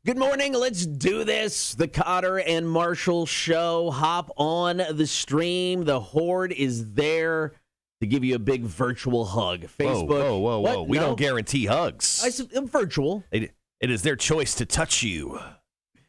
Good morning. Let's do this. The Kotter and Marshall Show. Hop on the stream. The Horde is there to give you a big virtual hug. Facebook. Whoa. What? We No? don't guarantee hugs. I'm virtual. It is their choice to touch you.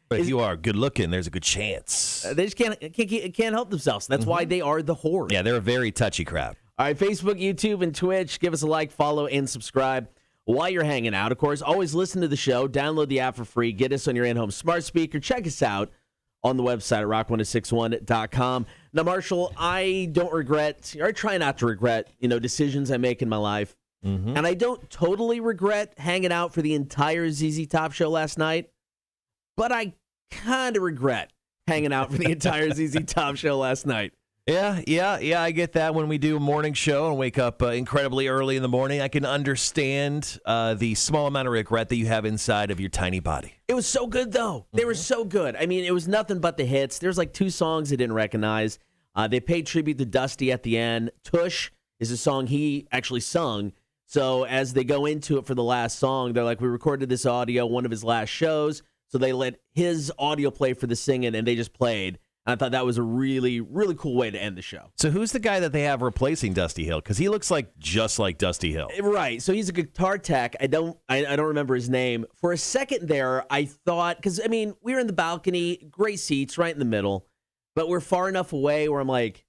But if you are good looking, there's a good chance. They just can't help themselves. That's why they are the Horde. Yeah, they're a very touchy crowd. All right, Facebook, YouTube, and Twitch. Give us a like, follow, and subscribe while you're hanging out. Of course, always listen to the show. Download the app for free. Get us on your in-home smart speaker. Check us out on the website at rock1061.com. Now, Marshall, I don't regret, or I try not to regret, decisions I make in my life. Mm-hmm. And I don't totally regret hanging out for the entire ZZ Top show last night, but I kind of regret hanging out for the entire ZZ Top show last night. Yeah, I get that when we do a morning show and wake up incredibly early in the morning. I can understand the small amount of regret that you have inside of your tiny body. It was so good, though. They were so good. I mean, it was nothing but the hits. There's like 2 songs I didn't recognize. They paid tribute to Dusty at the end. Tush is a song he actually sung. So as they go into it for the last song, they're like, we recorded this audio, one of his last shows. So they let his audio play for the singing, and they just played. And I thought that was a really, really cool way to end the show. So who's the guy that they have replacing Dusty Hill? Because he looks like just like Dusty Hill. Right. So he's a guitar tech. I don't remember his name. For a second there, I thought, because, we were in the balcony, great seats, right in the middle. But we're far enough away where I'm like,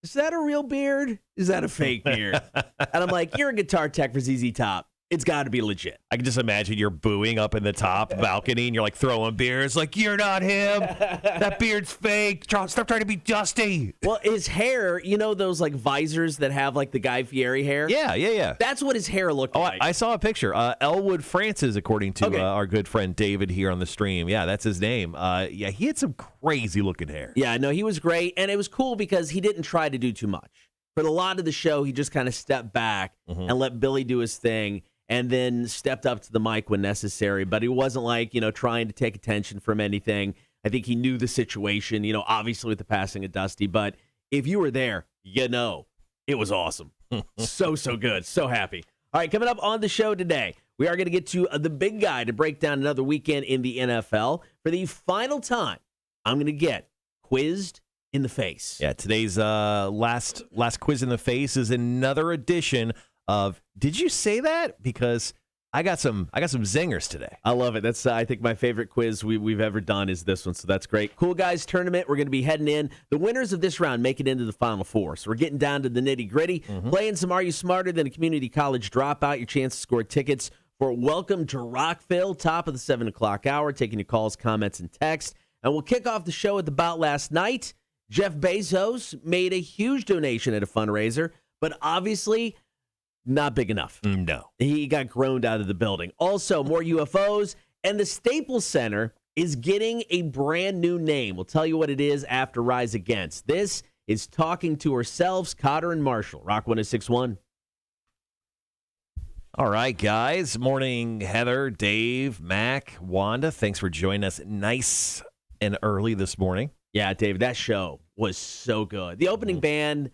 is that a real beard? Is that a fake beard? And I'm like, you're a guitar tech for ZZ Top. It's got to be legit. I can just imagine you're booing up in the top balcony and you're like throwing beers like, you're not him. That beard's fake. Stop trying to be Dusty. Well, his hair, those like visors that have like the Guy Fieri hair? Yeah. That's what his hair looked like. I saw a picture. Elwood Francis, according to our good friend David here on the stream. Yeah, that's his name. He had some crazy looking hair. Yeah, no, he was great. And it was cool because he didn't try to do too much. For a lot of the show, he just kind of stepped back and let Billy do his thing. And then stepped up to the mic when necessary. But he wasn't like, trying to take attention from anything. I think he knew the situation, obviously with the passing of Dusty. But if you were there, it was awesome. So good. So happy. All right, coming up on the show today, we are going to get to the big guy to break down another weekend in the NFL. For the final time, I'm going to get quizzed in the face. Yeah, today's last quiz in the face is another edition of Did You Say That? Because I got some zingers today. I love it. That's I think my favorite quiz we've ever done is this one, so that's great. Cool Guys tournament. We're going to be heading in. The winners of this round make it into the Final Four. So we're getting down to the nitty-gritty. Playing some Are You Smarter Than a Community College Dropout? Your chance to score tickets for Welcome to Rockville, top of the 7 o'clock hour, taking your calls, comments, and text. And we'll kick off the show at the bout last night. Jeff Bezos made a huge donation at a fundraiser, but obviously not big enough. No. He got groaned out of the building. Also, more UFOs, and the Staples Center is getting a brand new name. We'll tell you what it is after Rise Against. This is Talking to Ourselves, Kotter and Marshall, Rock 106.1. All right, guys. Morning, Heather, Dave, Mac, Wanda. Thanks for joining us nice and early this morning. Yeah, Dave, that show was so good. The opening band,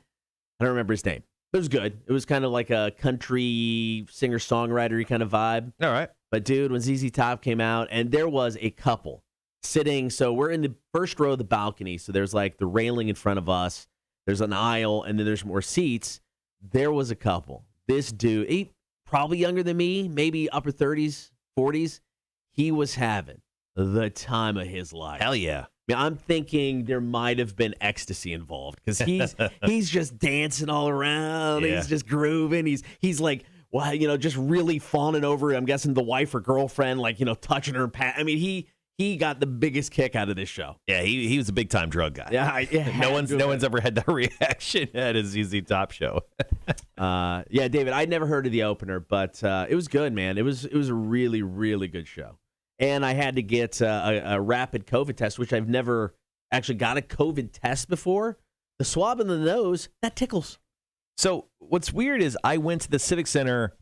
I don't remember his name. It was good. It was kind of like a country singer-songwriter kind of vibe. All right. But, dude, when ZZ Top came out, and there was a couple sitting. So we're in the first row of the balcony. So there's like the railing in front of us. There's an aisle, and then there's more seats. There was a couple. This dude, he probably younger than me, maybe upper 30s, 40s. He was having the time of his life. Hell yeah. I'm thinking there might have been ecstasy involved because he's just dancing all around. Yeah. He's just grooving. He's like, well, just really fawning over, I'm guessing, the wife or girlfriend, like, touching her. He got the biggest kick out of this show. Yeah, he was a big time drug guy. Yeah, no one's ever had that reaction at a ZZ Top show. Yeah, David, I'd never heard of the opener, but it was good, man. It was a really, really good show. And I had to get a rapid COVID test, which I've never actually got a COVID test before. The swab in the nose, that tickles. So what's weird is I went to the Civic Center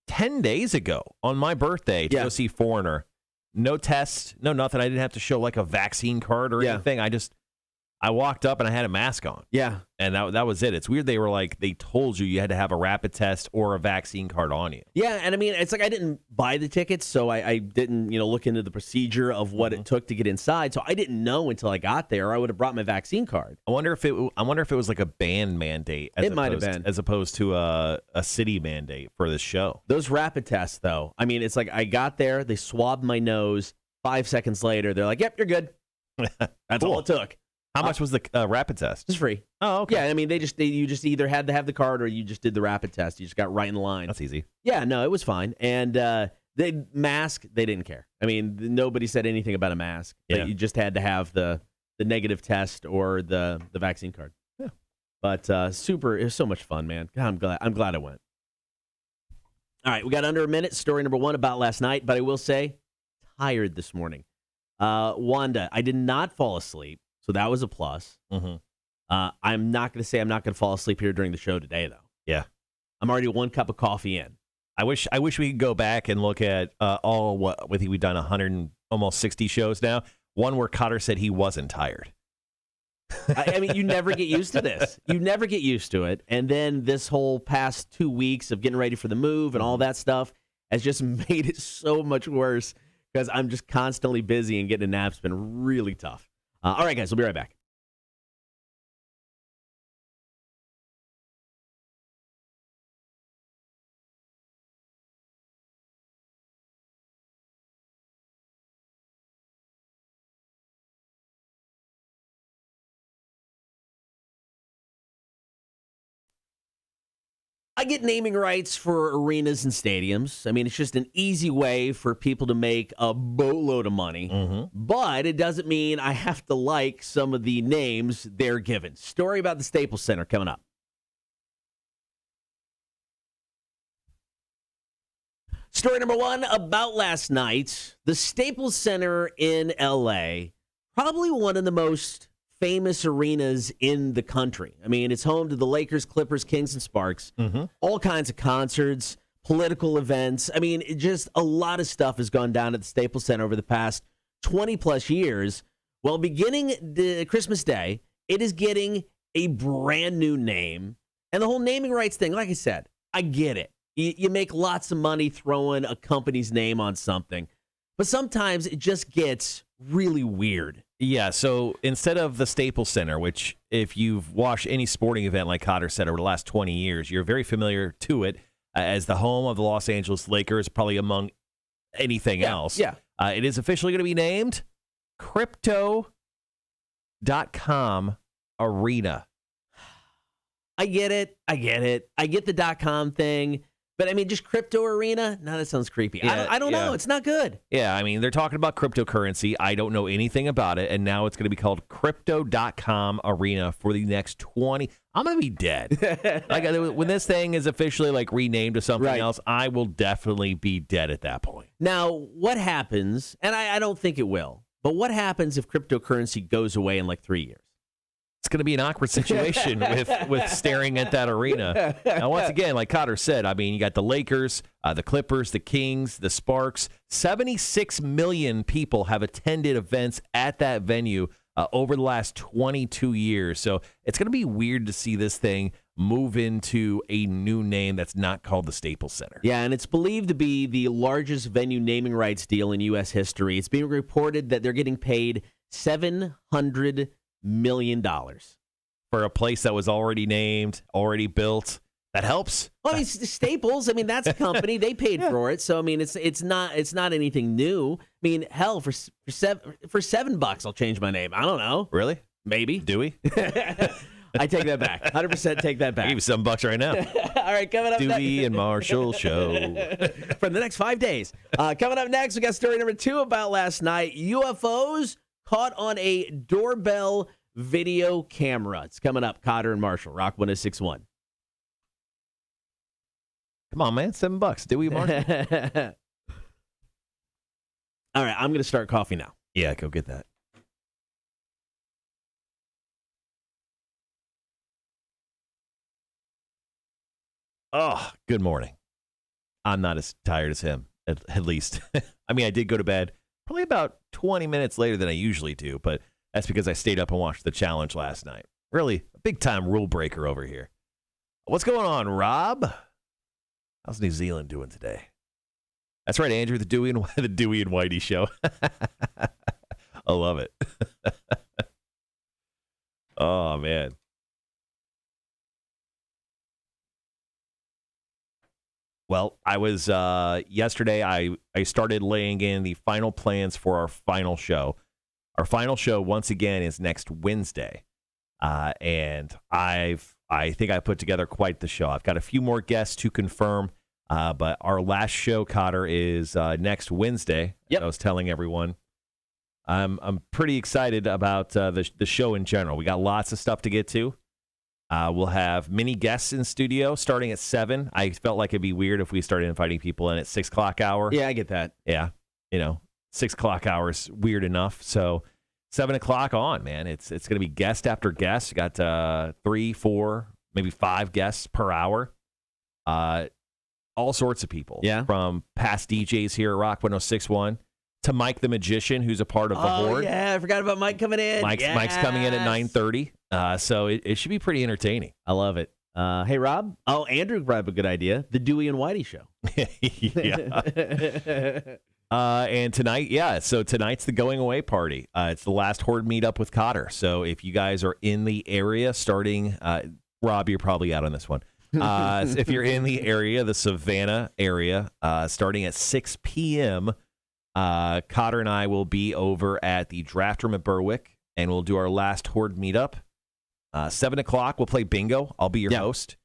10 days ago on my birthday to go see Foreigner. No test, no nothing. I didn't have to show like a vaccine card or anything. I I walked up and I had a mask on. Yeah. And that was it. It's weird. They were like, they told you had to have a rapid test or a vaccine card on you. Yeah, and I mean, it's like I didn't buy the tickets, so I didn't, look into the procedure of what it took to get inside. So I didn't know until I got there. I would have brought my vaccine card. I wonder if it was like a band mandate. It might have been, as opposed to a city mandate for this show. Those rapid tests, though. I mean, it's like I got there, they swabbed my nose. 5 seconds later, they're like, "Yep, you're good." That's all it took. How much was the rapid test? It's free. Oh, okay. Yeah, I mean, you just either had to have the card or you just did the rapid test. You just got right in line. That's easy. Yeah, no, it was fine. And they didn't care. I mean, nobody said anything about a mask. Yeah. You just had to have the negative test or the vaccine card. Yeah. But it was so much fun, man. God, I'm glad I went. All right, we got under a minute. Story number 1 about last night, but I will say, tired this morning. Wanda, I did not fall asleep. So that was a plus. Mm-hmm. I'm not going to say I'm not going to fall asleep here during the show today, though. Yeah. I'm already 1 cup of coffee in. I wish we could go back and look at we've done 100 and almost 60 shows now. One where Kotter said he wasn't tired. I mean, you never get used to this. You never get used to it. And then this whole past 2 weeks of getting ready for the move and all that stuff has just made it so much worse because I'm just constantly busy and getting a nap's been really tough. All right, guys, we'll be right back. I get naming rights for arenas and stadiums. I mean, it's just an easy way for people to make a boatload of money. Mm-hmm. But it doesn't mean I have to like some of the names they're given. Story about the Staples Center coming up. Story number 1 about last night. The Staples Center in L.A., probably one of the most famous arenas in the country. I mean, it's home to the Lakers, Clippers, Kings, and Sparks. Mm-hmm. All kinds of concerts, political events. I mean, just a lot of stuff has gone down at the Staples Center over the past 20-plus years. Well, beginning the Christmas Day, it is getting a brand new name. And the whole naming rights thing, like I said, I get it. You make lots of money throwing a company's name on something. But sometimes it just gets really weird. Yeah, so instead of the Staples Center, which if you've watched any sporting event like Kotter said over the last 20 years, you're very familiar to it as the home of the Los Angeles Lakers, probably among anything else. Yeah. It is officially going to be named Crypto.com Arena. I get it. I get the .com thing. But, I mean, just crypto arena? No, that sounds creepy. Yeah, I don't know. It's not good. Yeah, I mean, they're talking about cryptocurrency. I don't know anything about it, and now it's going to be called Crypto.com Arena for the next 20. I'm going to be dead. When this thing is officially, renamed to something else, I will definitely be dead at that point. Now, what happens, and I don't think it will, but what happens if cryptocurrency goes away in, 3 years? It's going to be an awkward situation with staring at that arena. Now, once again, like Kotter said, I mean, you got the Lakers, the Clippers, the Kings, the Sparks. 76 million people have attended events at that venue over the last 22 years. So it's going to be weird to see this thing move into a new name that's not called the Staples Center. Yeah, and it's believed to be the largest venue naming rights deal in U.S. history. It's being reported that they're getting paid $700 million for a place that was already named, already built. That helps. Well, I mean, Staples. I mean, that's a company. They paid for it, so I mean, it's not anything new. I mean, hell, for $7, I'll change my name. I don't know. Really? Maybe. Dewey? I take that back. 100% take that back. I'll give you $7 right now. All right, coming up Dewey and Marshall show. For the next 5 days. Coming up next, we got story number 2 about last night. UFOs caught on a doorbell video camera. It's coming up. Kotter and Marshall, Rock 106.1. Come on, man. $7. Dewey, Marshall. All right, I'm going to start coffee now. Yeah, go get that. Oh, good morning. I'm not as tired as him, at least. I mean, I did go to bed probably about 20 minutes later than I usually do, but That's because I stayed up and watched the challenge last night. Really, a big-time rule breaker over here. What's going on, Rob? How's New Zealand doing today? That's right, Andrew, the Dewey and Whitey show. I love it. Oh, man. Well, I was yesterday. I started laying in the final plans for our final show. Our final show, once again, is next Wednesday, and I think I put together quite the show. I've got a few more guests to confirm, but our last show, Kotter, is next Wednesday. Yep. I was telling everyone. I'm pretty excited about the show in general. We got lots of stuff to get to. We'll have many guests in studio starting at 7. I felt like it'd be weird if we started inviting people in at 6 o'clock hour. Yeah, I get that. Yeah, 6 o'clock hour is weird enough. So 7 o'clock on, man. It's going to be guest after guest. You got 3, 4, maybe 5 guests per hour. All sorts of people. Yeah. From past DJs here at Rock 106.1 to Mike the Magician, who's a part of the Horde. Yeah, I forgot about Mike coming in. Mike's coming in at 9:30. So it should be pretty entertaining. I love it. Hey, Rob. Oh, Andrew brought up a good idea. The Dewey and Whitey show. Yeah. And tonight, so tonight's the going away party. It's the last Horde meetup with Kotter. So if you guys are in the area starting, Rob, you're probably out on this one. If you're in the area, the Savannah area, starting at 6 p.m., Kotter and I will be over at the Draft Room at Berwick, and we'll do our last Horde meetup. 7 o'clock, we'll play bingo. I'll be your host,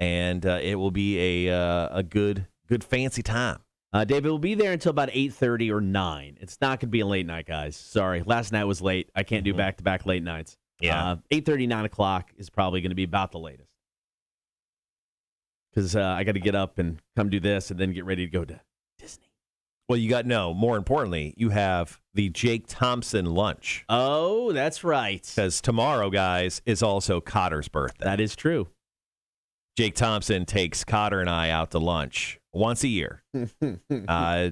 and it will be a good fancy time. David will be there until about 8:30 or 9. It's not going to be a late night, guys. Sorry. Last night was late. I can't do back-to-back late nights. Yeah. 8:30, 9 o'clock is probably going to be about the latest. Because I got to get up and come do this and then get ready to go to Disney. Well, more importantly, you have the Jake Thompson lunch. Oh, that's right. Because tomorrow, guys, is also Kotter's birthday. That is true. Jake Thompson takes Kotter and I out to lunch once a year.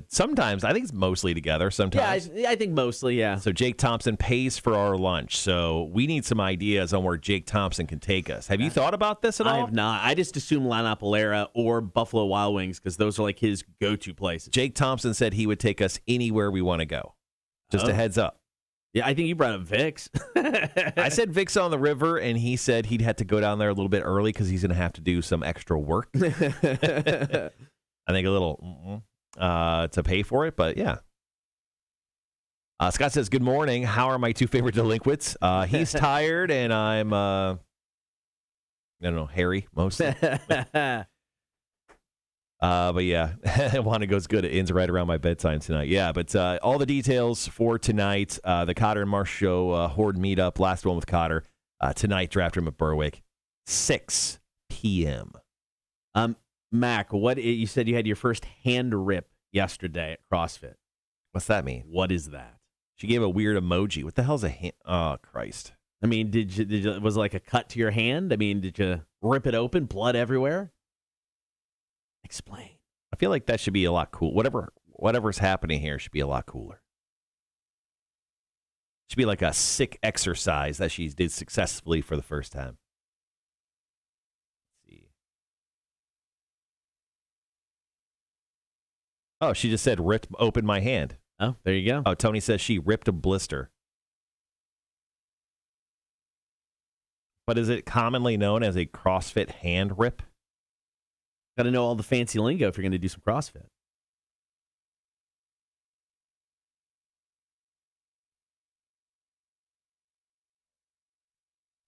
Sometimes, I think it's mostly together. Sometimes. Yeah, I think mostly, yeah. So Jake Thompson pays for our lunch. So we need some ideas on where Jake Thompson can take us. Have you thought about this at all? I have not. I just assume La Nopalera or Buffalo Wild Wings because those are like his go-to places. Jake Thompson said he would take us anywhere we want to go. Just a heads up. Yeah, I think you brought up Vic's. I said Vic's on the river, and he said he'd had to go down there a little bit early because he's going to have to do some extra work. I think a little to pay for it, but yeah. Scott says, good morning. How are my two favorite delinquents? He's tired, and I'm, I don't know, hairy mostly. But yeah, Wanda goes good. It ends right around my bedtime tonight. Yeah, but all the details for tonight, the Kotter and Marsh show, Horde meetup, last one with Kotter, tonight, Draft Room at Berwick, 6 p.m. Mac, you said you had your first hand rip yesterday at CrossFit. What's that mean? What is that? She gave a weird emoji. What the hell's a hand? Oh, Christ. I mean, was it like a cut to your hand? I mean, did you rip it open, blood everywhere? Explain. I feel like that should be a lot cool. Whatever's happening here should be a lot cooler. Should be like a sick exercise that she did successfully for the first time. Let's see. Oh, she just said ripped open my hand. Oh, there you go. Oh, Tony says she ripped a blister. But is it commonly known as a CrossFit hand rip? Got to know all the fancy lingo if you're going to do some CrossFit.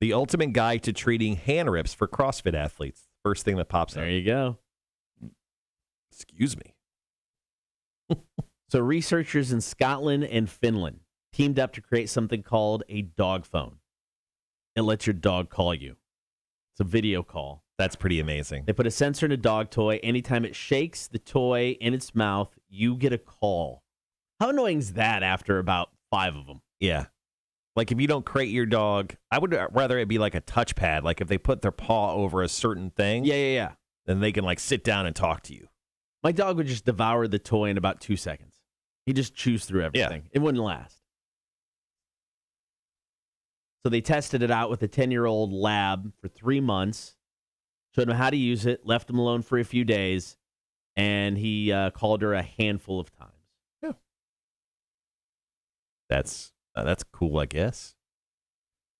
The ultimate guide to treating hand rips for CrossFit athletes. First thing that pops up. There you go. Excuse me. So researchers in Scotland and Finland teamed up to create something called a dog phone. It lets your dog call you. It's a video call. That's pretty amazing. They put a sensor in a dog toy. Anytime it shakes the toy in its mouth, you get a call. How annoying is that after about 5 of them? Yeah. Like if you don't crate your dog, I would rather it be like a touchpad. Like if they put their paw over a certain thing. Yeah. Then they can like sit down and talk to you. My dog would just devour the toy in about 2 seconds. He just chews through everything. Yeah. It wouldn't last. So they tested it out with a 10-year-old lab for 3 months, showed him how to use it, left him alone for a few days, and he called her a handful of times. Yeah. That's cool, I guess.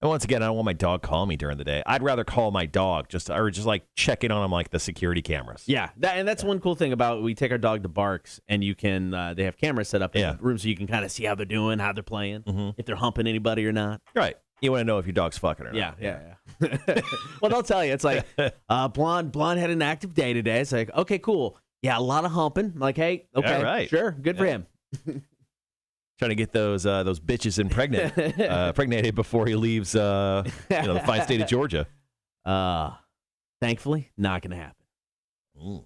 And once again, I don't want my dog calling me during the day. I'd rather call my dog just like check in on him like the security cameras. Yeah, that's one cool thing about we take our dog to Barks, and you can they have cameras set up in the room so you can kind of see how they're doing, how they're playing, if they're humping anybody or not. Right. You want to know if your dog's fucking or not. Yeah. Well, they'll tell you. It's like, Blonde had an active day today. It's like, okay, cool. Yeah, a lot of humping. I'm like, hey, okay, all right. Sure, good for him. Trying to get those bitches impregnated before he leaves the fine state of Georgia. Thankfully, not going to happen.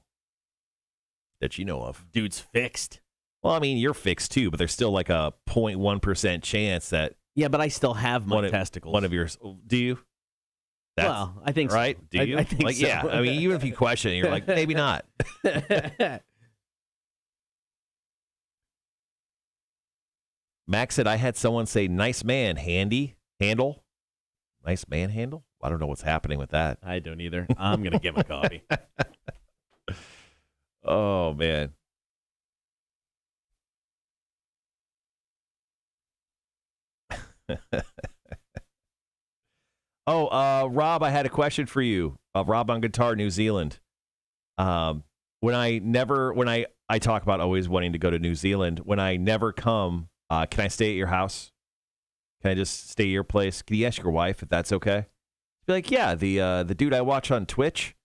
That you know of. Dude's fixed. Well, I mean, you're fixed too, but there's still like a 0.1% chance that. Yeah, but I still have my testicles. One of yours. Do you? Well, I think right? So. Do you? I think so. Yeah. I mean, even if you question it, you're like, maybe not. Max said, I had someone say, nice man, handle. Nice man handle? I don't know what's happening with that. I don't either. I'm going to get my coffee. Oh, man. Rob, I had a question for you. Rob on Guitar, New Zealand. When I talk about always wanting to go to New Zealand, when I never come, can I stay at your house? Can I just stay at your place? Can you ask your wife if that's okay? Be like, yeah, the dude I watch on Twitch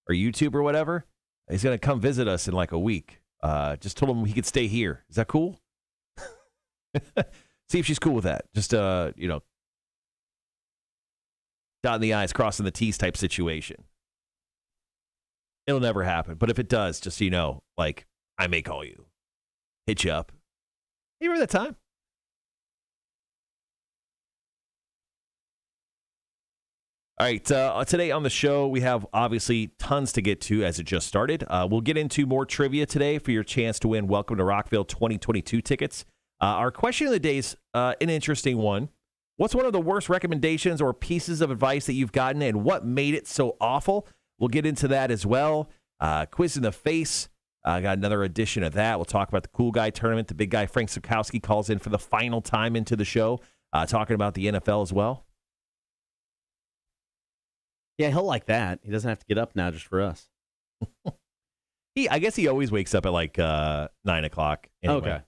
or YouTube or whatever, he's gonna come visit us in like a week. Just told him he could stay here. Is that cool? See if she's cool with that. Just dotting the I's, crossing the T's type situation. It'll never happen. But if it does, just so you know, like, I may call you. Hit you up. You remember that time? All right, today on the show, we have obviously tons to get to as it just started. We'll get into more trivia today for your chance to win Welcome to Rockville 2022 tickets. Our question of the day is an interesting one. What's one of the worst recommendations or pieces of advice that you've gotten, and what made it so awful? We'll get into that as well. Quiz in the Face. Got another edition of that. We'll talk about the Cool Guy Tournament. The big guy, Frank Sulkowski, calls in for the final time into the show, talking about the NFL as well. Yeah, he'll like that. He doesn't have to get up now just for us. I guess he always wakes up at like 9 o'clock. Anyway. Okay.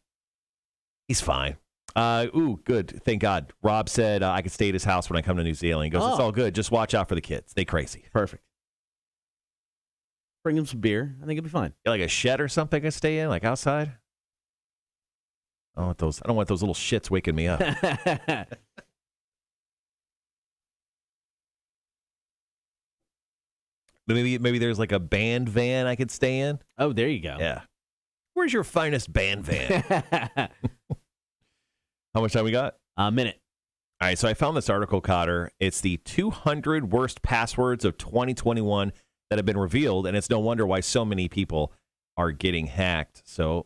He's fine. Good. Thank God. Rob said I could stay at his house when I come to New Zealand. He goes, It's all good. Just watch out for the kids. They crazy. Perfect. Bring him some beer. I think it'll be fine. Like a shed or something I stay in, like outside? I don't want those little shits waking me up. Maybe there's like a band van I could stay in. Oh, there you go. Yeah. Where's your finest band van? How much time we got? A minute. All right, so I found this article, Kotter. It's the 200 worst passwords of 2021 that have been revealed, and it's no wonder why so many people are getting hacked. So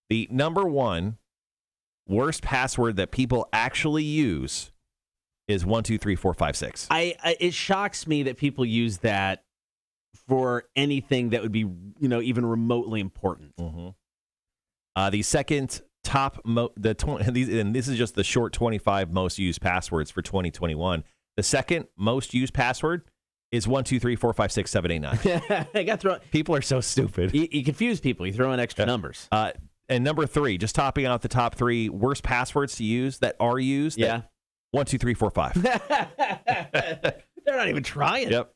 the number one worst password that people actually use is 123456. It shocks me that people use that for anything that would be, even remotely important. Mm-hmm. The second top, and this is just the short 25 most used passwords for 2021. The second most used password is 123456789. People are so stupid. You confuse people. You throw in extra numbers. And number three, just topping out the top three worst passwords to use that are used. Yeah. 12345. They're not even trying. Yep.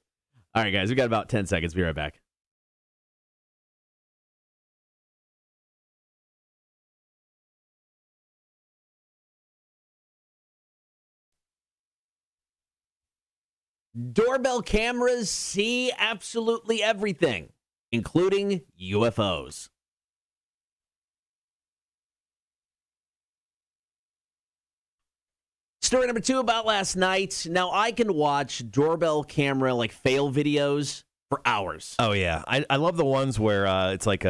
All right, guys, we got about 10 seconds. Be right back. Doorbell cameras see absolutely everything, including UFOs. Story number 2 about last night. Now, I can watch doorbell camera, fail videos for hours. Oh, yeah. I love the ones where it's like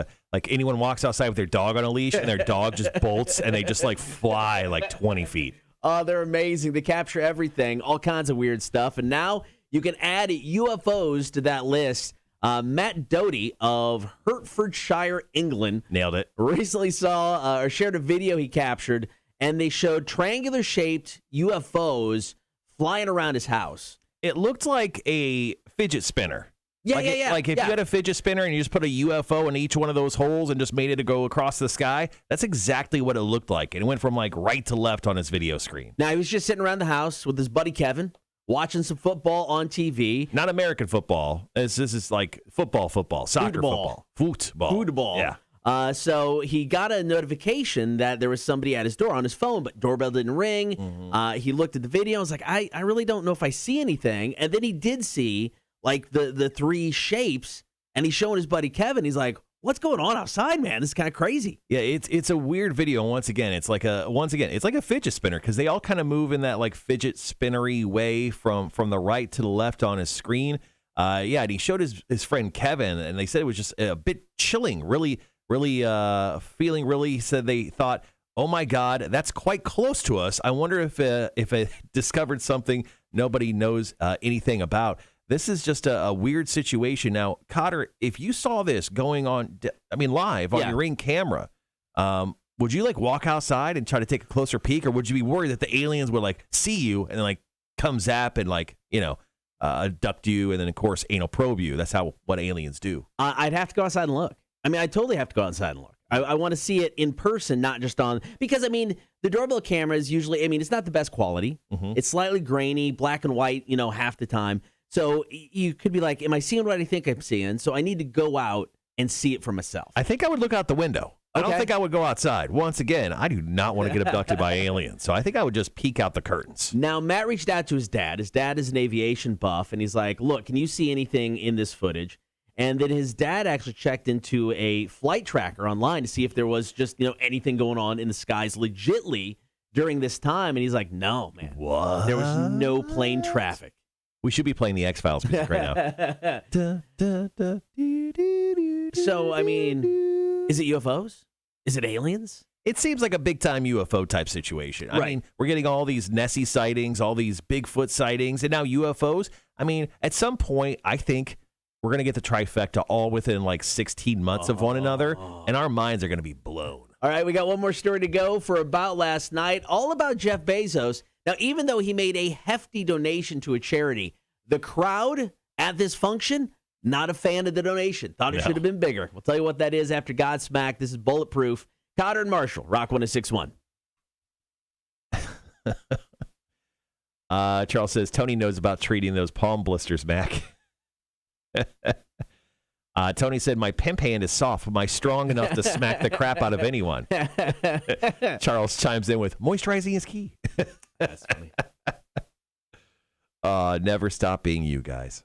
anyone walks outside with their dog on a leash and their dog just bolts and they just fly 20 feet. Oh, they're amazing. They capture everything, all kinds of weird stuff. And now you can add UFOs to that list. Matt Doty of Hertfordshire, England. Nailed it. Recently saw or shared a video he captured, and they showed triangular-shaped UFOs flying around his house. It looked like a fidget spinner. Yeah. Like if you had a fidget spinner and you just put a UFO in each one of those holes and just made it to go across the sky, that's exactly what it looked like. And it went from like right to left on his video screen. Now, he was just sitting around the house with his buddy Kevin, watching some football on TV. Not American football. This is like football, soccer football. Football. Yeah. So he got a notification that there was somebody at his door on his phone, but doorbell didn't ring. Mm-hmm. He looked at the video and was like, I really don't know if I see anything. And then he did see like the three shapes, and he's showing his buddy Kevin. He's like, what's going on outside, man? This is kind of crazy. Yeah, it's a weird video. Once again, it's like a fidget spinner because they all kind of move in that like fidget spinnery way from the right to the left on his screen. And he showed his friend Kevin, and they said it was just a bit chilling, really feeling really. Said they thought, oh my God, that's quite close to us. I wonder if it discovered something nobody knows anything about. This is just a weird situation. Now, Kotter, if you saw this going on, live on your Ring camera, would you like walk outside and try to take a closer peek, or would you be worried that the aliens would like see you and then like come zap and like abduct you and then of course anal probe you? That's what aliens do. I'd have to go outside and look. I totally have to go outside and look. I want to see it in person, not just on, because the doorbell camera is usually, it's not the best quality. Mm-hmm. It's slightly grainy, black and white, half the time. So you could be like, am I seeing what I think I'm seeing? So I need to go out and see it for myself. I think I would look out the window. Okay. I don't think I would go outside. Once again, I do not want to get abducted by aliens. So I think I would just peek out the curtains. Now, Matt reached out to his dad. His dad is an aviation buff, and he's like, look, can you see anything in this footage? And then his dad actually checked into a flight tracker online to see if there was just, anything going on in the skies legitly during this time. And he's like, no, man. What? There was no plane traffic. We should be playing the X-Files music right now. So, is it UFOs? Is it aliens? It seems like a big-time UFO type situation. Right. We're getting all these Nessie sightings, all these Bigfoot sightings, and now UFOs. At some point, I think we're going to get the trifecta all within like 16 months of one another, and our minds are going to be blown. All right, we got one more story to go for About Last Night, all about Jeff Bezos. Now, even though he made a hefty donation to a charity, the crowd at this function, not a fan of the donation. Thought it should have been bigger. We'll tell you what that is after Godsmack. This is Bulletproof. Kotter and Marshall, Rock 106.1. Charles says, Tony knows about treating those palm blisters, Mac. Tony said, my pimp hand is soft. Am I strong enough to smack the crap out of anyone? Charles chimes in with, moisturizing is key. That's funny. Never stop being you guys.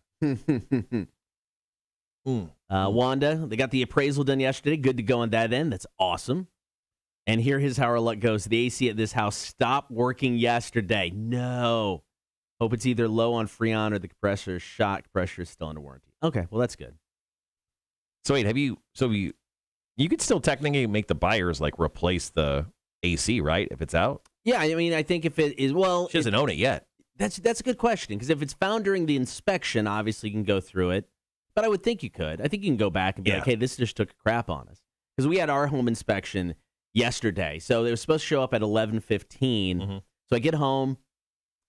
Wanda, they got the appraisal done yesterday. Good to go on that end. That's awesome. And here's how our luck goes. The AC at this house stopped working yesterday. No. Hope it's either low on Freon or the compressor is shot. Compressor is still under warranty. Okay, well, that's good. So wait, you could still technically make the buyers like replace the AC, right? If it's out? Yeah, I think if it is, well. She doesn't own it yet. That's a good question, because if it's found during the inspection, obviously you can go through it. But I would think you could. I think you can go back and be like, hey, this just took a crap on us. Because we had our home inspection yesterday. So it was supposed to show up at 11:15. Mm-hmm. So I get home,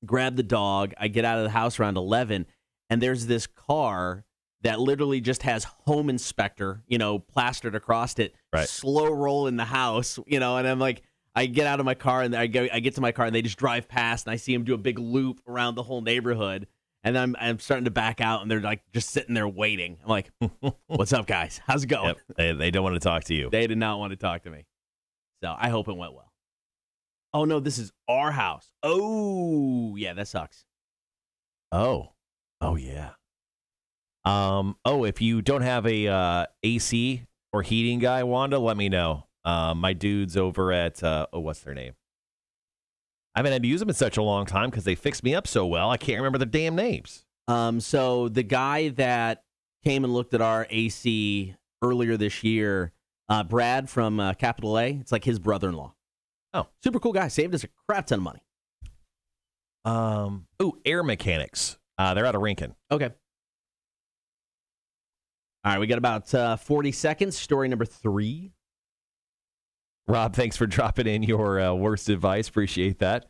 grab the dog. I get out of the house around 11, and there's this car that literally just has home inspector, plastered across it, right. Slow roll in the house, and I'm like, I get out of my car and I get to my car and they just drive past and I see them do a big loop around the whole neighborhood. And I'm starting to back out and they're like just sitting there waiting. I'm like, what's up, guys? How's it going? Yep. They don't want to talk to you. They did not want to talk to me. So I hope it went well. Oh, no, this is our house. Oh, yeah, that sucks. Oh, yeah. If you don't have a AC or heating guy, Wanda, let me know. My dudes over at, what's their name? I haven't had to use them in such a long time because they fixed me up so well. I can't remember their damn names. So the guy that came and looked at our AC earlier this year, Brad from Capital A, it's like his brother-in-law. Oh. Super cool guy. Saved us a crap ton of money. Air mechanics. They're out of Rincon. Okay. All right, we got about 40 seconds. Story number 3. Rob, thanks for dropping in your worst advice. Appreciate that.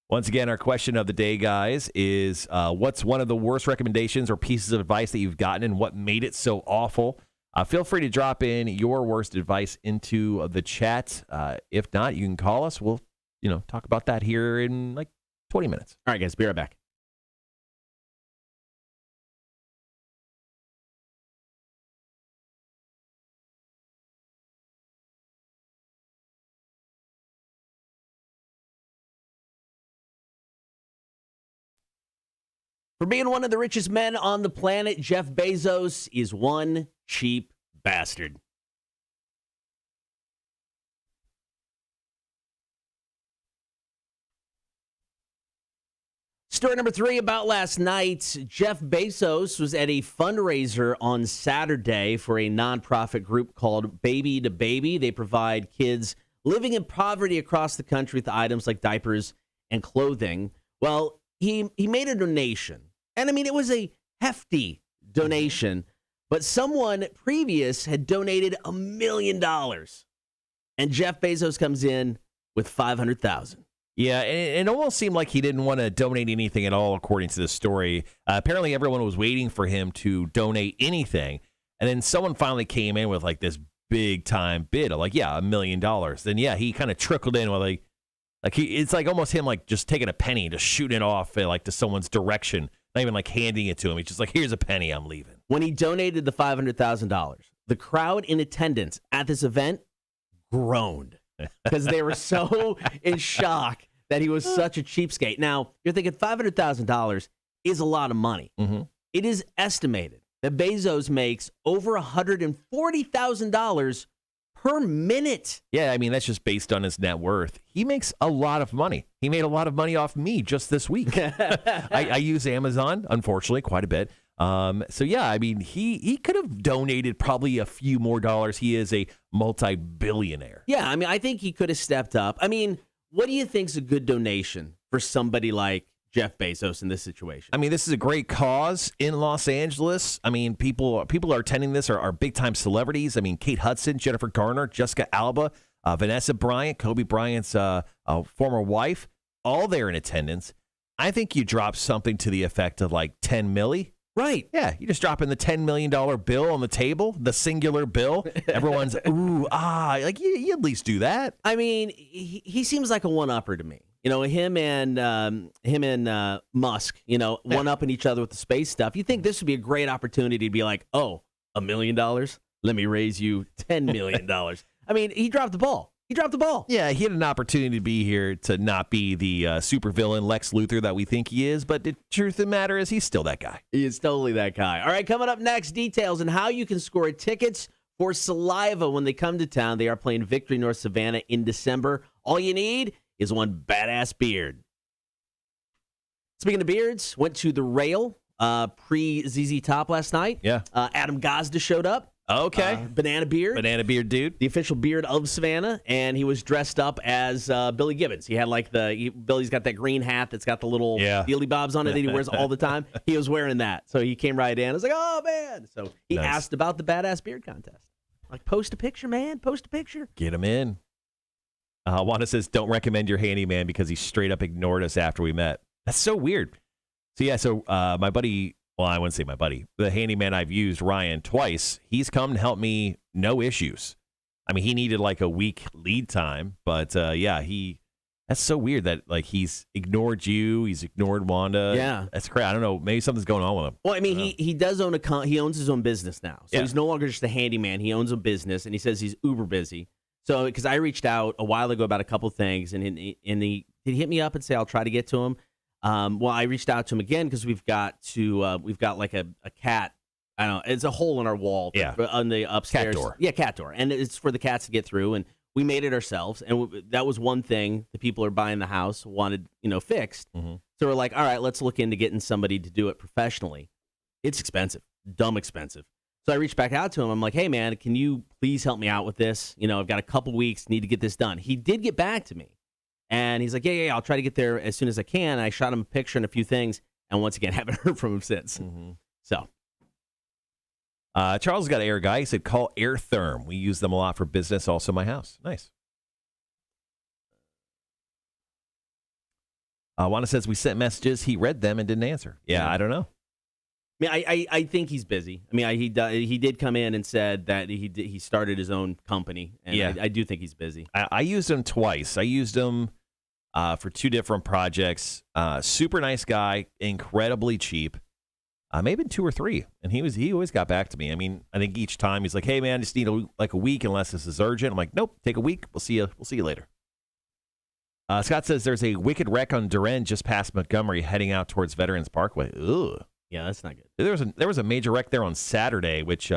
Once again, our question of the day, guys, is what's one of the worst recommendations or pieces of advice that you've gotten and what made it so awful? Feel free to drop in your worst advice into the chat. If not, you can call us. We'll, talk about that here in like 20 minutes. All right, guys, be right back. For being one of the richest men on the planet, Jeff Bezos is one cheap bastard. Story number 3 about last night. Jeff Bezos was at a fundraiser on Saturday for a nonprofit group called Baby to Baby. They provide kids living in poverty across the country with items like diapers and clothing. Well, he made a donation. And I mean, it was a hefty donation, but someone previous had donated $1 million. And Jeff Bezos comes in with $500,000. Yeah, and it almost seemed like he didn't want to donate anything at all, according to this story. Apparently, everyone was waiting for him to donate anything. And then someone finally came in with like this big time bid of like, yeah, $1 million. Then, yeah, he kind of trickled in with it's like almost him like just taking a penny, just shooting it off like to someone's direction. Not even like handing it to him. He's just like, here's a penny, I'm leaving. When he donated the $500,000, the crowd in attendance at this event groaned because they were so in shock that he was such a cheapskate. Now, you're thinking $500,000 is a lot of money. Mm-hmm. It is estimated that Bezos makes over $140,000 per minute. Yeah, I mean, that's just based on his net worth. He makes a lot of money. He made a lot of money off me just this week. I use Amazon, unfortunately, quite a bit. So, yeah, I mean, he could have donated probably a few more dollars. He is a multi-billionaire. Yeah, I mean, I think he could have stepped up. I mean, what do you think is a good donation for somebody like Jeff Bezos in this situation? I mean, this is a great cause in Los Angeles. I mean, people are attending this are big-time celebrities. I mean, Kate Hudson, Jennifer Garner, Jessica Alba, Vanessa Bryant, Kobe Bryant's former wife, all there in attendance. I think you drop something to the effect of like $10 million. Right. Yeah, you just drop in the $10 million bill on the table, the singular bill. Everyone's, ooh, like you at least do that. I mean, he seems like a one-upper to me. Him and Musk, one-upping each other with the space stuff. You think this would be a great opportunity to be like, oh, $1 million? Let me raise you $10 million. I mean, he dropped the ball. Yeah, he had an opportunity to be here to not be the supervillain Lex Luthor that we think he is, but the truth of the matter is he's still that guy. He is totally that guy. All right, coming up next, details on how you can score tickets for Saliva when they come to town. They are playing Victory North Savannah in December. All you need is one badass beard. Speaking of beards, went to the Rail pre-ZZ Top last night. Yeah. Adam Gazda showed up. Okay. Banana beard. Banana beard dude. The official beard of Savannah, and he was dressed up as Billy Gibbons. He had like Billy's got that green hat that's got the little dealy bobs on it that he wears all the time. He was wearing that. So he came right in. I was like, oh, man. So he asked about the badass beard contest. Like, post a picture, man. Post a picture. Get him in. Wanda says, don't recommend your handyman because he straight up ignored us after we met. That's so weird. So, my buddy, well, I wouldn't say my buddy, the handyman I've used, Ryan, twice, he's come to help me, no issues. I mean, he needed like a week lead time, but that's so weird that like he's ignored you, he's ignored Wanda. Yeah. That's crazy. I don't know. Maybe something's going on with him. Well, I mean, he does own he owns his own business now. So he's no longer just a handyman. He owns a business, and he says he's uber busy. So, because I reached out a while ago about a couple things, and he hit me up and say I'll try to get to him. Well, I reached out to him again because we've got like a cat. I don't know. It's a hole in our wall on the upstairs. Cat door. Yeah, cat door. And it's for the cats to get through. And we made it ourselves. And that was one thing the people who are buying the house wanted, fixed. Mm-hmm. So we're like, all right, let's look into getting somebody to do it professionally. It's expensive, dumb expensive. So I reached back out to him. I'm like, hey, man, can you please help me out with this? I've got a couple weeks, need to get this done. He did get back to me. And he's like, yeah, I'll try to get there as soon as I can. I shot him a picture and a few things, and once again, haven't heard from him since. Mm-hmm. So. Charles got an air guy. He said, call Air Therm. We use them a lot for business, also my house. Nice. Wanda says, we sent messages. He read them and didn't answer. Yeah, I don't know. I mean, I think he's busy. I mean, he did come in and said that he started his own company, and yeah. I do think he's busy. I used him twice. I used him for 2 different projects. Super nice guy, incredibly cheap. Maybe 2 or 3, and he always got back to me. I mean, I think each time he's like, "Hey man, I just need a week unless this is urgent." I'm like, "Nope, take a week. We'll see you later." Scott says there's a wicked wreck on Durand just past Montgomery, heading out towards Veterans Parkway. Ugh. Yeah, that's not good. There was a major wreck there on Saturday, which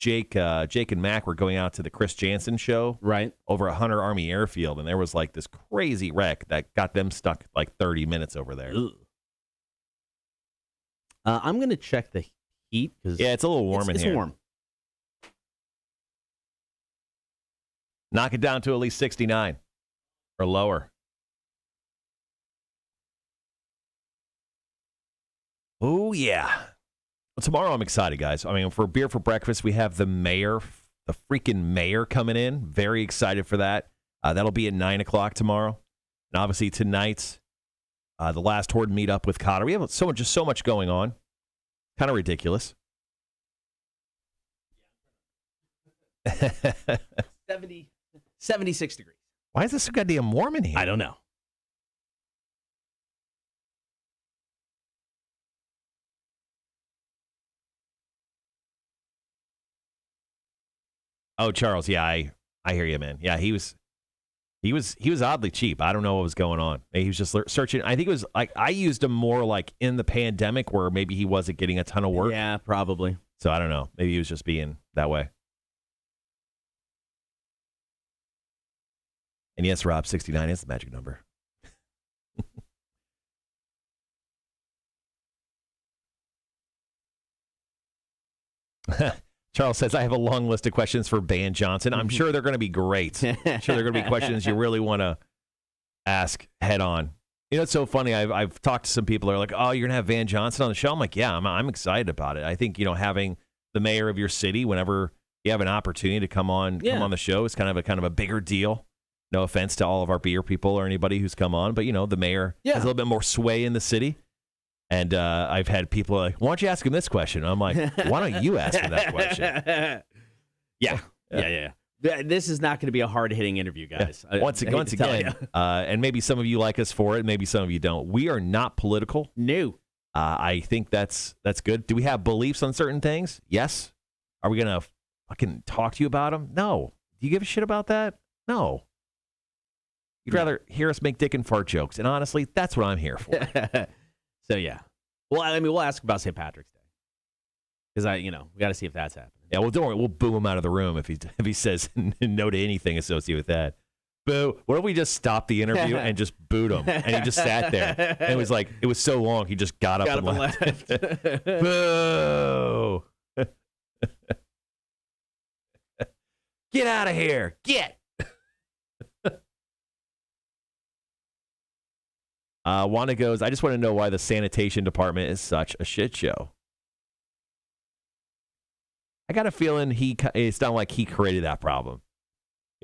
Jake and Mac were going out to the Chris Jansen show, right, over a Hunter Army airfield, and there was like this crazy wreck that got them stuck like 30 minutes over there. Ugh. I'm going to check the heat. Yeah, it's a little warm in here. It's warm. Knock it down to at least 69 or lower. Oh, yeah. Well, tomorrow I'm excited, guys. I mean, for Beer for Breakfast, we have the freaking mayor coming in. Very excited for that. That'll be at 9 o'clock tomorrow. And obviously tonight, the last Horde meetup with Kotter. We have so much going on. Kind of ridiculous. 76 degrees. Why is this so goddamn warm in here? I don't know. Oh, Charles, yeah, I hear you, man. Yeah, he was oddly cheap. I don't know what was going on. Maybe he was just searching. I think it was like I used him more like in the pandemic where maybe he wasn't getting a ton of work. Yeah, probably. So I don't know. Maybe he was just being that way. And yes, Rob, 69 is the magic number. Charles says, I have a long list of questions for Ban Johnson. I'm sure they're going to be great. I'm sure they're going to be questions you really want to ask head on. You know, it's so funny. I've talked to some people who are like, oh, you're going to have Van Johnson on the show? I'm like, yeah, I'm excited about it. I think, having the mayor of your city, whenever you have an opportunity to come on the show, is kind of a bigger deal. No offense to all of our beer people or anybody who's come on, but, the mayor has a little bit more sway in the city. And I've had people like, why don't you ask him this question? And I'm like, why don't you ask him that question? Yeah. This is not going to be a hard-hitting interview, guys. Yeah. Once again, and maybe some of you like us for it, maybe some of you don't. We are not political. No. I think that's good. Do we have beliefs on certain things? Yes. Are we going to fucking talk to you about them? No. Do you give a shit about that? No. You'd rather hear us make dick and fart jokes. And honestly, that's what I'm here for. So, yeah. Well, I mean, we'll ask about St. Patrick's Day. Because, we got to see if that's happening. Yeah, well, don't worry. We'll boo him out of the room if he says no to anything associated with that. Boo. What if we just stopped the interview and just booed him? And he just sat there. And it was like, it was so long, he just got up and left. Boo. Get out of here. Get. Wanda goes, I just want to know why the sanitation department is such a shit show. I got a feeling it's not like he created that problem.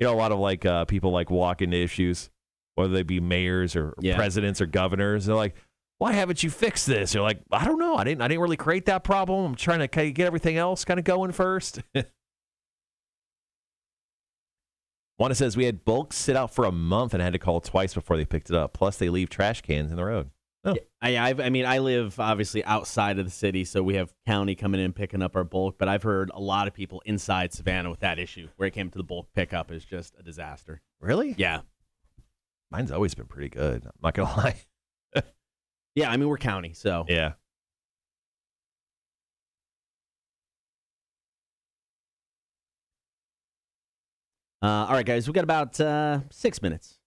A lot of people walk into issues, whether they be mayors or presidents or governors. They're like, why haven't you fixed this? They're like, I don't know. I didn't really create that problem. I'm trying to get everything else kind of going first. Wanda says we had bulk sit out for a month and had to call twice before they picked it up. Plus, they leave trash cans in the road. Oh. I live obviously outside of the city, so we have county coming in picking up our bulk. But I've heard a lot of people inside Savannah with that issue, where it came to the bulk pickup, is just a disaster. Really? Yeah. Mine's always been pretty good. I'm not gonna lie. Yeah, I mean we're county, so yeah. All right, guys, we've got about 6 minutes.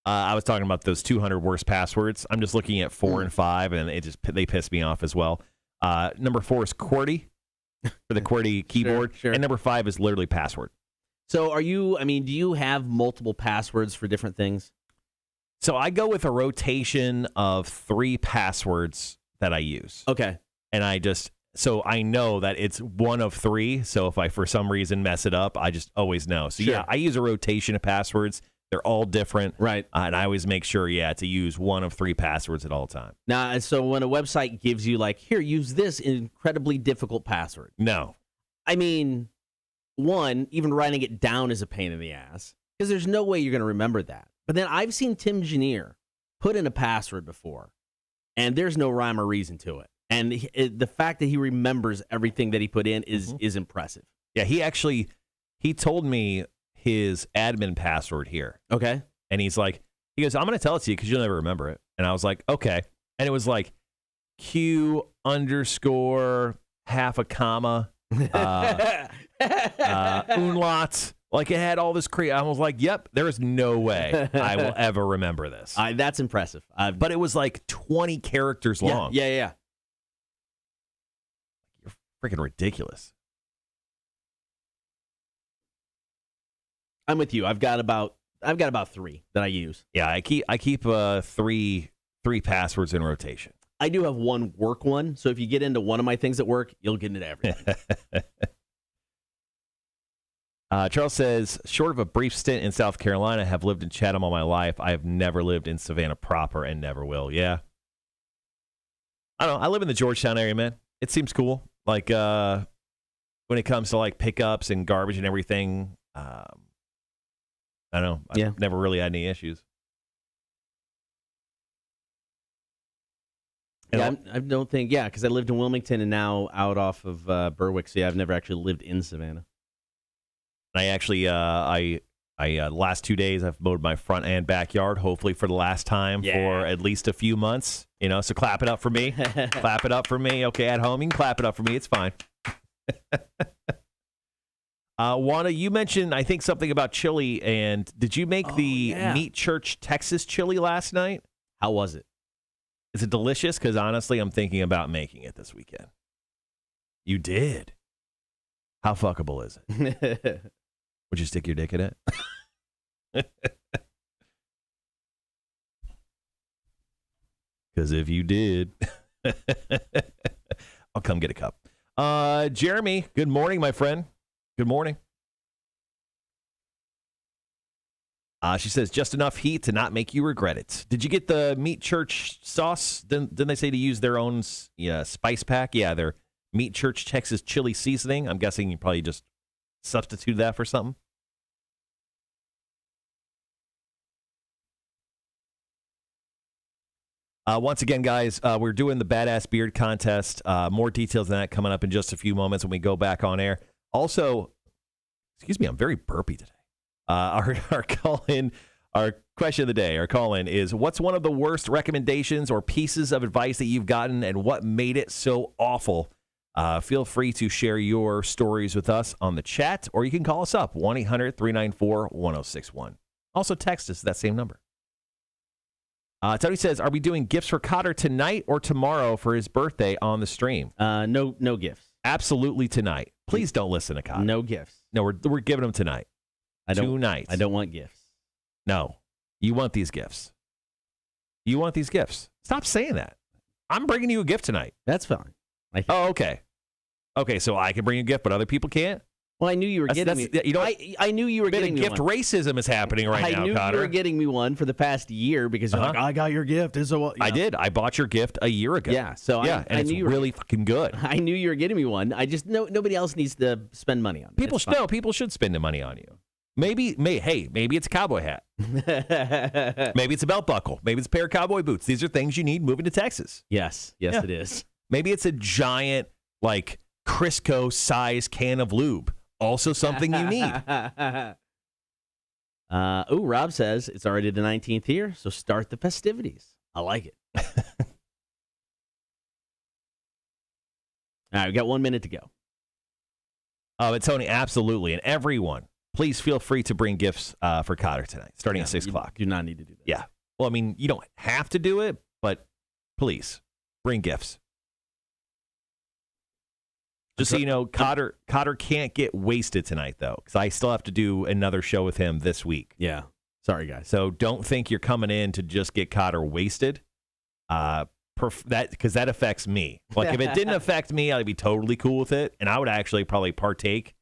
I was talking about those 200 worst passwords. I'm just looking at 4 and 5, and they piss me off as well. Number 4 is QWERTY. for the QWERTY keyboard. Sure. And number 5 is literally password. So do you have multiple passwords for different things? So I go with a rotation of 3 passwords that I use. Okay. And so I know that it's one of 3. So if I, for some reason, mess it up, I just always know. So Sure. yeah, I use a rotation of passwords. They're all different. Right. And I always make sure, to use one of 3 passwords at all time. Now, so when a website gives you here, use this incredibly difficult password. No. I mean, one, even writing it down is a pain in the ass because there's no way you're going to remember that. But then I've seen Tim Janier put in a password before, and there's no rhyme or reason to it. And the fact that he remembers everything that he put in is impressive. Yeah, he told me his admin password here. Okay. And he goes, I'm going to tell it to you because you'll never remember it. And I was like, okay. And it was like Q _ half a comma, umlaut. Like it had all this I was like, yep, there is no way I will ever remember this. That's impressive. But it was like 20 characters long. Yeah. You're freaking ridiculous. I'm with you. I've got about 3 that I use. Yeah, I keep 3 passwords in rotation. I do have one work one, so if you get into one of my things at work, you'll get into everything. Charles says, short of a brief stint in South Carolina, have lived in Chatham all my life. I have never lived in Savannah proper and never will. Yeah. I don't know. I live in the Georgetown area, man. It seems cool. Like, when it comes to like pickups and garbage and everything, I don't know. I've never really had any issues. Yeah, I don't think, because I lived in Wilmington and now out off of Berwick, so I've never actually lived in Savannah. I actually, last 2 days, I've mowed my front and backyard, hopefully for the last time for at least a few months. So clap it up for me. Clap it up for me. Okay, at home, you can clap it up for me. It's fine. Wanda, you mentioned, I think, something about chili, and did you make the Meat Church Texas chili last night? How was it? Is it delicious? Because honestly, I'm thinking about making it this weekend. You did. How fuckable is it? Would you stick your dick in it? Because if you did, I'll come get a cup. Jeremy, good morning, my friend. Good morning. She says, just enough heat to not make you regret it. Did you get the Meat Church sauce? Didn't they say to use their own spice pack? Yeah, their Meat Church Texas chili seasoning. I'm guessing you probably just substitute that for something. Once again, guys, we're doing the Badass Beard Contest. More details on that coming up in just a few moments when we go back on air. Also, excuse me, I'm very burpy today. Our call-in, our question of the day, our call-in is, what's one of the worst recommendations or pieces of advice that you've gotten and what made it so awful? Feel free to share your stories with us on the chat, or you can call us up, 1-800-394-1061. Also text us that same number. Tony says, are we doing gifts for Kotter tonight or tomorrow for his birthday on the stream? No gifts. Absolutely tonight. Please don't listen to Kotter. No gifts. No, we're giving them tonight. Tonight. I don't want gifts. No. You want these gifts. You want these gifts. Stop saying that. I'm bringing you a gift tonight. That's fine. Oh, okay. Okay, so I can bring you a gift, but other people can't? Well, I knew you were getting me. I knew you were getting me gift one. Racism is happening right now, I knew Kotter. you were getting me one for the past year because you're like, I got your gift. I did. I bought your gift a year ago. Yeah, so and I it's knew really fucking good. I knew you were getting me one. I just nobody else needs to spend money on it. People should spend the money on you. Maybe it's a cowboy hat. Maybe it's a belt buckle. Maybe it's a pair of cowboy boots. These are things you need moving to Texas. Yes, it is. Maybe it's a giant, like, Crisco size can of lube. Also something you need. Rob says it's already the 19th here, so start the festivities. I like it. All right, we got 1 minute to go. But Tony, absolutely. And everyone, please feel free to bring gifts for Kotter tonight, starting at 6 o'clock. You do not need to do that. Yeah. Well, I mean, you don't have to do it, but please bring gifts. Just so you know, Kotter can't get wasted tonight, though, because I still have to do another show with him this week. Yeah. Sorry, guys. So don't think you're coming in to just get Kotter wasted. Because that affects me. Like, if it didn't affect me, I'd be totally cool with it, and I would actually probably partake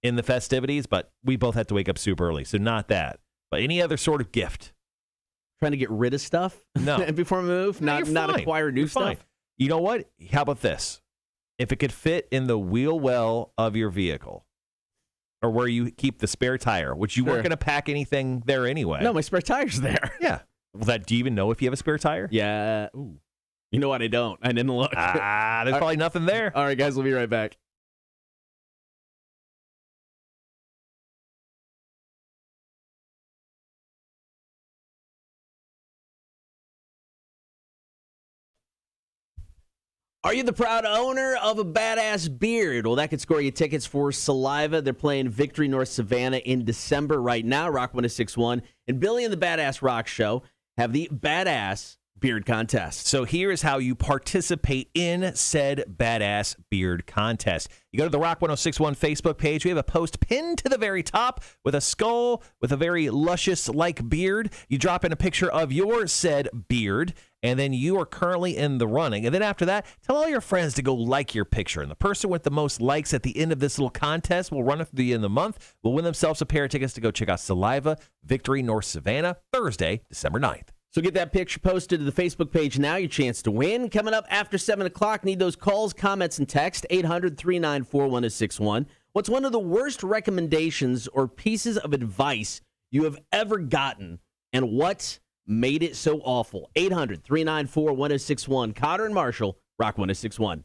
in the festivities, but we both have to wake up super early, so not that. But any other sort of gift. Trying to get rid of stuff? No. Before we move? No, not acquire new stuff? Fine. You know what? How about this? If it could fit in the wheel well of your vehicle, or where you keep the spare tire, which you weren't going to pack anything there anyway. No, my spare tire's there. Yeah. Well, do you even know if you have a spare tire? Yeah. Ooh. You know what? I don't. I didn't look. There's probably nothing there. All right, guys, we'll be right back. Are you the proud owner of a badass beard? Well, that could score you tickets for Saliva. They're playing Victory North Savannah in December right now. Rock 106.1 and Billy and the Badass Rock Show have the Badass Beard Contest. So here's how you participate in said Badass Beard Contest. You go to the Rock 106.1 Facebook page. We have a post pinned to the very top with a skull with a very luscious-like beard. You drop in a picture of your said beard, and then you are currently in the running. And then after that, tell all your friends to go like your picture. And the person with the most likes at the end of this little contest will run it through the end of the month, will win themselves a pair of tickets to go check out Saliva, Victory North Savannah, Thursday, December 9th. So get that picture posted to the Facebook page now. Your chance to win. Coming up after 7 o'clock, need those calls, comments, and text. 800-394-1061. What's one of the worst recommendations or pieces of advice you have ever gotten, and what made it so awful? 800-394-1061. Kotter and Marshall, Rock 106.1.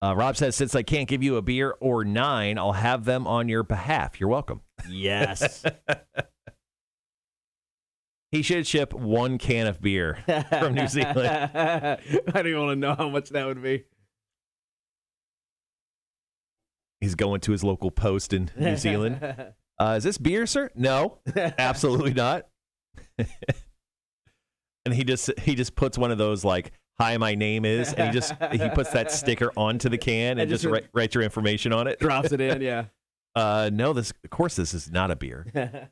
Rob says, since I can't give you a beer or 9, I'll have them on your behalf. You're welcome. Yes. He should ship 1 can of beer from New Zealand. I don't even want to know how much that would be. He's going to his local post in New Zealand. Is this beer, sir? No, absolutely not. And he just puts one of those like, "Hi, my name is," and he puts that sticker onto the can and just writes your information on it. Drops it in, yeah. No, this is not a beer.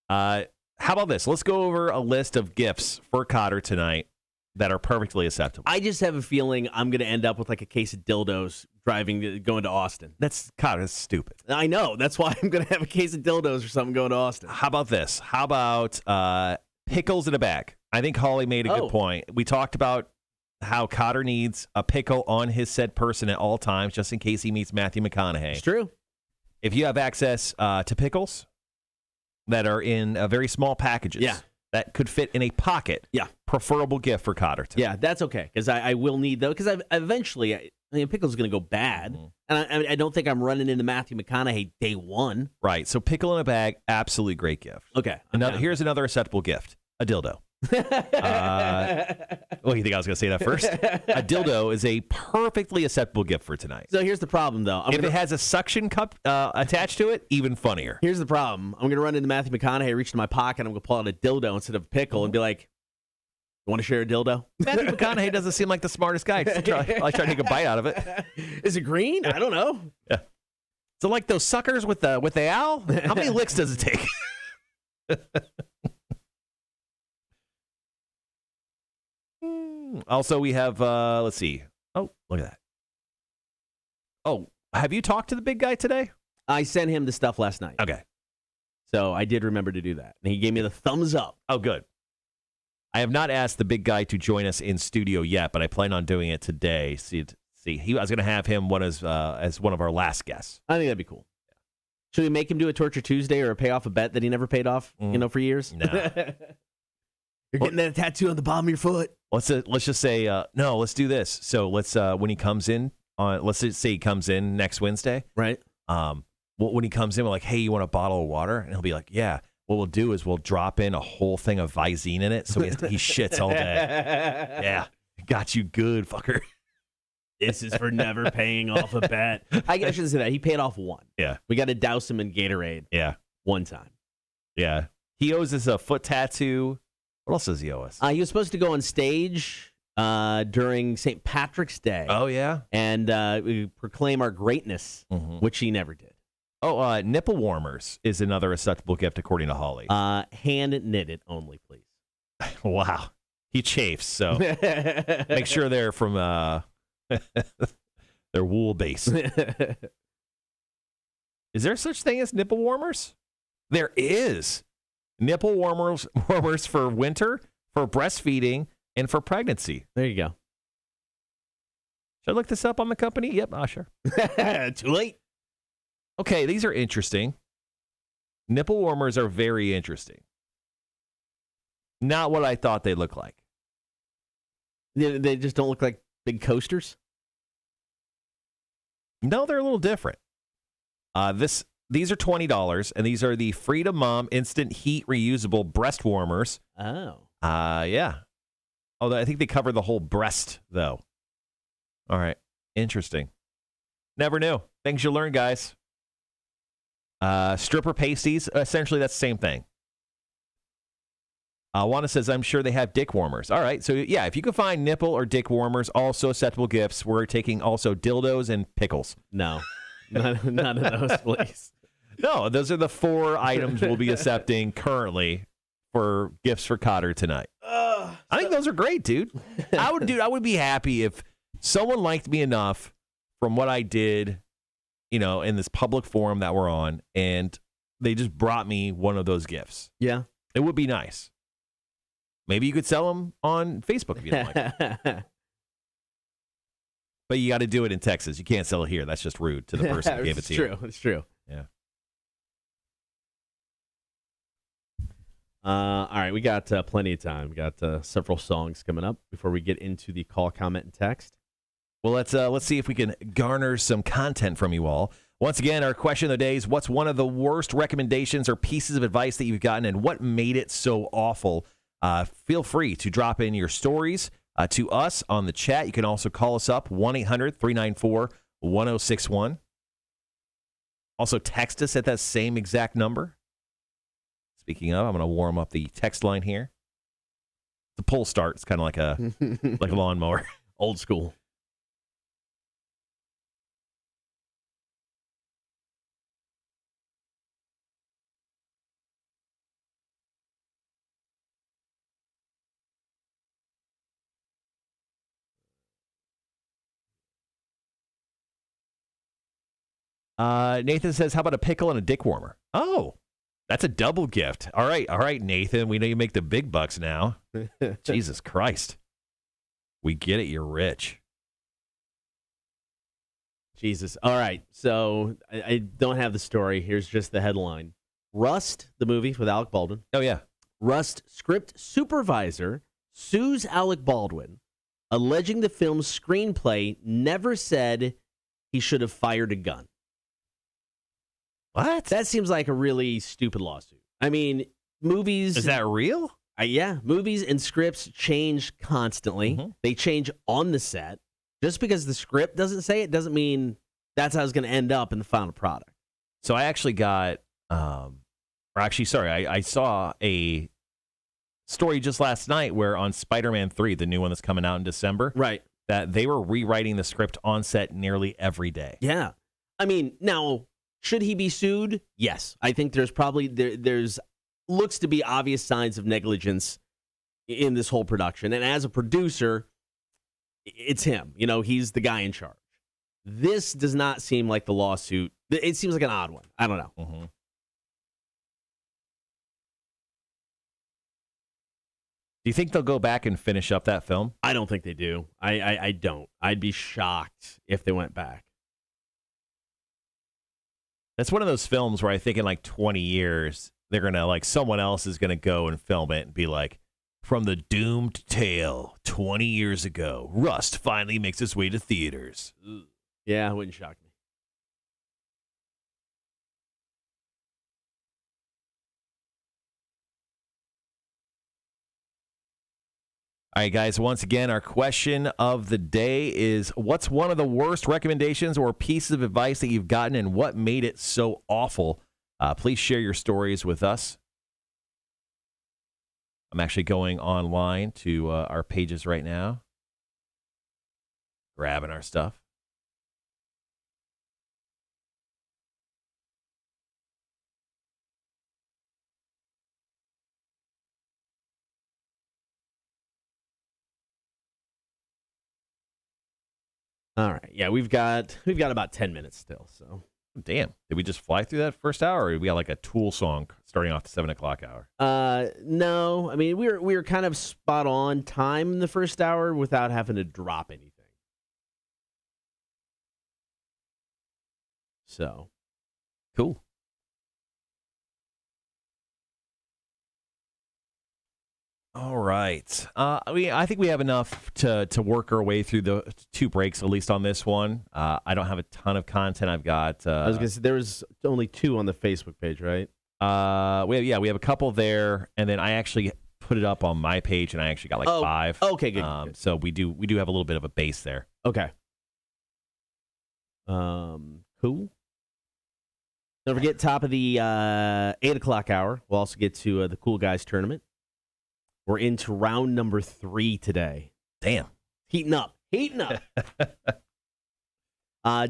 How about this? Let's go over a list of gifts for Kotter tonight that are perfectly acceptable. I just have a feeling I'm going to end up with like a case of dildos going to Austin. That's stupid. I know. That's why I'm going to have a case of dildos or something going to Austin. How about this? How about pickles in a bag? I think Holly made a good point. We talked about how Kotter needs a pickle on his said person at all times, just in case he meets Matthew McConaughey. It's true. If you have access to pickles that are in very small packages, that could fit in a pocket, preferable gift for Kotter. Yeah, that's okay, because I will need those, because eventually, pickle's going to go bad, and I don't think I'm running into Matthew McConaughey day one. Right, so pickle in a bag, absolutely great gift. Okay. Here's another acceptable gift, a dildo. You think I was going to say that first? A dildo is a perfectly acceptable gift for tonight. So here's the problem, though. If it has a suction cup attached to it, even funnier. Here's the problem. I'm going to run into Matthew McConaughey, reach in my pocket, and I'm going to pull out a dildo instead of a pickle and be like, "You want to share a dildo?" Matthew McConaughey doesn't seem like the smartest guy. I try to take a bite out of it. Is it green? I don't know. Yeah. So like those suckers with the owl? How many licks does it take? Also, we have, let's see. Oh, look at that. Oh, have you talked to the big guy today? I sent him the stuff last night. Okay. So I did remember to do that. And he gave me the thumbs up. Oh, good. I have not asked the big guy to join us in studio yet, but I plan on doing it today. I was going to have him as one of our last guests. I think that'd be cool. Should we make him do a Torture Tuesday or pay off a bet that he never paid off, for years? No. You're getting that tattoo on the bottom of your foot. Let's just say, no, let's do this. So let's, when he comes in, let's just say he comes in next Wednesday. Right. When he comes in, we're like, "Hey, you want a bottle of water?" And he'll be like, "Yeah." What we'll do is we'll drop in a whole thing of Visine in it, so he shits all day. Yeah. Got you good, fucker. This is for never paying off a bet. I shouldn't say that. He paid off one. Yeah. We got to douse him in Gatorade. Yeah. One time. Yeah. He owes us a foot tattoo. What else does he owe us? He was supposed to go on stage during St. Patrick's Day. Oh, yeah? And we proclaim our greatness, which he never did. Oh, nipple warmers is another acceptable gift, according to Holly. Hand knitted only, please. Wow. He chafes, so make sure they're from they're wool based. Is there such thing as nipple warmers? There is. Nipple warmers for winter, for breastfeeding, and for pregnancy. There you go. Should I look this up on the company? Yep, sure. Too late. Okay, these are interesting. Nipple warmers are very interesting. Not what I thought they looked like. They just don't look like big coasters? No, they're a little different. These are $20, and these are the Freedom Mom Instant Heat Reusable Breast Warmers. Oh. Yeah. Although I think they cover the whole breast, though. All right. Interesting. Never knew. Things you learn, guys. Stripper pasties. Essentially, that's the same thing. Wanda says, I'm sure they have dick warmers. All right. So, yeah, if you can find nipple or dick warmers, also acceptable gifts, we're taking also dildos and pickles. No. None of those, please. No, those are the 4 items we'll be accepting currently for gifts for Kotter tonight. I think those are great, dude. I would be happy if someone liked me enough from what I did, in this public forum that we're on, and they just brought me one of those gifts. Yeah. It would be nice. Maybe you could sell them on Facebook if you don't like it. But you got to do it in Texas. You can't sell it here. That's just rude to the person who gave it to you. It's true. Yeah. All right, we got plenty of time. We got several songs coming up before we get into the call, comment, and text. Well, let's see if we can garner some content from you all. Once again, our question of the day is, what's one of the worst recommendations or pieces of advice that you've gotten, and what made it so awful? Feel free to drop in your stories to us on the chat. You can also call us up, 1-800-394-1061. Also, text us at that same exact number. Speaking of, I'm going to warm up the text line here. The pull start. It's kind of like a lawnmower. Old school. Nathan says, how about a pickle and a dick warmer? Oh, that's a double gift. All right, Nathan. We know you make the big bucks now. Jesus Christ. We get it. You're rich. Jesus. All right. So I don't have the story. Here's just the headline. Rust, the movie with Alec Baldwin. Oh, yeah. Rust script supervisor sues Alec Baldwin, alleging the film's screenplay never said he should have fired a gun. What? That seems like a really stupid lawsuit. I mean, movies... Is that real? Yeah. Movies and scripts change constantly. Mm-hmm. They change on the set. Just because the script doesn't say it doesn't mean that's how it's going to end up in the final product. So I actually got... I saw a story just last night where on Spider-Man 3, the new one that's coming out in December... Right. That they were rewriting the script on set nearly every day. Yeah. I mean, now... Should he be sued? Yes. I think there's probably there's looks to be obvious signs of negligence in this whole production. And as a producer, it's him. He's the guy in charge. This does not seem like the lawsuit. It seems like an odd one. I don't know. Mm-hmm. Do you think they'll go back and finish up that film? I don't think they do. I don't. I'd be shocked if they went back. That's one of those films where I think in like 20 years, they're going to someone else is going to go and film it and be like, from the doomed tale 20 years ago, Rust finally makes its way to theaters. Yeah, it wouldn't shock me. All right, guys, once again, our question of the day is, what's one of the worst recommendations or pieces of advice that you've gotten, and what made it so awful? Please share your stories with us. I'm actually going online to our pages right now. grabbing our stuff. All right. Yeah, we've got about 10 minutes still. So Damn. Did we just fly through that first hour, or we got like a Tool song starting off the 7 o'clock hour? no. I mean, we were kind of spot on time in the first hour without having to drop anything. So Cool. All right. I think we have enough to work our way through the 2 breaks, at least on this one. I don't have a ton of content. I've got. I was gonna say there was only 2 on the Facebook page, right? We have a couple there, and then I actually put it up on my page, and I actually got like 5. Okay, good. So we do have a little bit of a base there. Okay. Cool. Don't forget, top of the 8 o'clock hour, we'll also get to the Cool Guys tournament. We're into round number 3 today. Damn. Heating up.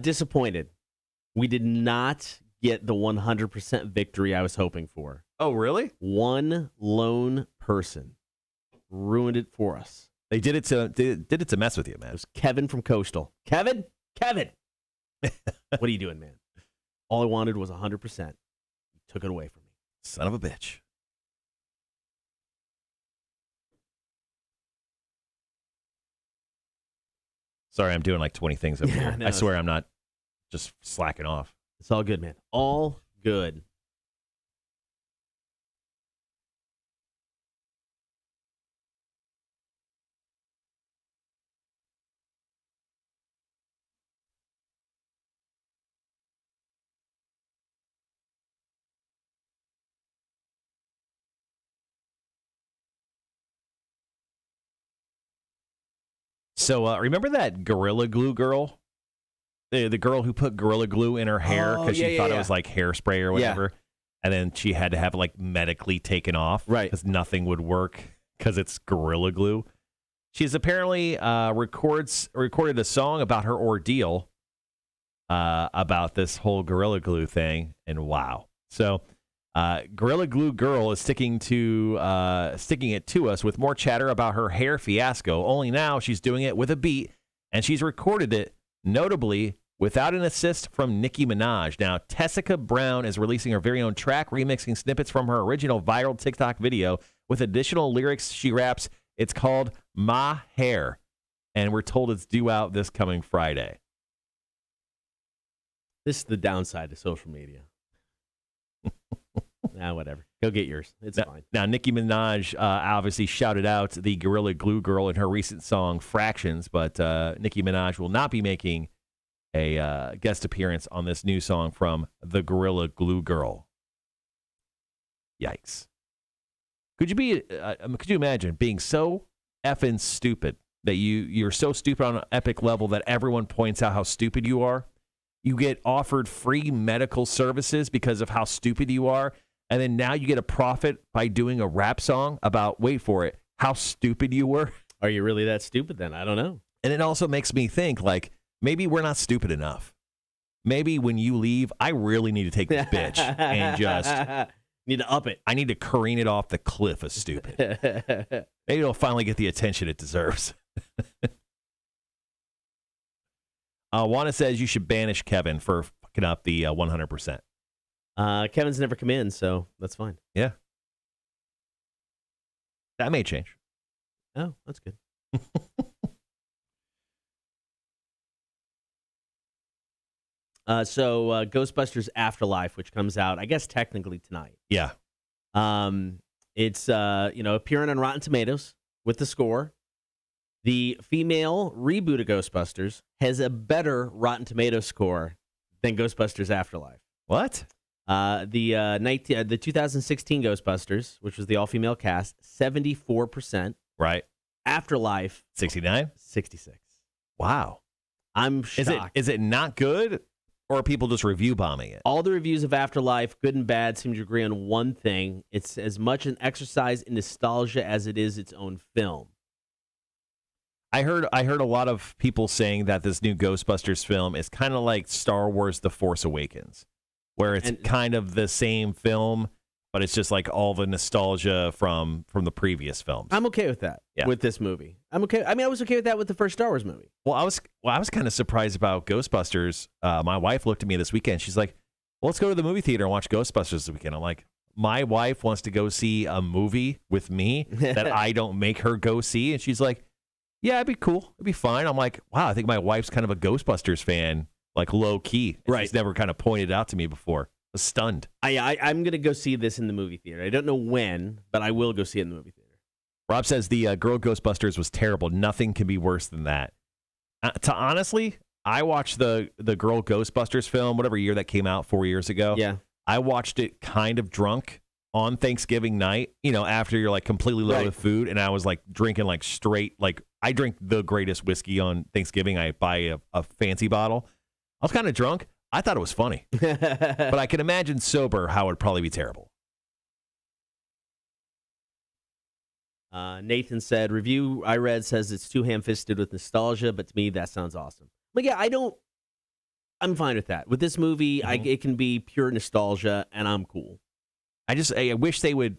Disappointed. We did not get the 100% victory I was hoping for. Oh, really? One lone person ruined it for us. They did it to mess with you, man. It was Kevin from Coastal. Kevin! What are you doing, man? All I wanted was 100%. You took it away from me. Son of a bitch. Sorry, I'm doing like 20 things over here. No, I swear I'm not just slacking off. It's all good, man. All good. So remember that Gorilla Glue girl? The girl who put Gorilla Glue in her hair because she thought it was like hairspray or whatever. And then she had to have it like medically taken off. Right. Because nothing would work because it's Gorilla Glue. She's apparently recorded a song about her ordeal about this whole Gorilla Glue thing. And wow. So Gorilla Glue girl is sticking it to us with more chatter about her hair fiasco. Only now she's doing it with a beat, and she's recorded it notably without an assist from Nicki Minaj. Now, Tessica Brown is releasing her very own track, remixing snippets from her original viral TikTok video with additional lyrics. She raps, it's called My Hair, and we're told it's due out this coming Friday. This is the downside of social media. Whatever. Go get yours. It's fine. Now, Nicki Minaj obviously shouted out the Gorilla Glue girl in her recent song Fractions, but Nicki Minaj will not be making a guest appearance on this new song from the Gorilla Glue girl. Yikes. Could you imagine being so effing stupid that you're so stupid on an epic level that everyone points out how stupid you are? You get offered free medical services because of how stupid you are. And then now you get a profit by doing a rap song about, wait for it, how stupid you were. Are you really that stupid then? I don't know. And it also makes me think, like, maybe we're not stupid enough. Maybe when you leave, I really need to take this bitch and just... Need to up it. I need to careen it off the cliff of stupid. Maybe it'll finally get the attention it deserves. Wanda says you should banish Kevin for fucking up the 100%. Kevin's never come in, so that's fine. Yeah. That may change. Oh, that's good. So Ghostbusters Afterlife, which comes out, I guess, technically tonight. Yeah. It's appearing on Rotten Tomatoes with the score. The female reboot of Ghostbusters has a better Rotten Tomatoes score than Ghostbusters Afterlife. What? The 2016 Ghostbusters, which was the all-female cast, 74%. Right. Afterlife, 69? 66. Wow. I'm shocked. Is it not good, or are people just review bombing it? All the reviews of Afterlife, good and bad, seem to agree on one thing. It's as much an exercise in nostalgia as it is its own film. I heard a lot of people saying that this new Ghostbusters film is kind of like Star Wars: The Force Awakens, where it's kind of the same film, but it's just like all the nostalgia from the previous films. I'm okay with that with this movie. I'm okay. I mean, I was okay with that with the first Star Wars movie. Well, I was kind of surprised about Ghostbusters. My wife looked at me this weekend. She's like, well, let's go to the movie theater and watch Ghostbusters this weekend. I'm like, my wife wants to go see a movie with me that I don't make her go see. And she's like, yeah, it'd be cool. It'd be fine. I'm like, wow, I think my wife's kind of a Ghostbusters fan, like low key. Right. She's never kind of pointed it out to me before. I was stunned. I'm going to go see this in the movie theater. I don't know when, but I will go see it in the movie theater. Rob says the girl Ghostbusters was terrible. Nothing can be worse than that. Honestly, I watched the girl Ghostbusters film, whatever year that came out, 4 years ago. Yeah. I watched it kind of drunk on Thanksgiving night, after you're like completely loaded with food. And I was like drinking like straight, like I drink the greatest whiskey on Thanksgiving. I buy a fancy bottle. I was kind of drunk. I thought it was funny, but I can imagine sober how it would probably be terrible. Nathan said, review I read says it's too ham-fisted with nostalgia, but to me that sounds awesome. But yeah, I'm fine with that. With this movie, it can be pure nostalgia, and I'm cool. I wish they would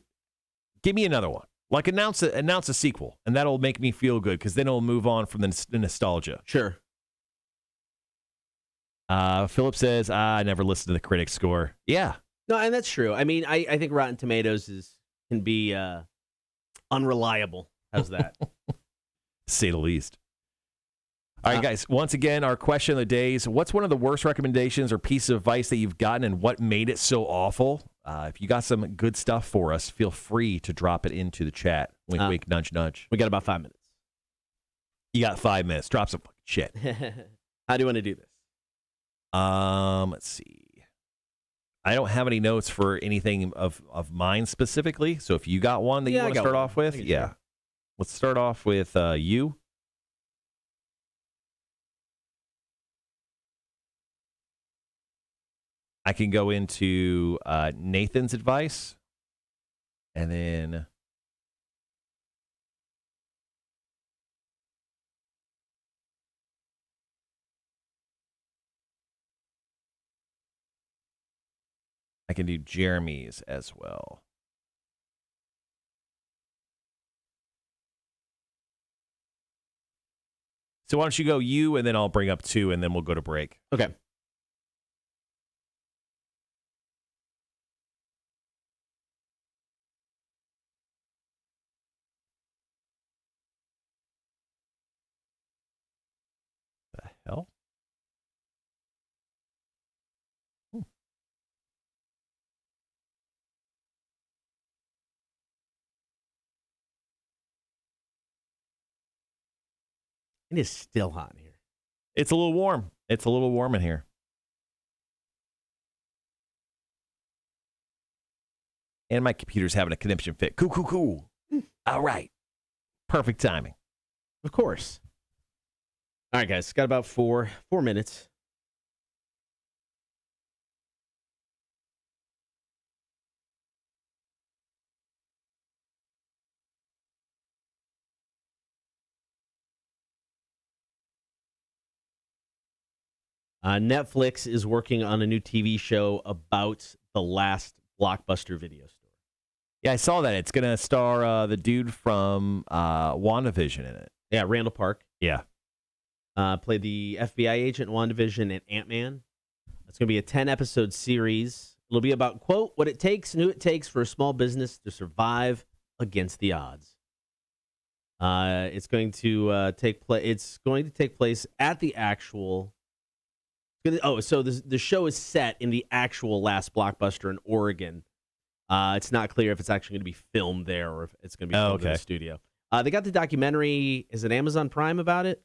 give me another one. Like announce a sequel, and that'll make me feel good, because then it'll move on from the nostalgia. Sure. Philip says, I never listened to the critic score. Yeah. No, and that's true. I mean, I think Rotten Tomatoes can be unreliable. How's that? To say the least. All right, guys. Once again, our question of the day is, what's one of the worst recommendations or pieces of advice that you've gotten, and what made it so awful? If you got some good stuff for us, feel free to drop it into the chat. Wink, wink, nudge, nudge. We got about 5 minutes. You got 5 minutes. Drop some fucking shit. How do you want to do this? Let's see. I don't have any notes for anything of mine specifically. So if you got one that you want to start off with, let's start off with you. I can go into Nathan's advice, and then I can do Jeremy's as well. So why don't you go you, and then I'll bring up two, and then we'll go to break. Okay. The hell? It is still hot in here. It's a little warm. It's a little warm in here. And my computer's having a conniption fit. Cool. All right. Perfect timing. Of course. All right, guys. Got about 4 minutes. Netflix is working on a new TV show about the last Blockbuster video store. Yeah, I saw that. It's going to star the dude from WandaVision in it. Yeah, Randall Park. Yeah. Played the FBI agent in WandaVision and Ant-Man. It's going to be a 10-episode series. It'll be about, quote, what it takes and who it takes for a small business to survive against the odds. It's going to take place at the actual... so the show is set in the actual last Blockbuster in Oregon. It's not clear if it's actually going to be filmed there or if it's going to be filmed in the studio. They got the documentary. Is it Amazon Prime about it?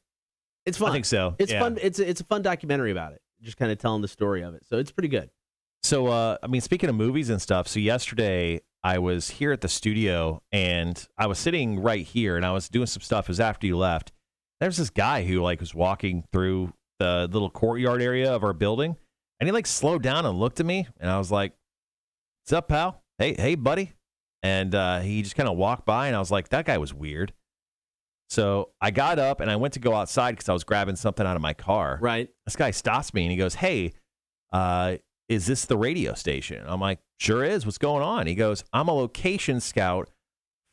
It's fun. I think so. It's fun. It's a fun documentary about it. Just kind of telling the story of it. So it's pretty good. So, speaking of movies and stuff, so yesterday I was here at the studio and I was sitting right here and I was doing some stuff. It was after you left. There's this guy who was walking through the little courtyard area of our building, and he slowed down and looked at me, and I was like, "What's up, pal? Hey, buddy." And he just kind of walked by, and I was like, "That guy was weird." So I got up and I went to go outside because I was grabbing something out of my car. Right. This guy stops me and he goes, "Hey, is this the radio station?" I'm like, "Sure is. What's going on?" He goes, "I'm a location scout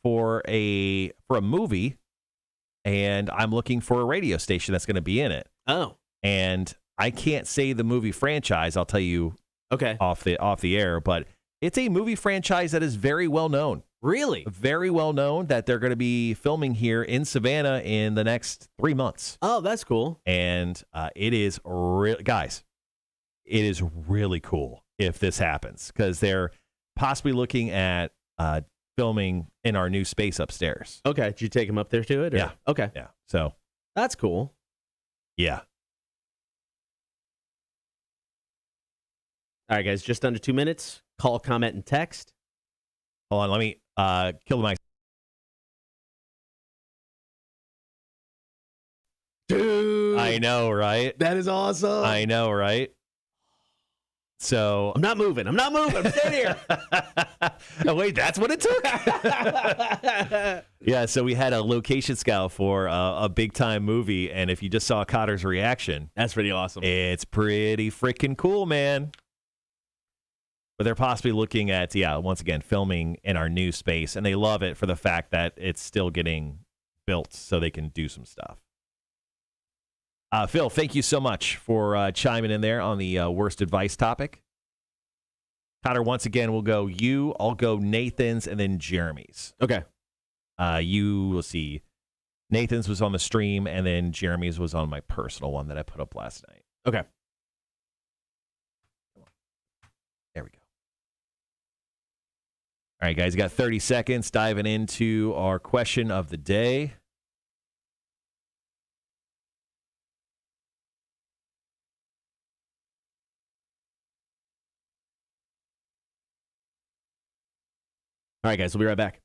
for a movie, and I'm looking for a radio station that's going to be in it." Oh. And I can't say the movie franchise. I'll tell you off the air, but it's a movie franchise that is very well known. Really? Very well known that they're going to be filming here in Savannah in the next 3 months. Oh, that's cool. And it is guys, it is really cool if this happens because they're possibly looking at filming in our new space upstairs. Okay. Did you take him up there to it? Or? Yeah. Okay. Yeah. So that's cool. Yeah. All right, guys, just under 2 minutes. Call, comment, and text. Hold on. Let me kill the mic. Dude. I know, right? That is awesome. I know, right? So I'm not moving. I'm staying here. Oh, wait, that's what it took? Yeah, so we had a location scout for a big-time movie, and if you just saw Kotter's reaction. That's pretty awesome. It's pretty freaking cool, man. But they're possibly looking at, once again, filming in our new space, and they love it for the fact that it's still getting built so they can do some stuff. Phil, thank you so much for chiming in there on the worst advice topic. Kotter, once again, we'll go you, I'll go Nathan's, and then Jeremy's. Okay. We'll see. Nathan's was on the stream, and then Jeremy's was on my personal one that I put up last night. Okay. There we go. All right, guys, you got 30 seconds diving into our question of the day. All right, guys, we'll be right back.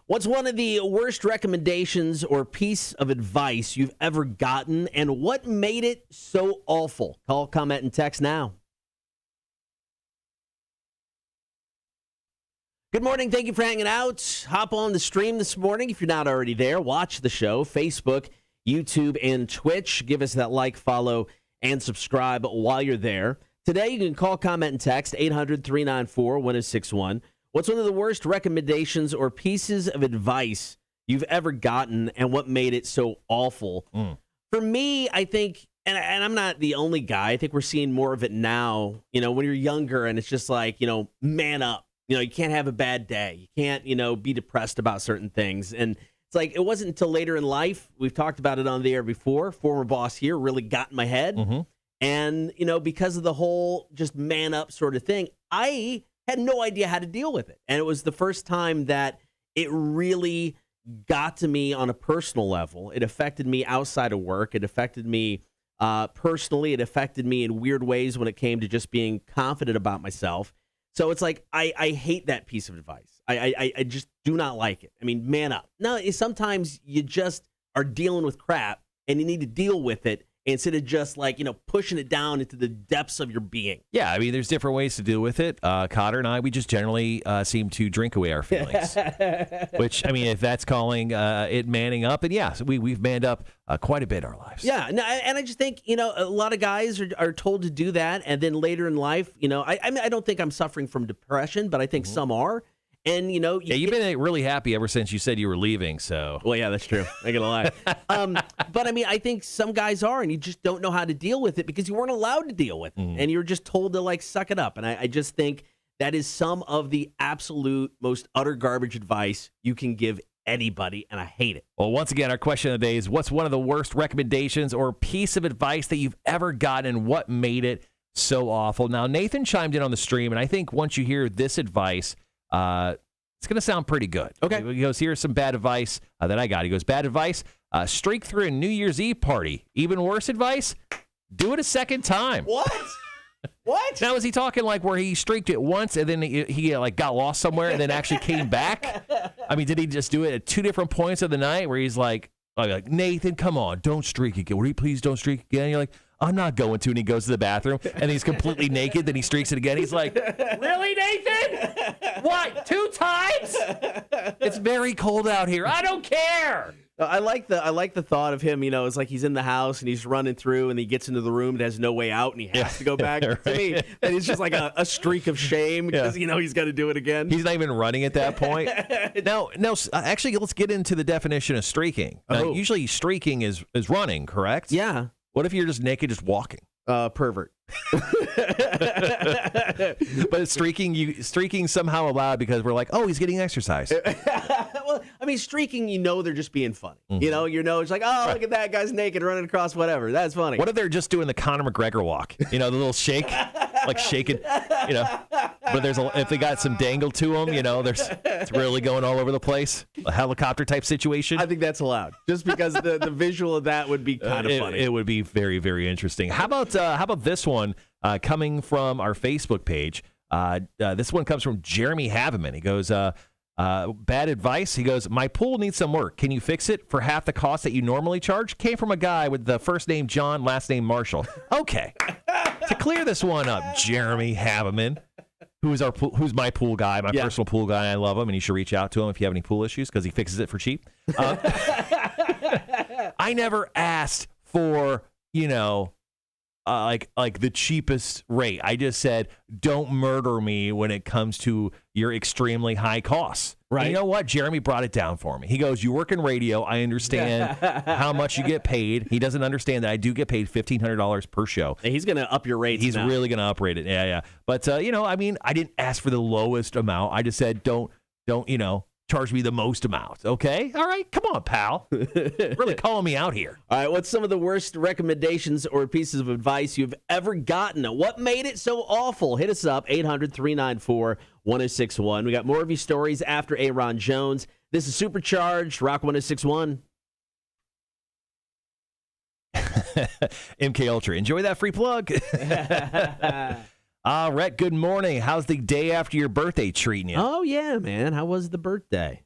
What's one of the worst recommendations or piece of advice you've ever gotten, and what made it so awful? Call, comment, and text now. Good morning. Thank you for hanging out. Hop on the stream this morning. If you're not already there, watch the show. Facebook, YouTube, and Twitch. Give us that like, follow, and subscribe while you're there. Today, you can call, comment, and text 800-394-1061. What's one of the worst recommendations or pieces of advice you've ever gotten, and what made it so awful? For me, I think, and I'm not the only guy, I think we're seeing more of it now, when you're younger, and it's just like, man up. You can't have a bad day. You can't, be depressed about certain things. And it's like, it wasn't until later in life, we've talked about it on the air before, former boss here really got in my head. Mm-hmm. And, because of the whole just man up sort of thing, I had no idea how to deal with it. And it was the first time that it really got to me on a personal level. It affected me outside of work. It affected me personally. It affected me in weird ways when it came to just being confident about myself. So it's like, I hate that piece of advice. I just do not like it. I mean, man up. No, sometimes you just are dealing with crap and you need to deal with it instead of just like, pushing it down into the depths of your being. Yeah, I mean, there's different ways to deal with it. Kotter and I, we just generally seem to drink away our feelings. Which, I mean, if that's calling it manning up, and so we've manned up quite a bit in our lives. Yeah, no, and I just think, a lot of guys are told to do that, and then later in life, I mean, I don't think I'm suffering from depression, but I think some are. And, you've been really happy ever since you said you were leaving, so. Well, yeah, that's true. I ain't gonna lie. But, I mean, I think some guys are, and you just don't know how to deal with it because you weren't allowed to deal with it. And you're just told to, like, suck it up. And I just think that is some of the absolute most utter garbage advice you can give anybody, and I hate it. Well, once again, our question of the day is, what's one of the worst recommendations or piece of advice that you've ever gotten, and what made it so awful? Now, Nathan chimed in on the stream, and I think once you hear this advice, it's going to sound pretty good. Okay. He goes, here's some bad advice that I got. He goes, bad advice, streak through a New Year's Eve party. Even worse advice, do it a second time. What? What? Now, is he talking like where he streaked it once and then he like got lost somewhere and then actually came back? I mean, did he just do it at 2 different points of the night where he's like Nathan, come on, don't streak again. Will you please don't streak again? And you're like, I'm not going to. And he goes to the bathroom and he's completely naked. Then he streaks it again. He's like, really, Nathan? What? 2 times? It's very cold out here. I don't care. I like the thought of him, it's like he's in the house and he's running through and he gets into the room and has no way out and he has to go back. Right. To me, and it's just like a streak of shame because, he's got to do it again. He's not even running at that point. Now, actually, let's get into the definition of streaking. Now, usually streaking is running, correct? Yeah. What if you're just naked, just walking? Pervert. But streaking somehow allowed because we're like, oh, he's getting exercise. Well, I mean, streaking, they're just being funny. Mm-hmm. It's like, oh, look at that guy's naked running across whatever. That's funny. What if they're just doing the Conor McGregor walk? The little shake, like shaking, But if they got some dangle to them, it's really going all over the place. A helicopter type situation. I think that's allowed, just because the visual of that would be kind of funny. It would be very, very interesting. How about this one coming from our Facebook page? This one comes from Jeremy Haveman. He goes, bad advice. He goes, my pool needs some work. Can you fix it for half the cost that you normally charge? Came from a guy with the first name John, last name Marshall. Okay. To clear this one up, Jeremy Haveman, who's my pool guy, my personal pool guy. I love him, and you should reach out to him if you have any pool issues because he fixes it for cheap. I never asked for, like the cheapest rate. I just said, don't murder me when it comes to your extremely high costs. Right. And you know what? Jeremy brought it down for me. He goes, you work in radio. I understand how much you get paid. He doesn't understand that I do get paid $1,500 per show. He's going to up your rates. He's really going to uprate it. Yeah. But, I didn't ask for the lowest amount. I just said, don't, charge me the most amount. Okay? All right. Come on, pal. Really calling me out here. All right. What's some of the worst recommendations or pieces of advice you've ever gotten? What made it so awful? Hit us up, 800-394-1061. We got more of your stories after Aaron Jones. This is Supercharged, Rock 1061. MK Ultra. Enjoy that free plug. Rhett, good morning. How's the day after your birthday treating you? Oh, yeah, man. How was the birthday?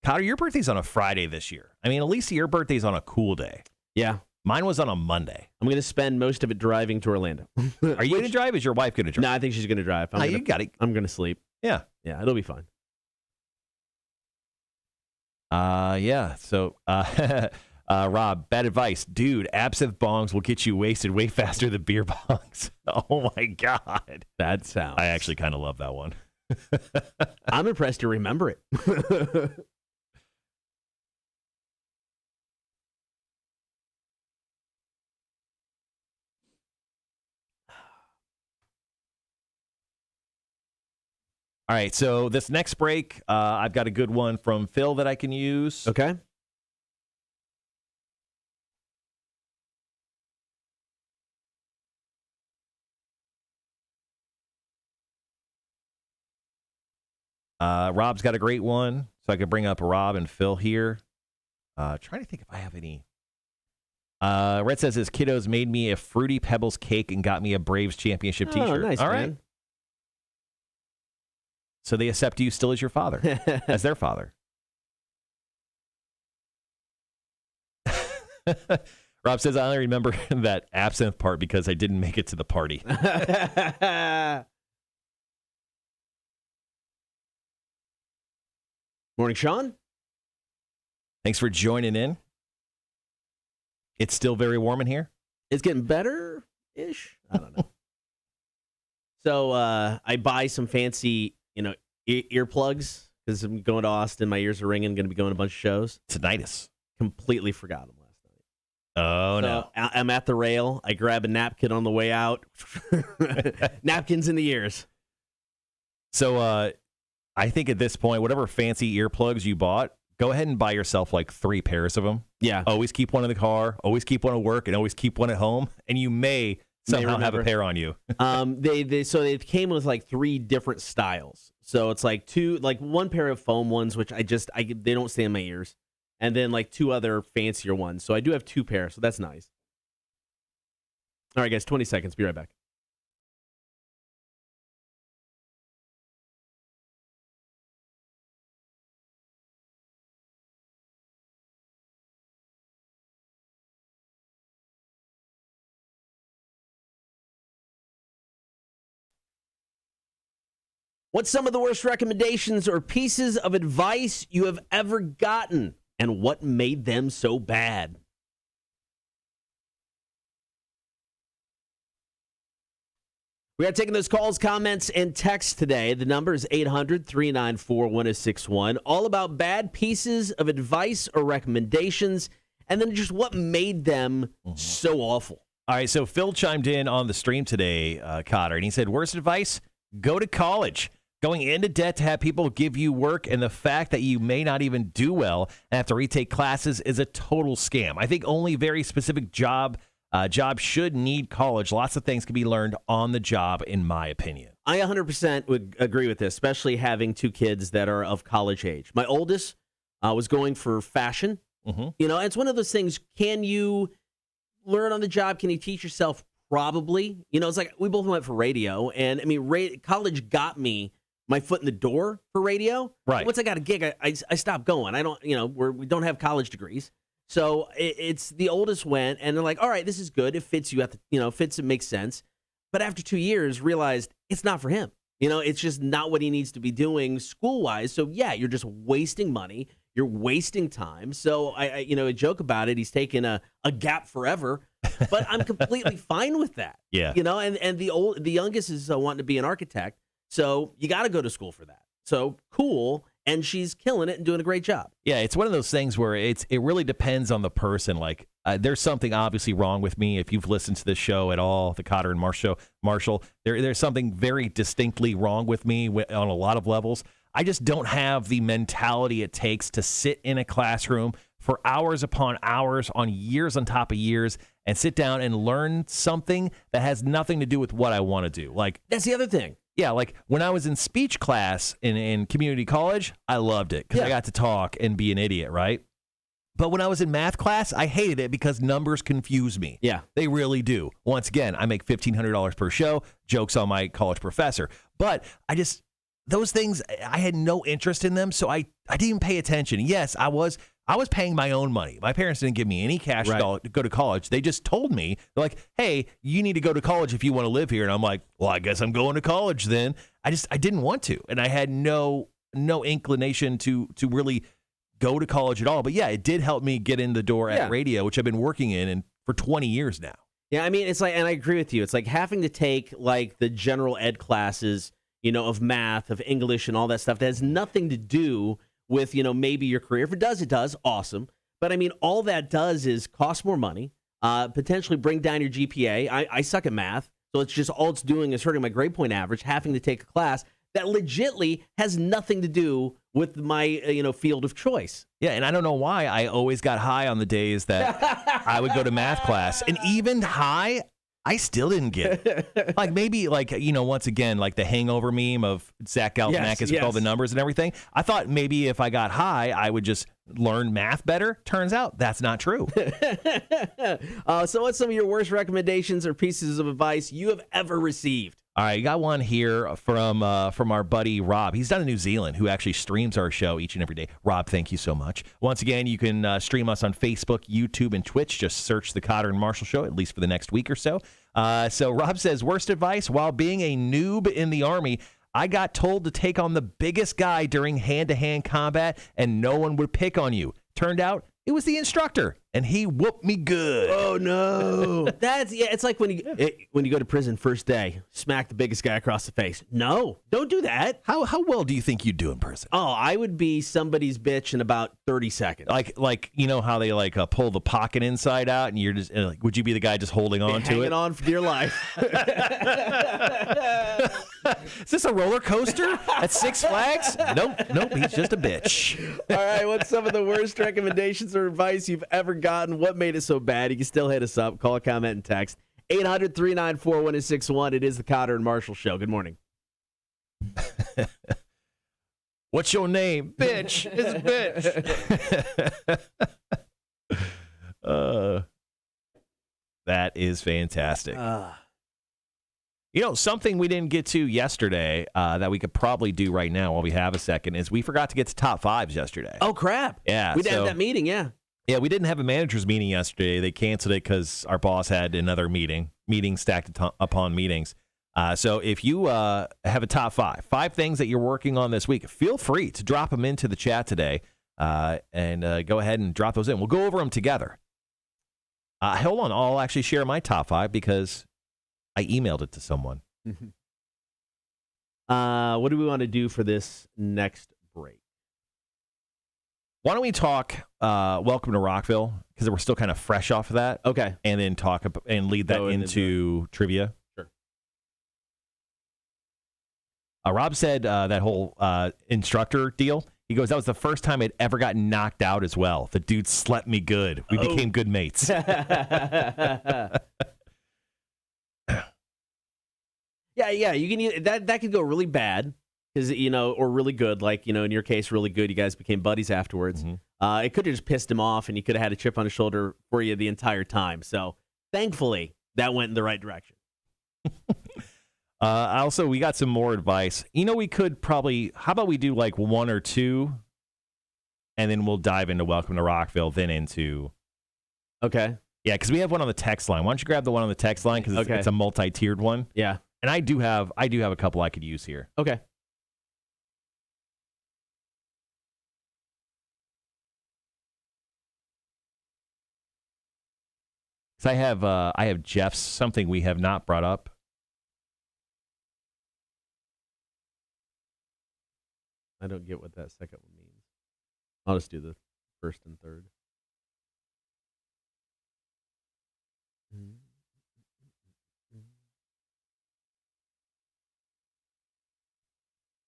Kotter, your birthday's on a Friday this year. I mean, at least your birthday's on a cool day. Yeah. Mine was on a Monday. I'm going to spend most of it driving to Orlando. Are you going to drive? Is your wife going to drive? No, I think she's going to drive. You got it. I'm going to sleep. Yeah. Yeah, it'll be fun. Yeah. So, Rob, bad advice. Dude, absinthe bongs will get you wasted way faster than beer bongs. Oh, my God. That sounds. I actually kind of love that one. I'm impressed to remember it. All right, so this next break, I've got a good one from Phil that I can use. Okay. Rob's got a great one, so I could bring up Rob and Phil here. Trying to think if I have any. Red says his kiddos made me a Fruity Pebbles cake and got me a Braves championship T-shirt. Oh, nice, all man. right. So they accept you still as your father, as their father. Rob says, I only remember that absinthe part because I didn't make it to the party. Morning, Sean. Thanks for joining in. It's still very warm in here. It's getting better-ish. I don't know. So I buy some fancy, earplugs because I'm going to Austin. My ears are ringing. Going to be going to a bunch of shows. Tinnitus. Completely forgot them last night. Oh, so no. I'm at the rail. I grab a napkin on the way out. Napkins in the ears. So I think at this point, whatever fancy earplugs you bought, go ahead and buy yourself like 3 pairs of them. Yeah. Always keep one in the car, always keep one at work, and always keep one at home. And you may somehow have a pair on you. They came with like 3 different styles. So it's like 2, like 1 pair of foam ones, which they don't stay in my ears. And then like 2 other fancier ones. So I do have 2 pairs. So that's nice. All right, guys, 20 seconds. Be right back. What's some of the worst recommendations or pieces of advice you have ever gotten, and what made them so bad? We are taking those calls, comments, and texts today. The number is 800-394-1061. All about bad pieces of advice or recommendations, and then just what made them so awful. All right, so Phil chimed in on the stream today, Kotter, and he said, worst advice, go to college. Going into debt to have people give you work, and the fact that you may not even do well and have to retake classes is a total scam. I think only very specific jobs should need college. Lots of things can be learned on the job, in my opinion. I 100% would agree with this, especially having two kids that are of college age. My oldest was going for fashion. You know, it's one of those things, can you learn on the job? Can you teach yourself? Probably. You know, it's like we both went for radio, and I mean, college got me my foot in the door for radio. Right. Once I got a gig, I stopped going. I don't, you know, we don't have college degrees. So it's the oldest went, and they're like, all right, this is good. It fits you fits, it makes sense. But after 2 years, realized it's not for him. You know, it's just not what he needs to be doing school-wise. So yeah, you're just wasting money. You're wasting time. So I joke about it. He's taken a gap forever, but I'm completely fine with that. Yeah. You know, and the youngest is wanting to be an architect. So you got to go to school for that. So cool. And she's killing it and doing a great job. Yeah, it's one of those things where it really depends on the person. Like, there's something obviously wrong with me. If you've listened to this show at all, the Kotter and Marshall, there's something very distinctly wrong with me on a lot of levels. I just don't have the mentality it takes to sit in a classroom for hours upon hours on years on top of years and sit down and learn something that has nothing to do with what I want to do. Like, that's the other thing. Yeah, like when I was in speech class in community college, I loved it because I got to talk and be an idiot, right? But when I was in math class, I hated it because numbers confuse me. Yeah. They really do. Once again, I make $1,500 per show, jokes on my college professor. But those things, I had no interest in them, so I didn't even pay attention. Yes, I was paying my own money. My parents didn't give me any cash to go to college. They just told me, they're like, hey, you need to go to college if you want to live here. And I'm like, well, I guess I'm going to college then. I didn't want to. And I had no inclination to really go to college at all. But yeah, it did help me get in the door at radio, which I've been working in for 20 years now. Yeah, I mean, it's like, and I agree with you. It's like having to take like the general ed classes, you know, of math, of English and all that stuff that has nothing to do with, you know, maybe your career. If it does, awesome. But I mean, all that does is cost more money, potentially bring down your GPA. I suck at math, so it's just all it's doing is hurting my grade point average, having to take a class that legitly has nothing to do with my, field of choice. Yeah, and I don't know why I always got high on the days that I would go to math class. And even high, I still didn't get it. Like maybe once again, like the hangover meme of Zach Galifianakis with all the numbers and everything. I thought maybe if I got high, I would just learn math better. Turns out that's not true. So what's some of your worst recommendations or pieces of advice you have ever received? All right, you got one here from our buddy Rob. He's down in New Zealand, who actually streams our show each and every day. Rob, thank you so much. Once again, you can stream us on Facebook, YouTube, and Twitch. Just search the Kotter and Marshall Show, at least for the next week or so. So Rob says, worst advice, while being a noob in the Army, I got told to take on the biggest guy during hand-to-hand combat, and no one would pick on you. Turned out, it was the instructor, and he whooped me good. Oh no! It's like when you go to prison first day, smack the biggest guy across the face. No, don't do that. How well do you think you'd do in prison? Oh, I would be somebody's bitch in about 30 seconds. Like you know how they pull the pocket inside out, and you're just would you be the guy just holding on to it? Hanging on for dear life. Is this a roller coaster at Six Flags? Nope. He's just a bitch. All right, what's some of the worst recommendations or advice you've ever gotten? What made it so bad? You can still hit us up. Call, comment, and text. 800-394-1061. It is the Kotter and Marshall Show. Good morning. What's your name? Bitch. It's bitch. That is fantastic. Something we didn't get to yesterday that we could probably do right now while we have a second is we forgot to get to top fives yesterday. Oh, crap. Yeah. We didn't have that meeting, yeah. Yeah, we didn't have a manager's meeting yesterday. They canceled it because our boss had another meeting stacked upon meetings. So if you have a top five things that you're working on this week, feel free to drop them into the chat today and go ahead and drop those in. We'll go over them together. Hold on. I'll actually share my top five because I emailed it to someone. What do we want to do for this next break? Why don't we talk Welcome to Rockville, because we're still kind of fresh off of that. Okay. And then talk and lead that into trivia. Sure. Rob said that whole instructor deal, he goes, that was the first time I'd ever gotten knocked out as well. The dude slept me good. We became good mates. Yeah, you can that could go really bad because or really good, like in your case, really good. You guys became buddies afterwards. Mm-hmm. It could have just pissed him off, and he could have had a chip on his shoulder for you the entire time. So thankfully, that went in the right direction. Also, we got some more advice. We could probably. How about we do like one or two, and then we'll dive into Welcome to Rockville, then into. Okay. Yeah, because we have one on the text line. Why don't you grab the one on the text line because it's a multi-tiered one. Yeah. And I do have a couple I could use here. Okay. So I have Jeff's something we have not brought up. I don't get what that second one means. I'll just do the first and third.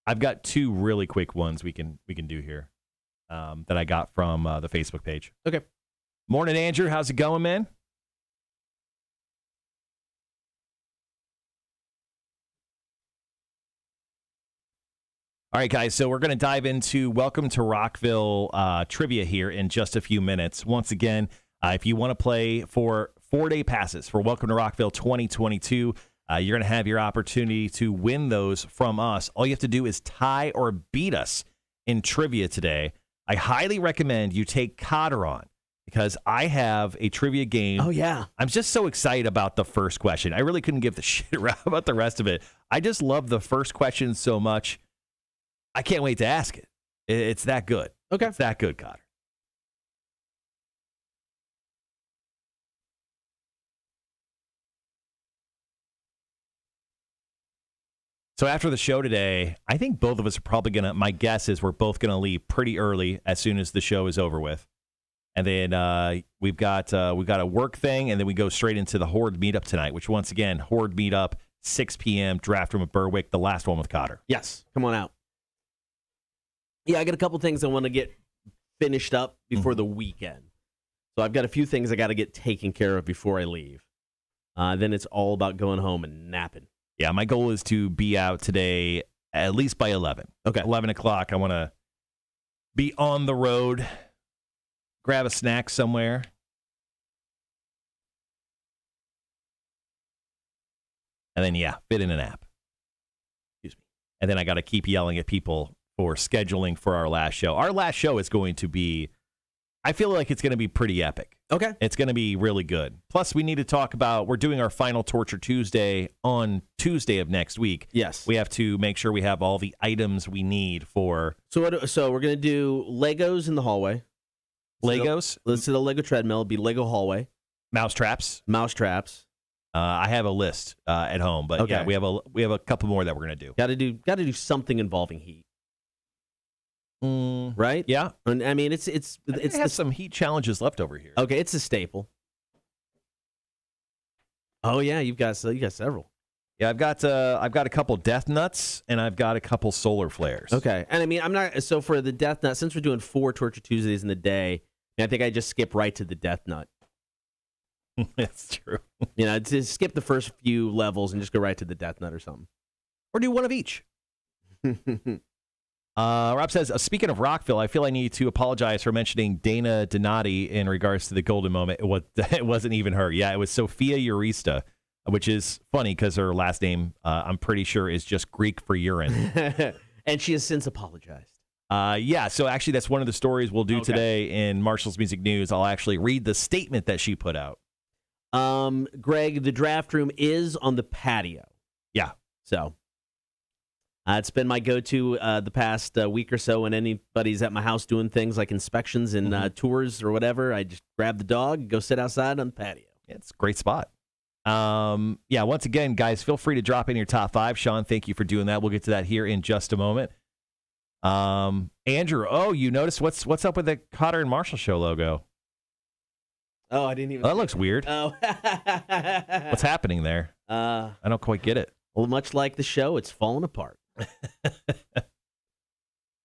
I've got two really quick ones we can do here that I got from the Facebook page. Okay. Morning, Andrew. How's it going, man? All right, guys, so we're going to dive into Welcome to Rockville trivia here in just a few minutes. Once again, if you want to play for 4-day passes for Welcome to Rockville 2022, you're going to have your opportunity to win those from us. All you have to do is tie or beat us in trivia today. I highly recommend you take Kotter on because I have a trivia game. Oh, yeah. I'm just so excited about the first question. I really couldn't give the shit about the rest of it. I just love the first question so much. I can't wait to ask it. It's that good. Okay. It's that good, Kotter. So after the show today, I think both of us are probably going to, my guess is we're both going to leave pretty early as soon as the show is over with. And then we've got a work thing, and then we go straight into the Horde meetup tonight, which once again, Horde meetup, 6 p.m., draft room at Berwick, the last one with Kotter. Yes. Come on out. Yeah, I got a couple things I want to get finished up before the weekend. So I've got a few things I got to get taken care of before I leave. Then it's all about going home and napping. Yeah, my goal is to be out today at least by 11. Okay. 11 o'clock, I want to be on the road, grab a snack somewhere. And then, fit in a nap. Excuse me. And then I got to keep yelling at people for scheduling for our last show. Our last show is going to be, I feel like it's going to be pretty epic. Okay. It's going to be really good. Plus, we need to talk about, we're doing our final Torture Tuesday on Tuesday of next week. Yes. We have to make sure we have all the items we need for. So we're going to do Legos in the hallway. Legos? Let's do the Lego treadmill. It'll be Lego hallway. Mouse traps. I have a list at home, but okay. Yeah, we have a couple more that we're going to do. Got to do something involving heat. Right? Yeah. And, I mean, it's some heat challenges left over here. Okay, it's a staple. Oh yeah, you got several. Yeah, I've got a couple death nuts and I've got a couple solar flares. Okay, and I mean, I'm not so for the death nut since we're doing 4 Torture Tuesdays in the day. I think I just skip right to the death nut. That's true. Just skip the first few levels and just go right to the death nut or something, or do one of each. Rob says, speaking of Rockville, I feel I need to apologize for mentioning Dana Donati in regards to the golden moment. It wasn't even her. Yeah, it was Sophia Urista, which is funny because her last name, I'm pretty sure, is just Greek for urine. And she has since apologized. Yeah, so actually that's one of the stories we'll do today in Marshall's Music News. I'll actually read the statement that she put out. Greg, the draft room is on the patio. Yeah. So it's been my go-to the past week or so when anybody's at my house doing things like inspections and tours or whatever. I just grab the dog, go sit outside on the patio. Yeah, it's a great spot. Yeah, once again, guys, feel free to drop in your top 5. Sean, thank you for doing that. We'll get to that here in just a moment. Andrew, you noticed what's up with the Kotter and Marshall show logo? Oh, I didn't even. That looks weird. Oh. What's happening there? I don't quite get it. Well, much like the show, it's falling apart.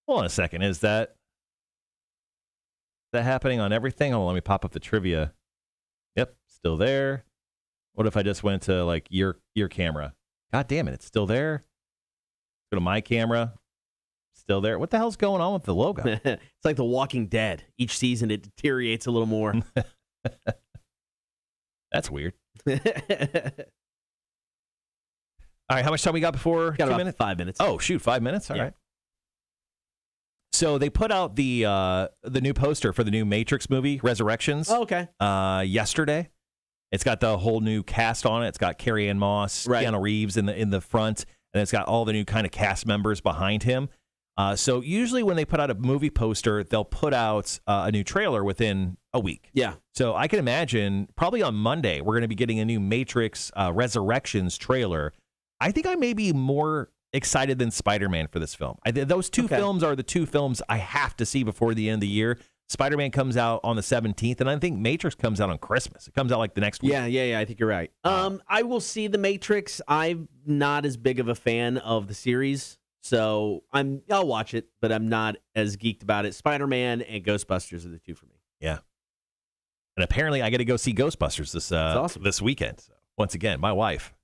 Hold on a second. Is that happening on everything? Hold on, let me pop up the trivia. Yep, still there. What if I just went to like your camera? God damn it, it's still there. Go to my camera. Still there. What the hell's going on with the logo? It's like The Walking Dead. Each season it deteriorates a little more. That's weird. All right, how much time we got before? Got 2 minutes? 5 minutes. Oh, shoot, 5 minutes? All right. So they put out the new poster for the new Matrix movie, Resurrections. Oh, okay. Yesterday. It's got the whole new cast on it. It's got Carrie-Anne Moss, Keanu Reeves in the front, and it's got all the new kind of cast members behind him. So usually when they put out a movie poster, they'll put out a new trailer within a week. Yeah. So I can imagine probably on Monday, we're going to be getting a new Matrix Resurrections trailer. I think I may be more excited than Spider-Man for this film. Those two films are the two films I have to see before the end of the year. Spider-Man comes out on the 17th, and I think Matrix comes out on Christmas. It comes out like the next week. Yeah, I think you're right. I will see the Matrix. I'm not as big of a fan of the series, so I'll watch it, but I'm not as geeked about it. Spider-Man and Ghostbusters are the two for me. Yeah. And apparently I get to go see Ghostbusters this weekend. So once again, my wife.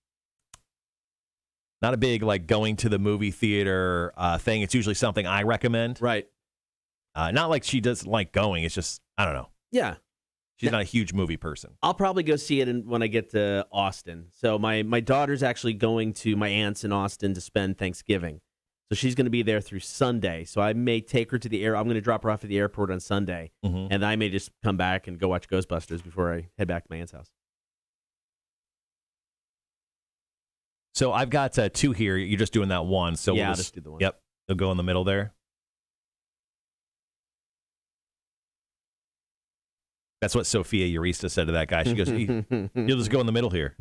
Not a big like going to the movie theater thing. It's usually something I recommend. Right. Not like she doesn't like going. It's just, I don't know. Yeah. She's not a huge movie person. I'll probably go see it when I get to Austin. So my daughter's actually going to my aunt's in Austin to spend Thanksgiving. So she's going to be there through Sunday. So I may take her to the I'm going to drop her off at the airport on Sunday. Mm-hmm. And I may just come back and go watch Ghostbusters before I head back to my aunt's house. So I've got 2 here. You're just doing that one. So yeah, I'll just do the one. Yep. You'll go in the middle there. That's what Sophia Urista said to that guy. She goes, you'll just go in the middle here.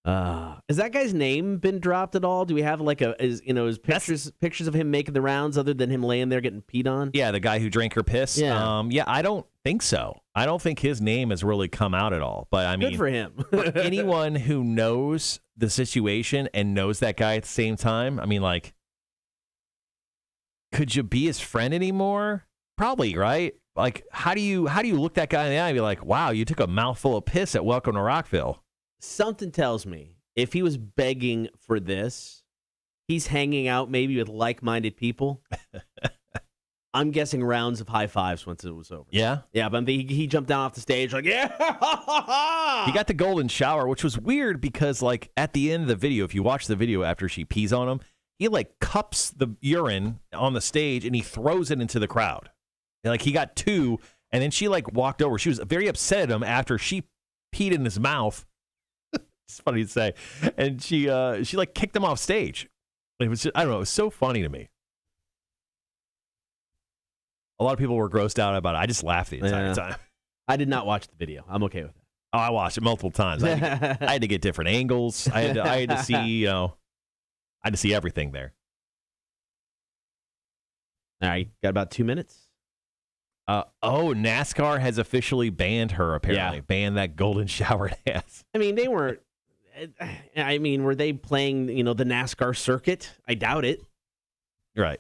Has that guy's name been dropped at all? Do we have like his pictures of him making the rounds other than him laying there getting peed on? Yeah, the guy who drank her piss. Yeah. Yeah, I don't think so. I don't think his name has really come out at all. But I mean, good for him. For anyone who knows the situation and knows that guy at the same time, I mean, like, could you be his friend anymore? Probably, right? Like, how do you look that guy in the eye and be like, wow, you took a mouthful of piss at Welcome to Rockville? Something tells me if he was begging for this, he's hanging out maybe with like-minded people. I'm guessing rounds of high fives once it was over. Yeah? Yeah, but he jumped down off the stage like, yeah! He got the golden shower, which was weird because, like, at the end of the video, if you watch the video after she pees on him, he, like, cups the urine on the stage and he throws it into the crowd. And, like, he got 2, and then she, like, walked over. She was very upset at him after she peed in his mouth. It's funny to say. And she like, kicked him off stage. It was just, I don't know, it was so funny to me. A lot of people were grossed out about it. I just laughed the entire time. I did not watch the video. I'm okay with it. Oh, I watched it multiple times. I had to get different angles. I had to see, I had to see everything there. All right, got about 2 minutes. NASCAR has officially banned her, apparently. Yeah. Banned that golden shower ass. I mean, they weren't. I mean, were they playing, the NASCAR circuit? I doubt it. Right.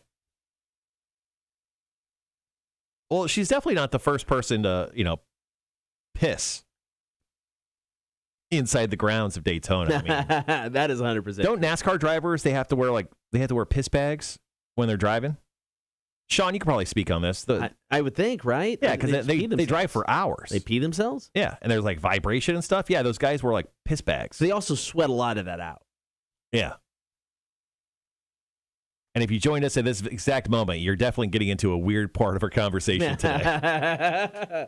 Well, she's definitely not the first person to, piss inside the grounds of Daytona. I mean, that is 100%. Don't NASCAR drivers, they have to wear piss bags when they're driving? Sean, you could probably speak on this. I would think, right? Yeah, because they drive for hours. They pee themselves? Yeah, and there's like vibration and stuff. Yeah, those guys were like piss bags. So they also sweat a lot of that out. Yeah. And if you joined us at this exact moment, you're definitely getting into a weird part of our conversation today.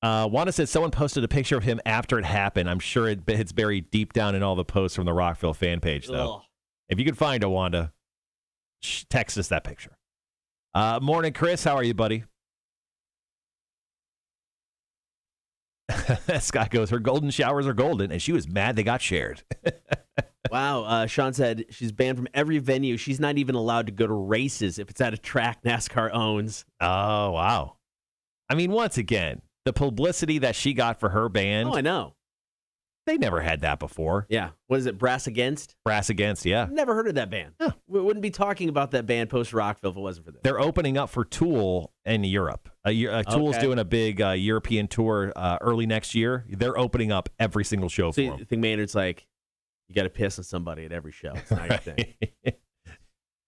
Wanda said someone posted a picture of him after it happened. I'm sure it's buried deep down in all the posts from the Rockville fan page, though. Ugh. If you could find it, Wanda, text us that picture. Morning, Chris. How are you, buddy? Scott goes, her golden showers are golden, and she was mad they got shared. Wow. Sean said she's banned from every venue. She's not even allowed to go to races if it's at a track NASCAR owns. Oh, wow. I mean, once again, the publicity that she got for her band. Oh, I know. They never had that before. Yeah. What is it, Brass Against? Brass Against, yeah. Never heard of that band. Huh. We wouldn't be talking about that band post-Rockville if it wasn't for this. They're opening up for Tool in Europe. Tool's doing a big European tour early next year. They're opening up every single show for them. I think Maynard's like, you got to piss on somebody at every show. It's not your thing.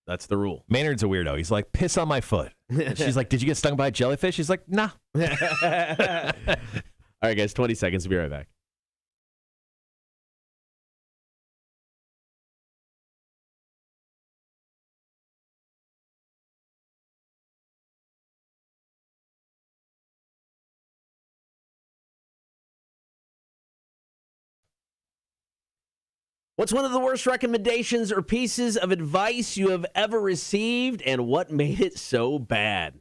That's the rule. Maynard's a weirdo. He's like, piss on my foot. And she's like, did you get stung by a jellyfish? He's like, nah. All right, guys, 20 seconds. We'll be right back. What's one of the worst recommendations or pieces of advice you have ever received, and what made it so bad?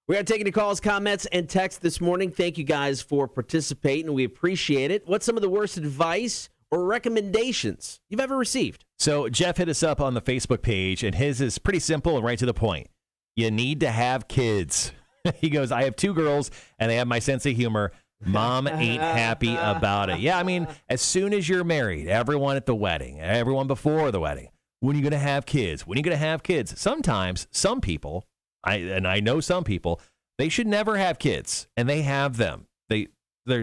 We are taking your calls, comments, and texts this morning. Thank you guys for participating. We appreciate it. What's some of the worst advice or recommendations you've ever received? So Jeff hit us up on the Facebook page, and his is pretty simple and right to the point. You need to have kids. He goes, I have 2 girls, and they have my sense of humor. Mom ain't happy about it. Yeah, I mean, as soon as you're married, everyone at the wedding, everyone before the wedding, when are you going to have kids? When are you going to have kids? Sometimes, some people, I know some people, they should never have kids, and they have them.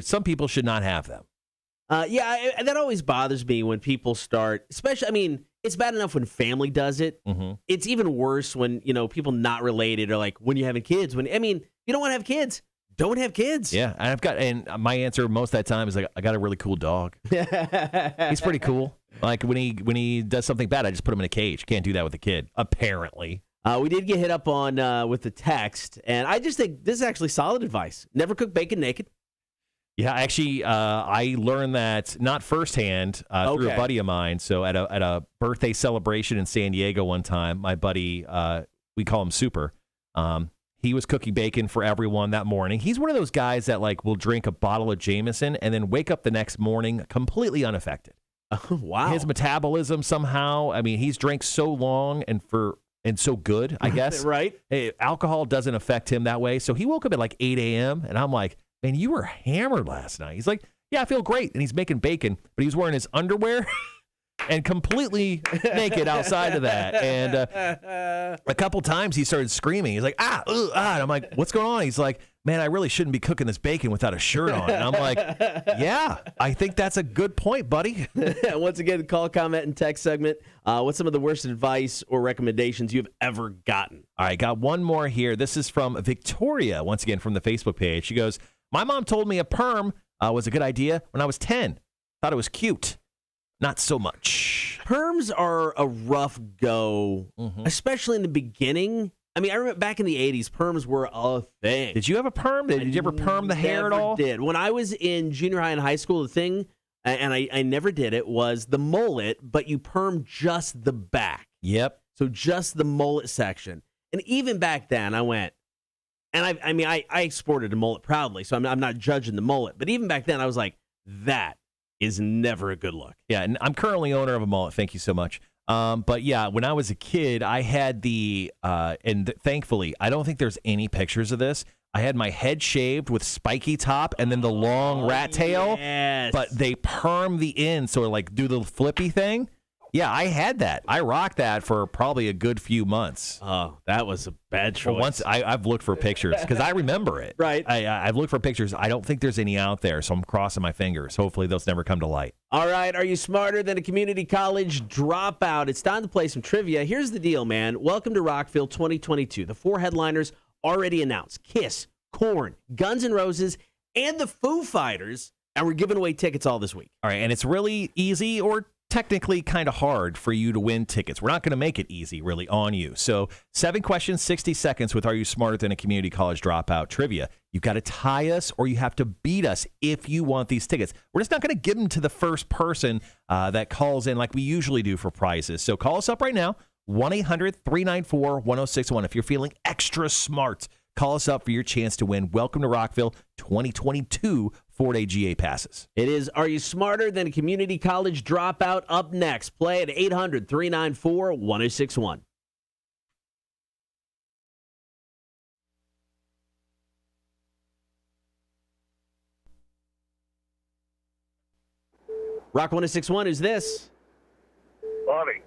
Some people should not have them. That always bothers me when people start, especially, I mean, it's bad enough when family does it. Mm-hmm. It's even worse when, people not related are like, when you having kids? You don't want to have kids, don't have kids. Yeah, and my answer most of that time is like, I got a really cool dog. He's pretty cool. Like when he does something bad, I just put him in a cage. Can't do that with a kid, apparently. We did get hit up on with the text, and I just think this is actually solid advice. Never cook bacon naked. Yeah, actually, I learned that not firsthand through a buddy of mine. So at a birthday celebration in San Diego one time, my buddy, we call him Super, he was cooking bacon for everyone that morning. He's one of those guys that will drink a bottle of Jameson and then wake up the next morning completely unaffected. Oh, wow. His metabolism somehow, I mean, he's drank so long and so good, I guess. Right. Alcohol doesn't affect him that way. So he woke up at 8 a.m. and I'm like, man, you were hammered last night. He's like, yeah, I feel great. And he's making bacon, but he was wearing his underwear and completely naked outside of that. And a couple times he started screaming. He's like, And I'm like, what's going on? He's like, man, I really shouldn't be cooking this bacon without a shirt on. And I'm like, yeah, I think that's a good point, buddy. Once again, call, comment, and text segment. What's some of the worst advice or recommendations you've ever gotten? All right, got one more here. This is from Victoria, once again, from the Facebook page. She goes, my mom told me a perm was a good idea when I was 10. Thought it was cute. Not so much. Perms are a rough go, especially in the beginning. I mean, I remember back in the 80s, perms were a thing. Did you have a perm? Did you ever perm the hair at all? Did. When I was in junior high and high school, the thing, and I never did it, was the mullet, but you perm just the back. Yep. So just the mullet section. And even back then, I went, and I sported a mullet proudly, so I'm not judging the mullet. But even back then, I was like, that is never a good look. Yeah, and I'm currently owner of a mullet. Thank you so much. But yeah, when I was a kid, I had thankfully, I don't think there's any pictures of this. I had my head shaved with spiky top and then the long rat tail. Yes. But they perm the end, so do the flippy thing. Yeah, I had that. I rocked that for probably a good few months. Oh, that was a bad choice. Well, once I've looked for pictures because I remember it. Right. I've looked for pictures. I don't think there's any out there, so I'm crossing my fingers. Hopefully those never come to light. All right, are you smarter than a community college dropout? It's time to play some trivia. Here's the deal, man. Welcome to Rockville 2022. The 4 headliners already announced: Kiss, Korn, Guns N' Roses, and the Foo Fighters. And we're giving away tickets all this week. All right, and it's really easy or technically kind of hard for you to win tickets. We're not going to make it easy, really, on you. So 7 questions, 60 seconds with Are You Smarter Than a Community College Dropout trivia. You've got to tie us or you have to beat us if you want these tickets. We're just not going to give them to the first person that calls in like we usually do for prizes. So call us up right now, 1-800-394-1061. If you're feeling extra smart, call us up for your chance to win Welcome to Rockville 2022 4-day GA passes. It is Are You Smarter Than a Community College Dropout up next. Play at 800-394-1061. Rock 1061, who's this? Lonnie.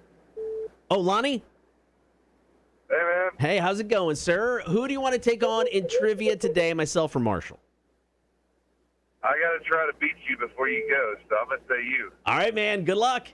Oh, Lonnie? Hey, man. Hey, how's it going, sir? Who do you want to take on in trivia today, myself or Marshall? I got to try to beat you before you go, so I'm going to say you. All right, man. Good luck.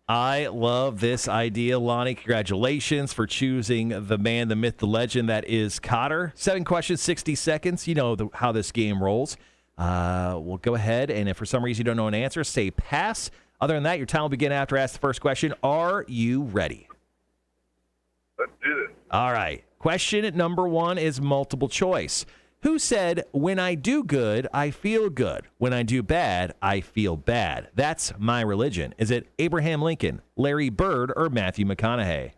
I love this idea, Lonnie. Congratulations for choosing the man, the myth, the legend that is Kotter. 7 questions, 60 seconds. You know how this game rolls. We'll go ahead, and if for some reason you don't know an answer, say pass. Other than that, your time will begin after I ask the first question. Are you ready? Let's do this. All right. Question number 1 is multiple choice. Who said, when I do good, I feel good. When I do bad, I feel bad. That's my religion. Is it Abraham Lincoln, Larry Bird, or Matthew McConaughey?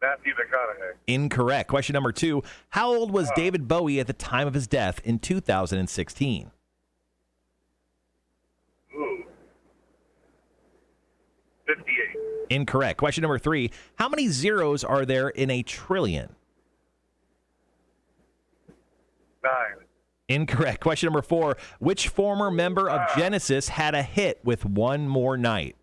Matthew McConaughey. Incorrect. Question number 2. How old was David Bowie at the time of his death in 2016? Ooh. 58. Incorrect. Question number 3. How many zeros are there in a trillion? 9. Incorrect. Question number 4. Which former member of Genesis had a hit with One More Night?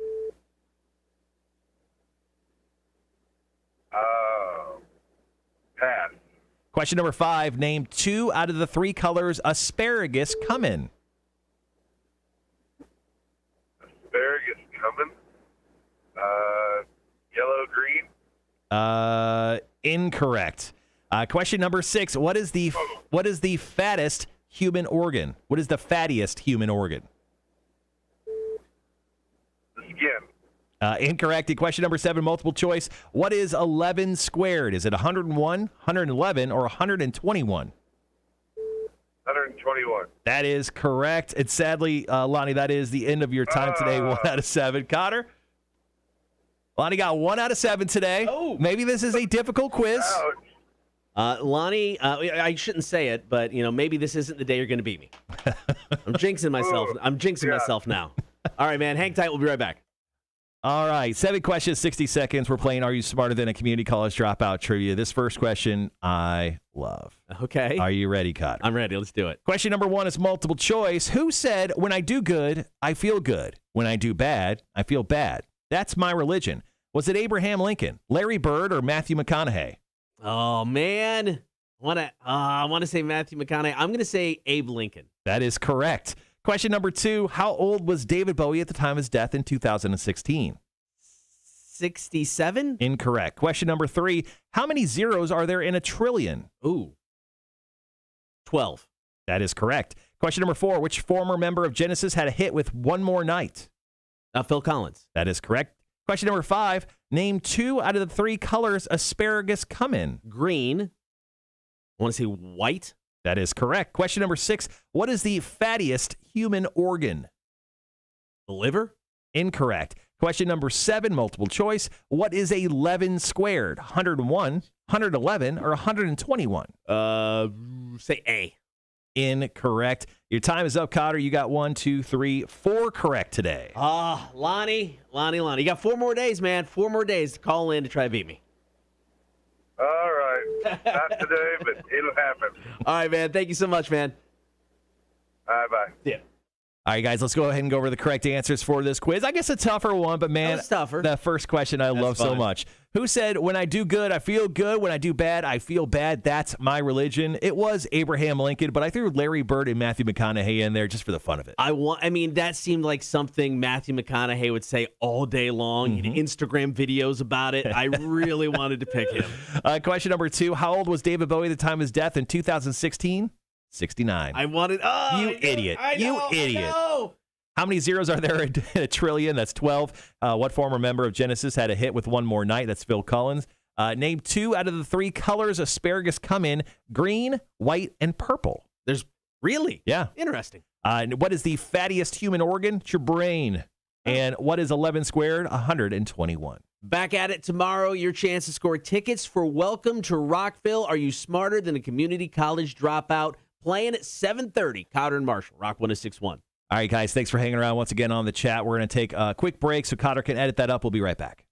Pass. Question number 5. Name 2 out of the 3 colors asparagus come in. Asparagus coming. Yellow, green. Incorrect. Question number 6. What is the fattest human organ? What is the fattiest human organ? The skin. Incorrect. And question number 7, multiple choice. What is 11 squared? Is it 101, 111, or 121? 121. That is correct. And sadly, Lonnie, that is the end of your time today. 1 out of 7. Kotter? Lonnie got 1 out of 7 today. Oh. Maybe this is a difficult quiz. Ouch. Lonnie, I shouldn't say it, but maybe this isn't the day you're going to beat me. I'm jinxing myself. I'm jinxing myself now. All right, man. Hang tight. We'll be right back. All right. 7 questions, 60 seconds. We're playing Are You Smarter Than a Community College Dropout trivia. This first question I love. Okay. Are you ready, Kotter? I'm ready. Let's do it. Question number 1 is multiple choice. Who said, when I do good, I feel good. When I do bad, I feel bad. That's my religion. Was it Abraham Lincoln, Larry Bird, or Matthew McConaughey? Oh, man. I want to say Matthew McConaughey. I'm going to say Abe Lincoln. That is correct. Question number 2. How old was David Bowie at the time of his death in 2016? 67? Incorrect. Question number 3. How many zeros are there in a trillion? Ooh. 12. That is correct. Question number 4. Which former member of Genesis had a hit with One More Night? Phil Collins. That is correct. Question number 5. Name 2 out of the 3 colors asparagus come in. Green. I want to say white. That is correct. Question number 6. What is the fattiest human organ? The liver. Incorrect. Question number 7, multiple choice. What is 11 squared? 101, 111, or 121? Say A. Incorrect. Your time is up, Kotter. You got 1, 2, 3, 4 correct today. Lonnie. You got 4 more days, man. 4 more days to call in to try to beat me. All right. Not today, but it'll happen. All right, man. Thank you so much, man. Bye-bye. Yeah. All right, guys, let's go ahead and go over the correct answers for this quiz. I guess a tougher one, but man, That was tougher. that first question I love so fun. much. Who said, when I do good, I feel good. When I do bad, I feel bad. That's my religion. It was Abraham Lincoln, but I threw Larry Bird and Matthew McConaughey in there just for the fun of it. I mean, that seemed like something Matthew McConaughey would say all day long. He'd Instagram videos about it. I really wanted to pick him. Question number 2, how old was David Bowie at the time of his death in 2016? 69. I wanted. You idiot. You idiot. I know. How many zeros are there in a trillion? That's 12. What former member of Genesis had a hit with One More Night? That's Phil Collins. Name 2 out of the 3 colors asparagus come in: green, white, and purple. There's really? Yeah. Interesting. What is the fattiest human organ? It's your brain. And what is 11 squared? 121. Back at it tomorrow. Your chance to score tickets for Welcome to Rockville. Are you smarter than a community college dropout? Playing at 7:30. Kotter and Marshall. Rock 106.1. All right, guys, thanks for hanging around once again on the chat. We're going to take a quick break so Kotter can edit that up. We'll be right back.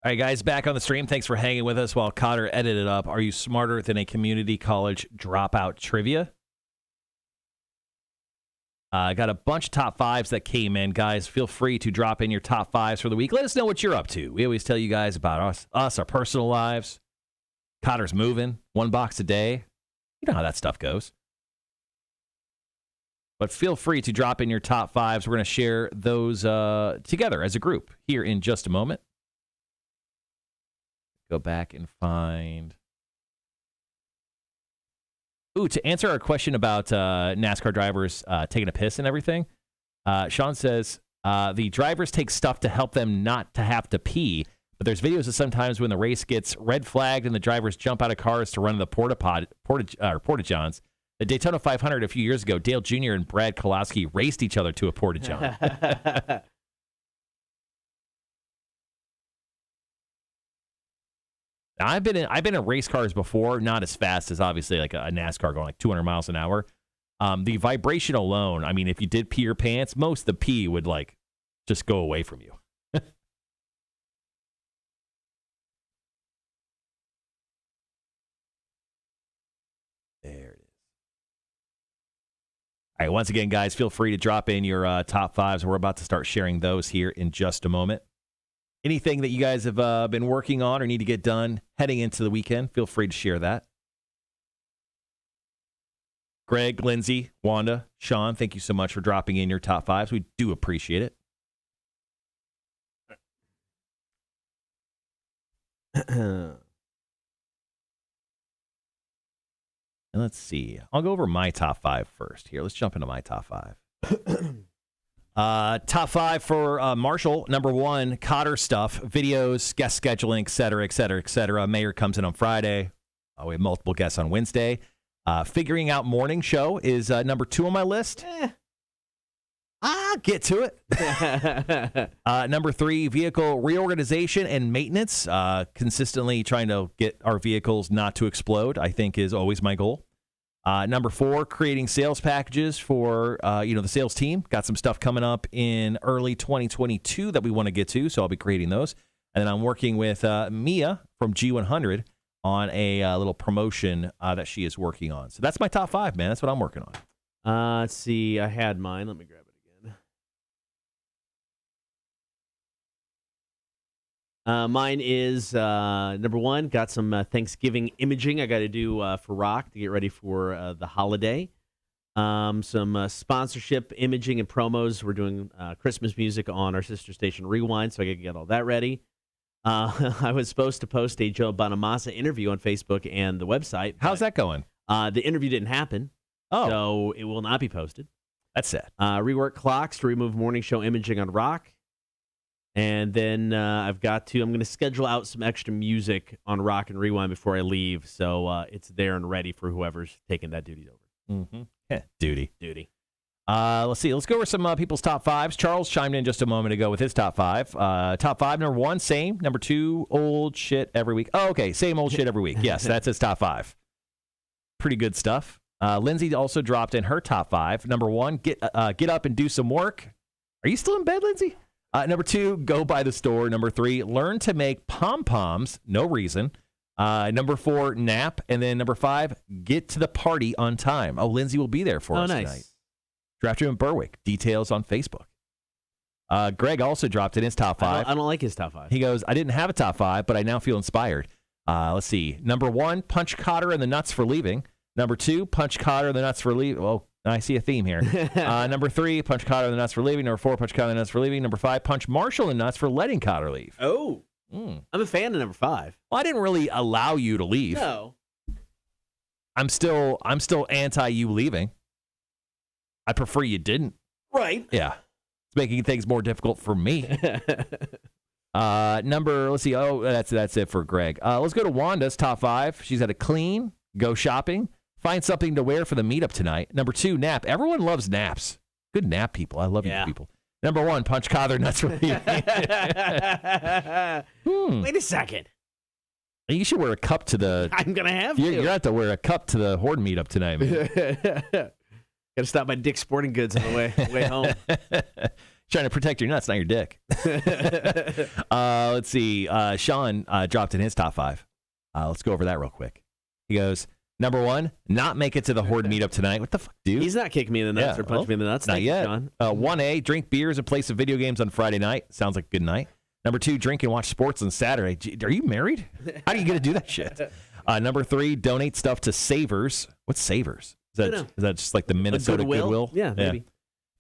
All right, guys, back on the stream. Thanks for hanging with us while Kotter edited up. Are you smarter than a community college dropout trivia? I got a bunch of top fives that came in. Guys, feel free to drop in your top fives for the week. Let us know what you're up to. We always tell you guys about us, our personal lives. Kotter's moving, 1 box a day. You know how that stuff goes. But feel free to drop in your top fives. We're going to share those together as a group here in just a moment. Go back and find. Ooh, to answer our question about NASCAR drivers taking a piss and everything, Sean says the drivers take stuff to help them not to have to pee. But there's videos of sometimes when the race gets red flagged and the drivers jump out of cars to run to the porta-johns. The Daytona 500 a few years ago, Dale Jr. and Brad Sulkowski raced each other to a porta-john. I've been in race cars before, not as fast as obviously like a NASCAR going like 200 miles an hour. The vibration alone, I mean, if you did pee your pants, most of the pee would like just go away from you. There it is. All right, once again, guys, feel free to drop in your top fives. We're about to start sharing those here in just a moment. Anything that you guys have been working on or need to get done heading into the weekend, feel free to share that. Greg, Lindsay, Wanda, Sean, thank you so much for dropping in your top fives. We do appreciate it. And let's see. I'll go over my top five first. Here, let's jump into my top five. Top five for Marshall. Number one, Kotter stuff, videos, guest scheduling, et cetera, et cetera, et cetera. Mayor comes in on Friday. We have multiple guests on Wednesday. Figuring out morning show is number two on my list. I'll get to it. Number three, vehicle reorganization and maintenance. Consistently trying to get our vehicles not to explode, I think, is always my goal. Number four, creating sales packages for, the sales team. Got some stuff coming up in early 2022 that we want to get to, so I'll be creating those. And then I'm working with Mia from G100 on a little promotion that she is working on. So that's my top five, man. That's what I'm working on. Let's see. I had mine. Let me grab it again. Mine is number one. Got some Thanksgiving imaging I got to do for Rock to get ready for the holiday. Some sponsorship imaging and promos. We're doing Christmas music on our sister station Rewind, so I got to get all that ready. I was supposed to post a Joe Bonamassa interview on Facebook and the website. How's that going? The interview didn't happen, so it will not be posted. That's sad. Rework clocks to remove morning show imaging on Rock. And then I'm going to schedule out some extra music on Rock and Rewind before I leave, so it's there and ready for whoever's taking that duty over. Mm-hmm. Yeah, duty. Let's see. Let's go over some people's top fives. Charles chimed in just a moment ago with his top five. Top five, number one, same. Number two, old shit every week. Oh, okay, same old shit every week. Yes, that's his top five. Pretty good stuff. Lindsay also dropped in her top five. Number one, get up and do some work. Are you still in bed, Lindsay? Number two, go by the store. Number three, learn to make pom-poms. No reason. Number four, nap. And then number five, get to the party on time. Oh, Lindsay will be there for us tonight. Draft room in Berwick. Details on Facebook. Greg also dropped in his top five. I don't like his top five. He goes, I didn't have a top five, but I now feel inspired. Let's see. Number one, punch Kotter in the nuts for leaving. Number two, punch Kotter in the nuts for leaving. Oh, I see a theme here. Number three, punch Kotter in the nuts for leaving. Number four, punch Kotter in the nuts for leaving. Number five, punch Marshall in the nuts for letting Kotter leave. Oh. I'm a fan of number five. Well, I didn't really allow you to leave. No. I'm still anti you leaving. I prefer you didn't. Right. Yeah. It's making things more difficult for me. Let's see. Oh, that's it for Greg. Let's go to Wanda's top five. She's had a clean, go shopping, find something to wear for the meetup tonight. Number two, nap. Everyone loves naps. Good nap people. I love you people. Number one, punch Kotter nuts for leaving. Wait a second. You should wear a cup to the... I'm going to have to. You're going to have to wear a cup to the Horde meetup tonight, man. Got to stop by Dick's Sporting Goods on the way home. Trying to protect your nuts, not your dick. Let's see. Sean dropped in his top 5. Let's go over that real quick. He goes, number 1, not make it to the Horde meetup tonight. What the fuck, dude? He's not kicking me in the nuts or punching me in the nuts. Not Thank yet. you, Sean. 1A, drink beers and play some video games on Friday night. Sounds like a good night. Number 2, drink and watch sports on Saturday. Gee, are you married? How are you going to do that shit? Number 3, donate stuff to Savers. What's Savers? Is that just like the Minnesota Goodwill? Yeah, maybe.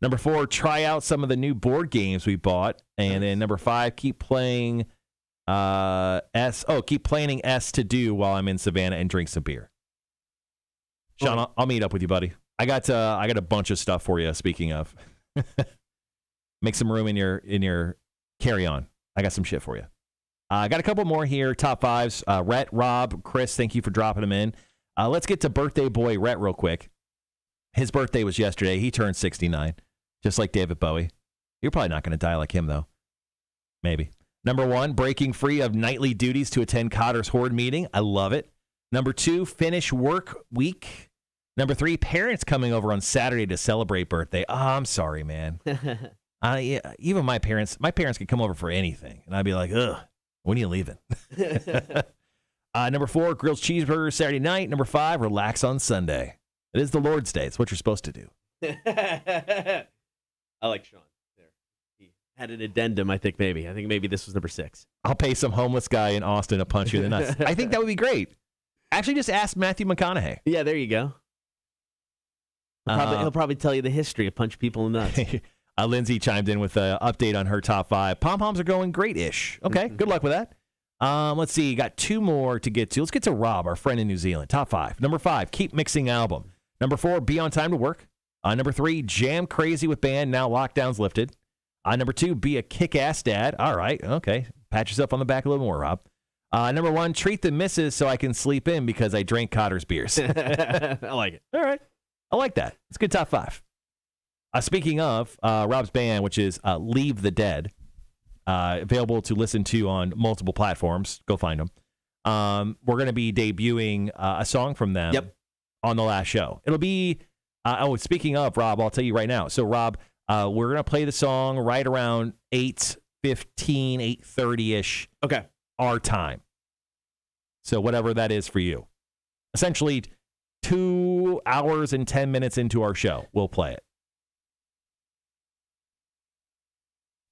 Number 4, try out some of the new board games we bought. And then number 5, keep playing keep planning S to do while I'm in Savannah and drink some beer. Sean, I'll meet up with you, buddy. I got a bunch of stuff for you. Speaking of, make some room in your carry-on. I got some shit for you. I got a couple more here. Top 5s. Rhett, Rob, Chris, thank you for dropping them in. Let's get to birthday boy Rhett real quick. His birthday was yesterday. He turned 69, just like David Bowie. You're probably not going to die like him, though. Maybe. Number 1, breaking free of nightly duties to attend Kotter's Horde meeting. I love it. Number 2, finish work week. Number 3, parents coming over on Saturday to celebrate birthday. Oh, I'm sorry, man. Even my parents could come over for anything. And I'd be like, ugh, when are you leaving? Number 4, grilled cheeseburgers Saturday night. Number 5, relax on Sunday. It is the Lord's Day. It's what you're supposed to do. I like Sean there. He had an addendum, I think maybe this was number 6. I'll pay some homeless guy in Austin to punch you in the nuts. I think that would be great. Actually, just ask Matthew McConaughey. Yeah, there you go. He'll probably tell you the history of punch people in the nuts. Lindsay chimed in with an update on her top 5. Pom-poms are going great-ish. Okay, good luck with that. Let's see. Got 2 more to get to. Let's get to Rob, our friend in New Zealand. Top 5. Number 5, keep mixing album. Number 4, be on time to work. Number 3, jam crazy with band. Now lockdown's lifted. Number 2, be a kick-ass dad. All right, okay. Pat yourself on the back a little more, Rob. Number 1, treat the missus so I can sleep in because I drank Kotter's beers. I like it. All right. I like that. It's a good top 5. Speaking of Rob's band, which is Leave the Dead, available to listen to on multiple platforms. Go find them. We're going to be debuting a song from them on the last show. It'll be, speaking of, Rob, I'll tell you right now. So, Rob, we're going to play the song right around 8:15, 8:30-ish. Okay. Our time. So whatever that is for you. Essentially, 2 hours and 10 minutes into our show, we'll play it.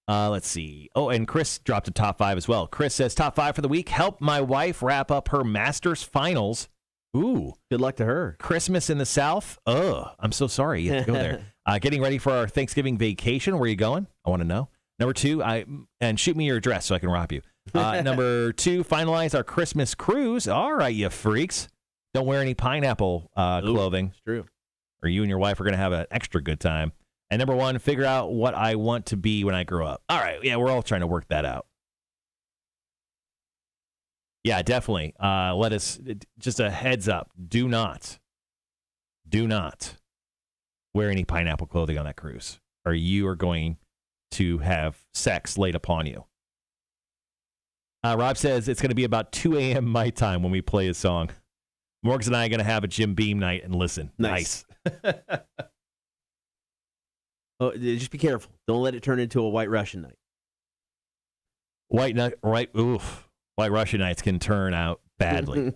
Let's see. Oh, and Chris dropped a top 5 as well. Chris says, top 5 for the week. Help my wife wrap up her master's finals. Ooh. Good luck to her. Christmas in the South. Ugh. I'm so sorry you have to go there. Getting ready for our Thanksgiving vacation. Where are you going? I want to know. Number 2, and shoot me your address so I can rob you. Number 2, finalize our Christmas cruise. All right, you freaks. Don't wear any pineapple clothing. It's true. Or you and your wife are going to have an extra good time. And number 1, figure out what I want to be when I grow up. All right, yeah, we're all trying to work that out. Yeah, definitely. Let us, just a heads up, do not wear any pineapple clothing on that cruise, or you are going to have sex laid upon you. Rob says it's going to be about 2 a.m. my time when we play his song. Morgs and I are going to have a Jim Beam night and listen. Nice. Oh, just be careful. Don't let it turn into a White Russian night. White Russian nights can turn out badly.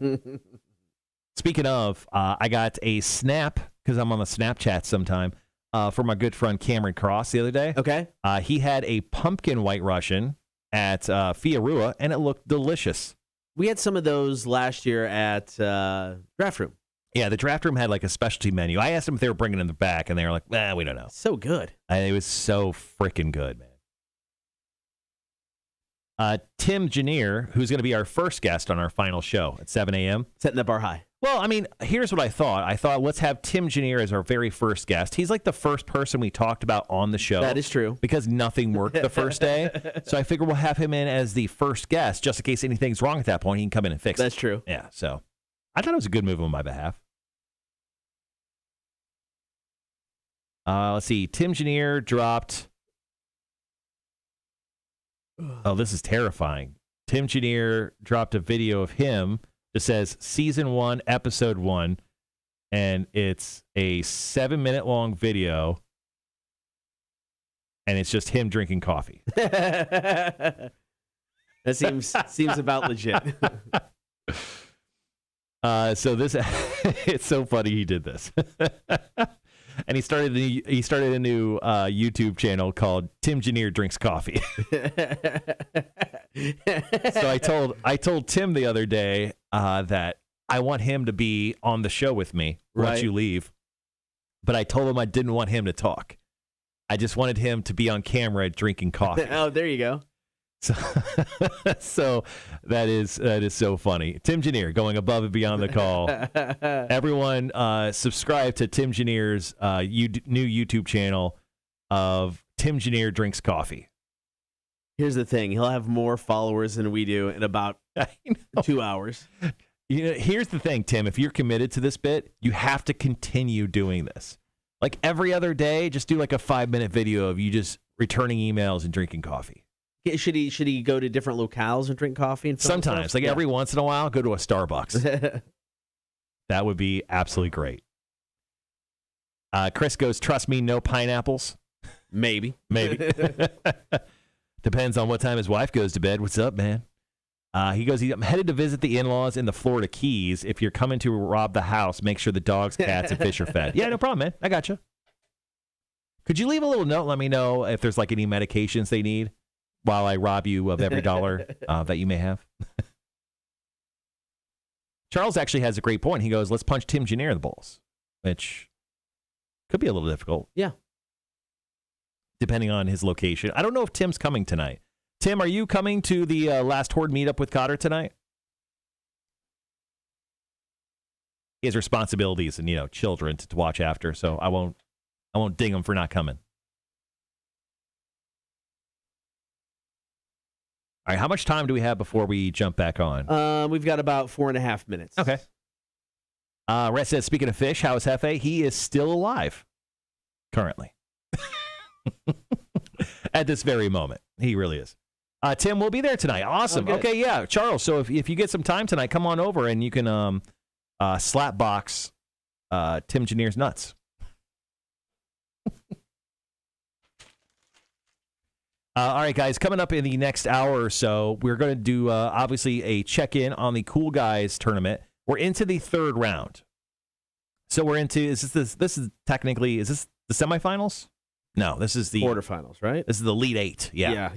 Speaking of, I got a snap, because I'm on the Snapchat sometime, from my good friend Cameron Cross the other day. Okay. He had a pumpkin White Russian at Fiorua, and it looked delicious. We had some of those last year at Draft Room. Yeah, the Draft Room had like a specialty menu. I asked them if they were bringing them back, and they were like, we don't know. So good. And it was so freaking good, man. Tim Janier, who's going to be our first guest on our final show at 7 a.m. Setting the bar high. Well, I mean, here's what I thought. I thought, let's have Tim Janier as our very first guest. He's like the first person we talked about on the show. That is true. Because nothing worked the first day. So I figured we'll have him in as the first guest, just in case anything's wrong at that point. He can come in and fix it. That's true. Yeah, so I thought it was a good move on my behalf. Let's see. Tim Janier dropped... Oh, this is terrifying. Tim Janier dropped a video of him that says Season 1, Episode 1, and it's a 7-minute long video and it's just him drinking coffee. That seems about legit. So this, it's so funny he did this. And he started a new YouTube channel called Tim Janier Drinks Coffee. So I told Tim the other day that I want him to be on the show with me once you leave. But I told him I didn't want him to talk. I just wanted him to be on camera drinking coffee. Oh, there you go. So that is so funny. Tim Janier going above and beyond the call. Everyone subscribe to Tim Janier's new YouTube channel of Tim Janier Drinks Coffee. Here's the thing. He'll have more followers than we do in about 2 hours. Here's the thing, Tim. If you're committed to this bit, you have to continue doing this. Like every other day, just do like a 5-minute video of you just returning emails and drinking coffee. Should he go to different locales and drink coffee? And sometimes, like every once in a while, go to a Starbucks. That would be absolutely great. Chris goes, trust me, no pineapples. Maybe. Depends on what time his wife goes to bed. What's up, man? He goes, I'm headed to visit the in-laws in the Florida Keys. If you're coming to rob the house, make sure the dogs, cats, and fish are fed. Yeah, no problem, man. I got you. Could you leave a little note? Let me know if there's like any medications they need while I rob you of every dollar that you may have. Charles actually has a great point. He goes, let's punch Tim Janier in the balls, which could be a little difficult. Yeah. Depending on his location. I don't know if Tim's coming tonight. Tim, are you coming to the Last Horde meetup with Kotter tonight? He has responsibilities and, children to watch after, so I won't ding him for not coming. All right, how much time do we have before we jump back on? We've got about 4.5 minutes. Okay. Rhett says, speaking of fish, how is Hefe? He is still alive currently. At this very moment. He really is. Tim will be there tonight. Awesome. Okay, yeah. Charles, so if you get some time tonight, come on over and you can slap box Tim Janier's nuts. All right, guys, coming up in the next hour or so, we're going to do, obviously, a check-in on the Cool Guys tournament. We're into the third round. So we're into, is this the semifinals? No, this is the quarterfinals, right? This is the Elite Eight. Yeah.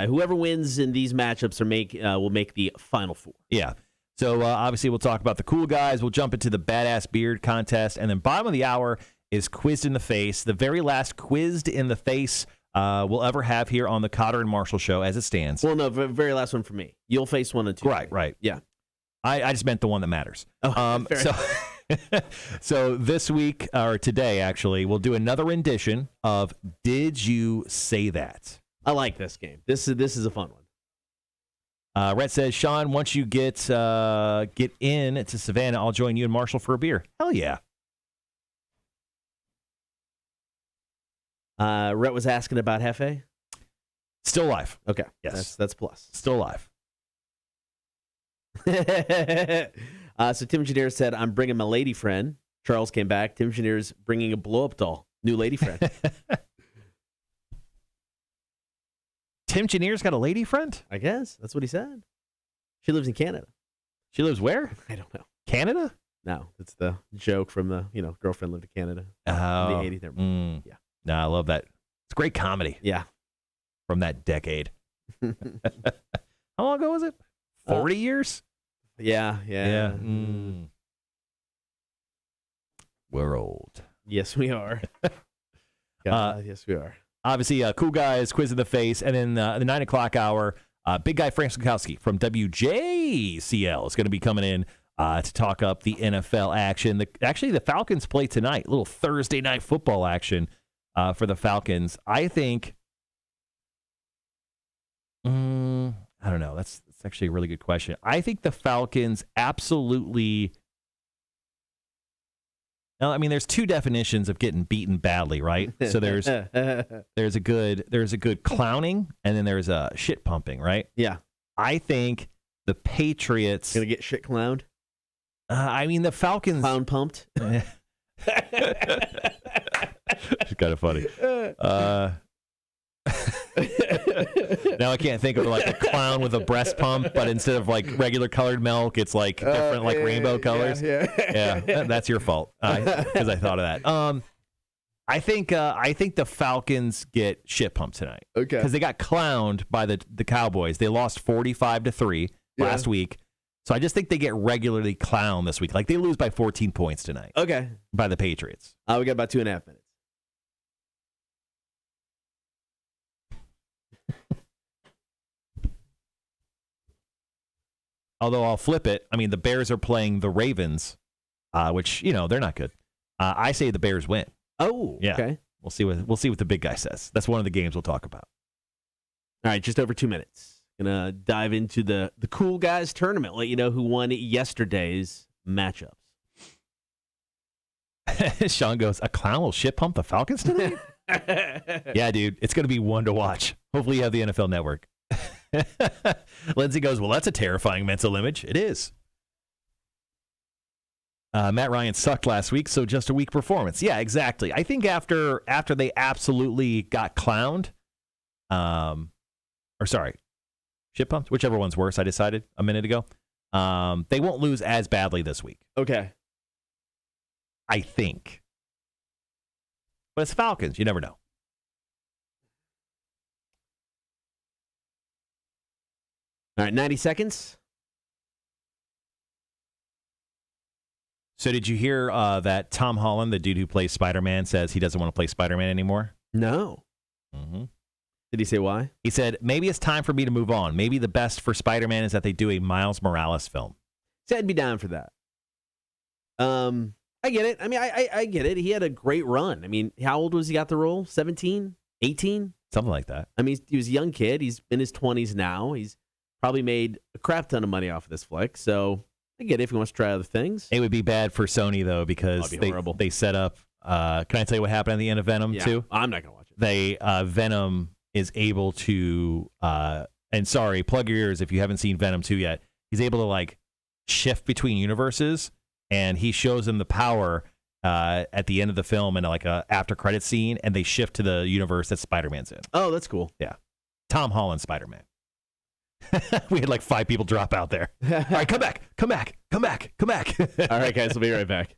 Whoever wins in these matchups will make the Final Four. Yeah. So, obviously, we'll talk about the Cool Guys. We'll jump into the Badass Beard contest. And then bottom of the hour is Quizzed in the Face, the very last Quizzed in the Face we'll ever have here on the Kotter and Marshall show as it stands. Well, no, very last one for me. You'll face 1 and 2. Right. Yeah. I just meant the one that matters. Oh, so this week, or today, actually, we'll do another rendition of Did You Say That? I like this game. This is a fun one. Rhett says, Sean, once you get in to Savannah, I'll join you and Marshall for a beer. Hell yeah. Rhett was asking about Hefe. Still alive. Okay. Yes. That's plus. Still alive. So Tim Janier said, I'm bringing my lady friend. Charles came back. Tim Janier's bringing a blow-up doll. New lady friend. Tim Janier's got a lady friend? I guess. That's what he said. She lives in Canada. She lives where? I don't know. Canada? No. It's the joke from the, girlfriend lived in Canada. Oh. In the 80s. Yeah. No, I love that. It's great comedy. Yeah. From that decade. How long ago was it? 40 years? Yeah. We're old. Yes, we are. Yes, we are. Obviously, Cool Guys, Quiz in the Face, and then the 9 o'clock hour, big guy Frank Sulkowski from WJCL is going to be coming in to talk up the NFL action. Actually, the Falcons play tonight. A little Thursday night football action for the Falcons. I think, I don't know. That's actually a really good question. I think the Falcons absolutely. Now, I mean, there's two definitions of getting beaten badly, right? So there's a good clowning, and then there's a shit pumping, right? Yeah. I think the Patriots gonna get shit clowned. I mean, the Falcons clown pumped. It's kind of funny. Now I can't think of like a clown with a breast pump, but instead of like regular colored milk, it's like different rainbow colors. Yeah, that's your fault because I thought of that. I think the Falcons get shit pumped tonight. Okay. Because they got clowned by the Cowboys. They lost 45-3 last week. So I just think they get regularly clowned this week. Like they lose by 14 points tonight. Okay. By the Patriots. We got about 2.5 minutes. Although I'll flip it. I mean, the Bears are playing the Ravens, which, they're not good. I say the Bears win. Oh, yeah. Okay. We'll see what the big guy says. That's one of the games we'll talk about. All right, just over 2 minutes. Gonna dive into the Cool Guys tournament. Let you know who won yesterday's matchups. Sean goes, a clown will shit pump the Falcons tonight? Yeah, dude. It's going to be one to watch. Hopefully you have the NFL Network. Lindsay goes, well, that's a terrifying mental image. It is. Matt Ryan sucked last week, so just a weak performance. Yeah, exactly. I think after they absolutely got clowned, shit pumped, whichever one's worse, I decided a minute ago, they won't lose as badly this week. Okay. I think. But it's Falcons. You never know. All right, 90 seconds. So did you hear that Tom Holland, the dude who plays Spider-Man, says he doesn't want to play Spider-Man anymore? No. Mm-hmm. Did he say why? He said, maybe it's time for me to move on. Maybe the best for Spider-Man is that they do a Miles Morales film. See, I'd be down for that. I get it. I mean, I get it. He had a great run. I mean, how old was he got the role? 17? 18? Something like that. I mean, he was a young kid. He's in his 20s now. He's probably made a crap ton of money off of this flick. So I get it if he wants to try other things. It would be bad for Sony, though, because they set up... can I tell you what happened at the end of Venom, too? I'm not going to watch it. Venom is able to... and sorry, plug your ears if you haven't seen Venom 2 yet. He's able to, like, shift between universes, and he shows them the power at the end of the film in, like, a after-credit scene, and they shift to the universe that Spider-Man's in. Oh, that's cool. Yeah. Tom Holland Spider-Man. We had, like, 5 people drop out there. All right, come back. All right, guys, we'll be right back.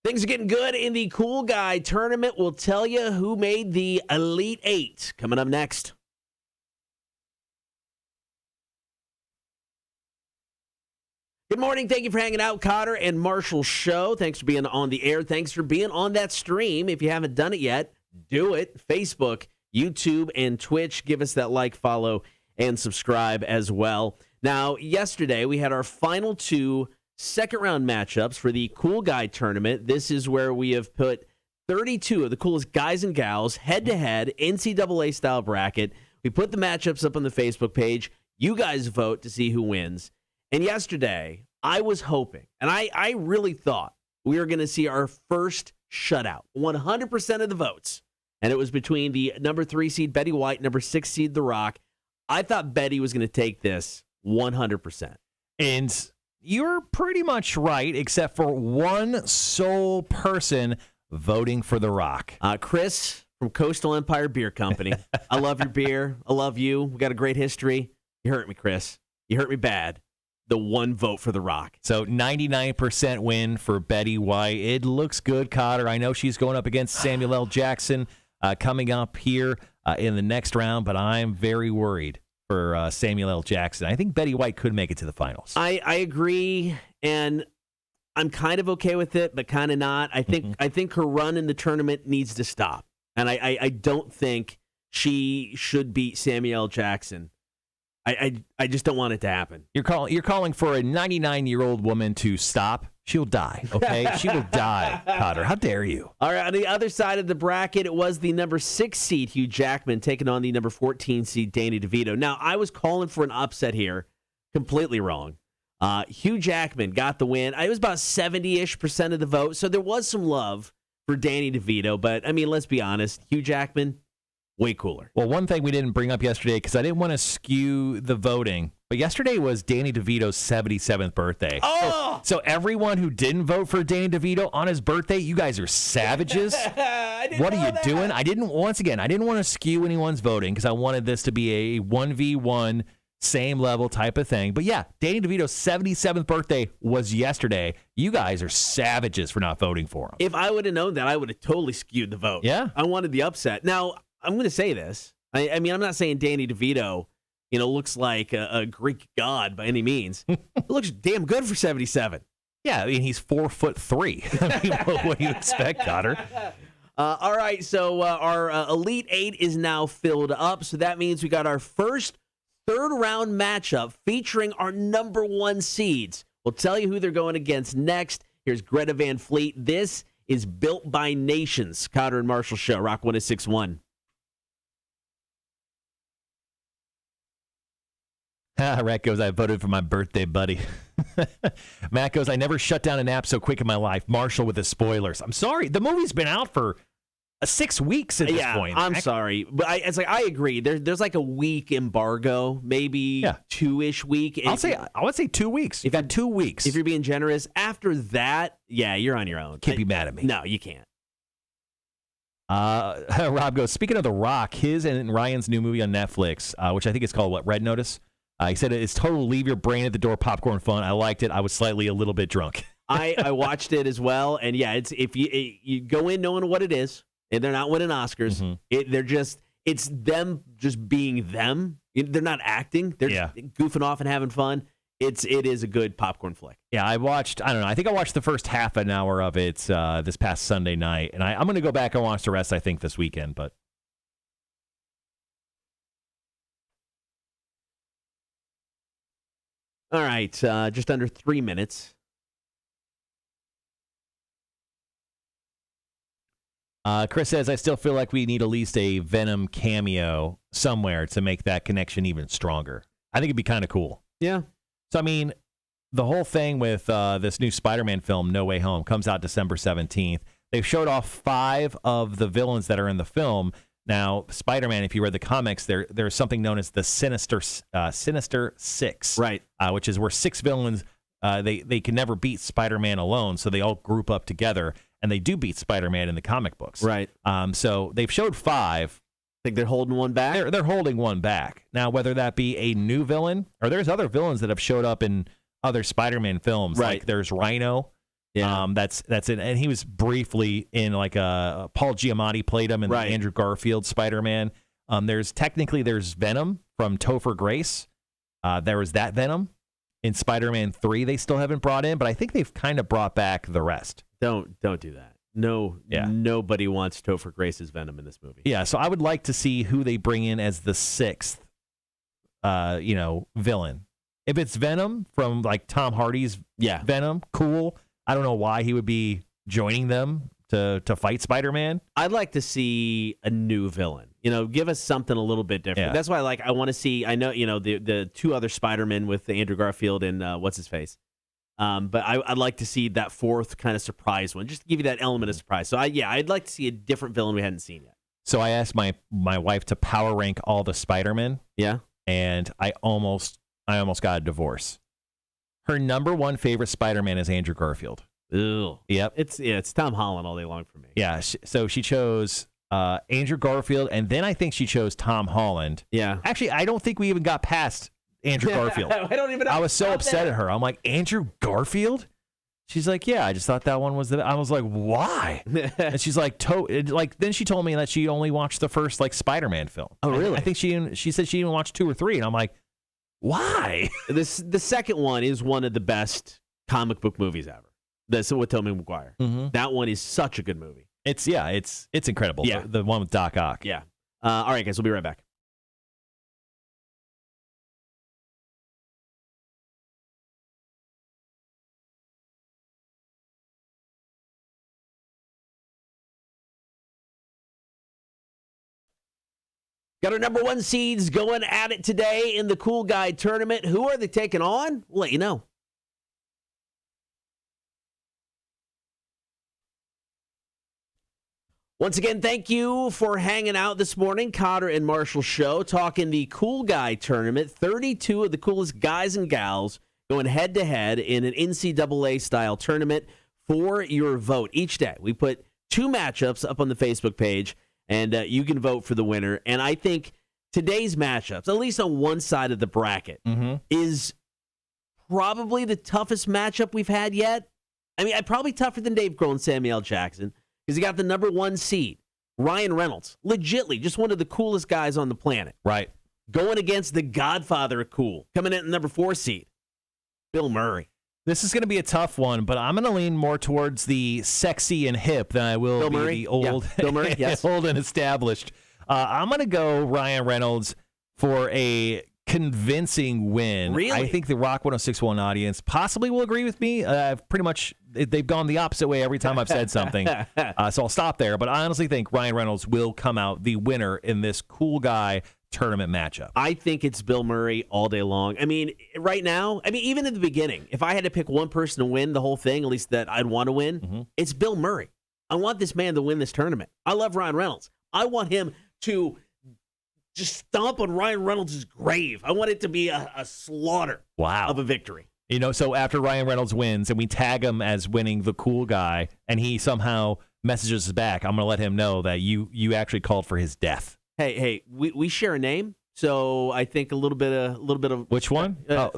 Things are getting good in the Cool Guy tournament. We'll tell you who made the Elite Eight. Coming up next. Good morning. Thank you for hanging out, Kotter and Marshall Show. Thanks for being on the air. Thanks for being on that stream. If you haven't done it yet, do it. Facebook, YouTube, and Twitch. Give us that like, follow, and subscribe as well. Now, yesterday we had our final 2 second-round matchups for the Cool Guy tournament. This is where we have put 32 of the coolest guys and gals head-to-head NCAA-style bracket. We put the matchups up on the Facebook page. You guys vote to see who wins. And yesterday, I was hoping, and I really thought we were going to see our first shutout, 100% of the votes. And it was between the number 3 seed Betty White, number 6 seed The Rock. I thought Betty was going to take this 100%. And you're pretty much right, except for one sole person voting for The Rock. Chris from Coastal Empire Beer Company. I love your beer. I love you. We got a great history. You hurt me, Chris. You hurt me bad. The one vote for The Rock. So 99% win for Betty White. It looks good, Kotter. I know she's going up against Samuel L. Jackson coming up here in the next round, but I'm very worried for Samuel L. Jackson. I think Betty White could make it to the finals. I agree, and I'm kind of okay with it, but kind of not. I think her run in the tournament needs to stop, and I don't think she should beat Samuel L. Jackson. I just don't want it to happen. You're calling for a 99-year-old woman to stop. She'll die, okay? She will die, Kotter. How dare you? All right, on the other side of the bracket, it was the number 6 seed Hugh Jackman taking on the number 14 seed Danny DeVito. Now, I was calling for an upset here. Completely wrong. Hugh Jackman got the win. It was about 70-ish% of the vote, so there was some love for Danny DeVito. But, I mean, let's be honest. Hugh Jackman, way cooler. Well, one thing we didn't bring up yesterday, because I didn't want to skew the voting, but yesterday was Danny DeVito's 77th birthday. Oh! So everyone who didn't vote for Danny DeVito on his birthday, you guys are savages. What are you doing? I didn't want to skew anyone's voting because I wanted this to be a 1v1, same level type of thing. But yeah, Danny DeVito's 77th birthday was yesterday. You guys are savages for not voting for him. If I would have known that, I would have totally skewed the vote. Yeah. I wanted the upset. Now, I'm going to say this. I mean, I'm not saying Danny DeVito, looks like a Greek god by any means. It looks damn good for 77. Yeah, I mean, he's 4'3". I mean, what do you expect, Kotter? All right, so our Elite Eight is now filled up. So that means we got our first third-round matchup featuring our number one seeds. We'll tell you who they're going against next. Here's Greta Van Fleet. This is Built by Nations. Kotter and Marshall Show, Rock 106.1. Rat goes, I voted for my birthday buddy. Matt goes, I never shut down an app so quick in my life. Marshall with the spoilers. I'm sorry. The movie's been out for 6 weeks at this point. I'm sorry. But I agree. There's like a week embargo, maybe 2-ish week. I would say 2 weeks. You've got 2 weeks. If you're being generous. After that, you're on your own. Can't be mad at me. No, you can't. Rob goes, speaking of The Rock, his and Ryan's new movie on Netflix, which I think is called, Red Notice? He said it's total leave your brain at the door popcorn fun. I liked it. I was slightly a little bit drunk. I watched it as well, and it's if you go in knowing what it is, and they're not winning Oscars. It's them just being them. They're not acting. They're just goofing off and having fun. It is a good popcorn flick. Yeah, I think I watched the first half an hour of it this past Sunday night, and I'm going to go back and watch the rest, I think, this weekend, but. All right, just under 3 minutes. Chris says, I still feel like we need at least a Venom cameo somewhere to make that connection even stronger. I think it'd be kind of cool. Yeah. So, I mean, the whole thing with this new Spider-Man film, No Way Home, comes out December 17th. They've showed off 5 of the villains that are in the film. Now, Spider-Man, if you read the comics, there's something known as the Sinister Six, right? Which is where 6 villains they can never beat Spider-Man alone, so they all group up together, and they do beat Spider-Man in the comic books, right? So they've showed 5. Think they're holding one back? They're holding one back. Now, whether that be a new villain or there's other villains that have showed up in other Spider-Man films, right? Like there's Rhino. Yeah. That's it, and he was briefly in like Paul Giamatti played him in the Andrew Garfield Spider-Man. There's Venom from Topher Grace. There was that Venom in Spider-Man 3. They still haven't brought in, but I think they've kind of brought back the rest. Don't do that. No, nobody wants Topher Grace's Venom in this movie. Yeah, so I would like to see who they bring in as the 6th, villain. If it's Venom from like Tom Hardy's Venom, cool. I don't know why he would be joining them to fight Spider-Man. I'd like to see a new villain. Give us something a little bit different. Yeah. That's why I want to see. I know the 2 other Spider-Men with Andrew Garfield and what's his face. But I'd like to see that 4th kind of surprise one, just to give you that element of surprise. So I'd like to see a different villain we hadn't seen yet. So I asked my wife to power rank all the Spider-Men. Yeah, and I almost got a divorce. Her number 1 favorite Spider-Man is Andrew Garfield. Ew. Yep. It's Tom Holland all day long for me. Yeah. So she chose Andrew Garfield, and then I think she chose Tom Holland. Yeah. Actually, I don't think we even got past Andrew Garfield. I don't even know. I was so upset at her. I'm like, Andrew Garfield? She's like, yeah, I just thought that one was I was like, why? And she's like, then she told me that she only watched the first Spider-Man film. Oh, really? I think she said she even watched 2 or 3, and I'm like, why? The second one is one of the best comic book movies ever. That's with Tobey Maguire. Mm-hmm. That one is such a good movie. It's incredible. Yeah. The one with Doc Ock. Yeah. All right, guys, we'll be right back. Got our number 1 seeds going at it today in the Cool Guy Tournament. Who are they taking on? We'll let you know. Once again, thank you for hanging out this morning. Kotter and Marshall Show, talking the Cool Guy Tournament. 32 of the coolest guys and gals going head-to-head in an NCAA-style tournament for your vote. Each day, we put 2 matchups up on the Facebook page, and you can vote for the winner. And I think today's matchups, at least on one side of the bracket, is probably the toughest matchup we've had yet. I mean, probably tougher than Dave Grohl and Samuel Jackson, because he got the number 1 seed, Ryan Reynolds, legitly just one of the coolest guys on the planet. Right. Going against the godfather of cool, coming in at number 4 seed, Bill Murray. This is going to be a tough one, but I'm going to lean more towards the sexy and hip than I will Bill be Murray? the old, Bill Murray, yes. old and established. I'm going to go Ryan Reynolds for a convincing win. Really? I think the Rock 106.1 audience possibly will agree with me. Pretty much, they've gone the opposite way every time I've said something. So I'll stop there. But I honestly think Ryan Reynolds will come out the winner in this cool guy tournament matchup. I think it's Bill Murray all day long. I mean, right now, even in the beginning, if I had to pick one person to win the whole thing, at least that I'd want to win, it's Bill Murray. I want this man to win this tournament. I love Ryan Reynolds. I want him to just stomp on Ryan Reynolds' grave. I want it to be a slaughter of a victory. You know, so after Ryan Reynolds wins and we tag him as winning the cool guy and he somehow messages us back, I'm going to let him know that you actually called for his death. Hey, we share a name, so I think a little bit of which one? The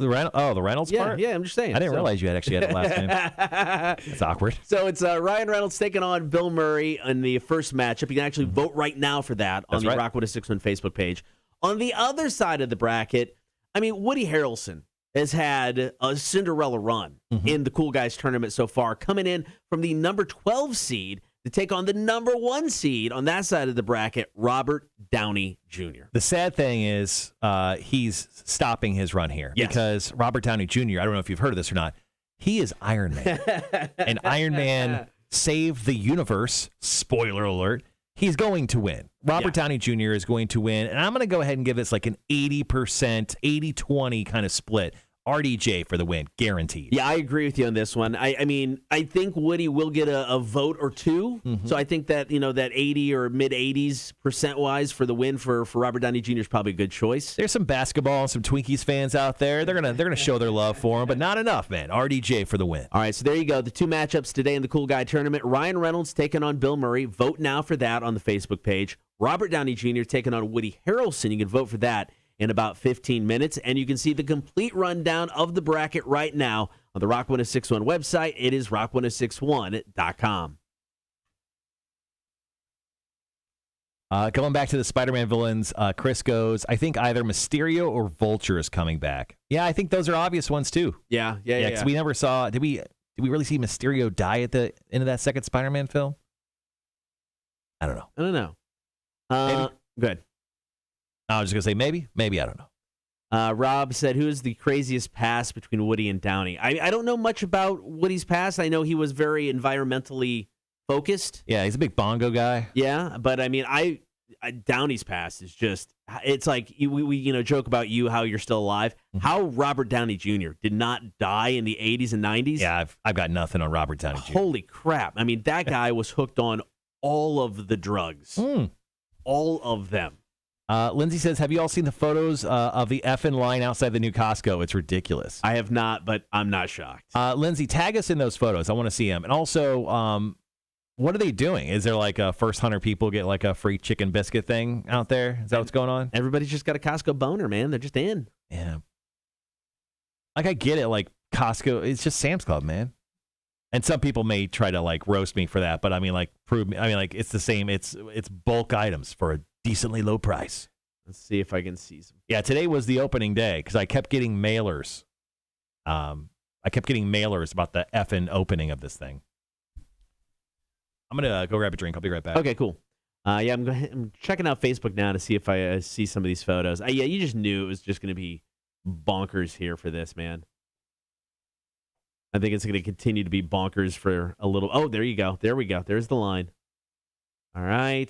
Reynolds part? Yeah, I'm just saying. I didn't realize you actually had a last name. That's awkward. So it's Ryan Reynolds taking on Bill Murray in the first matchup. You can actually vote right now for that on the Rock 106.1 Facebook page. On the other side of the bracket, Woody Harrelson has had a Cinderella run in the Cool Guys tournament so far, coming in from the number 12 seed to take on the number 1 seed on that side of the bracket, Robert Downey Jr. The sad thing is he's stopping his run here because Robert Downey Jr., I don't know if you've heard of this or not, he is Iron Man. And Iron Man saved the universe. Spoiler alert. He's going to win. Robert Downey Jr. is going to win. And I'm going to go ahead and give this like an 80%, 80-20 kind of split. RDJ for the win, guaranteed. Yeah, I agree with you on this one. I think Woody will get a vote or two. So I think that, that 80 or mid-80s percent-wise for the win for Robert Downey Jr. is probably a good choice. There's some basketball and some Twinkies fans out there. They're gonna show their love for him, but not enough, man. RDJ for the win. All right, so there you go. The 2 matchups today in the Cool Guy Tournament. Ryan Reynolds taking on Bill Murray. Vote now for that on the Facebook page. Robert Downey Jr. taking on Woody Harrelson. You can vote for that in about 15 minutes, and you can see the complete rundown of the bracket right now on the Rock 106.1 website. It is rock1061.com. Going back to the Spider-Man villains, Chris goes, I think either Mysterio or Vulture is coming back. Yeah, I think those are obvious ones, too. Yeah. Because we never saw, did we really see Mysterio die at the end of that second Spider-Man film? I don't know. Good. I was just going to say maybe, I don't know. Rob said, who is the craziest past between Woody and Downey? I don't know much about Woody's past. I know he was very environmentally focused. Yeah, he's a big bongo guy. Yeah, but Downey's past is just, it's like we joke about how you're still alive. How Robert Downey Jr. did not die in the 80s and 90s. Yeah, I've got nothing on Robert Downey Jr. Holy crap. That guy was hooked on all of the drugs. All of them. Lindsay says, have you all seen the photos of the effing line outside the new Costco? It's ridiculous. I have not, but I'm not shocked. Lindsay, tag us in those photos. I want to see them. And also, what are they doing? Is there like a first 100 people get like a free chicken biscuit thing out there? Is that what's going on? Everybody's just got a Costco boner, man. They're just in. Yeah. Like, I get it. Like, Costco, it's just Sam's Club, man. And some people may try to like roast me for that, but prove me. It's the same. It's bulk items for a decently low price. Let's see if I can see some. Yeah, today was the opening day because I kept getting mailers. I kept getting mailers about the effing opening of this thing. I'm gonna go grab a drink. I'll be right back. Okay, cool. I'm checking out Facebook now to see if I see some of these photos. You just knew it was just gonna be bonkers here for this, man. I think it's going to continue to be bonkers for a little. Oh, there you go. There we go. There's the line. All right.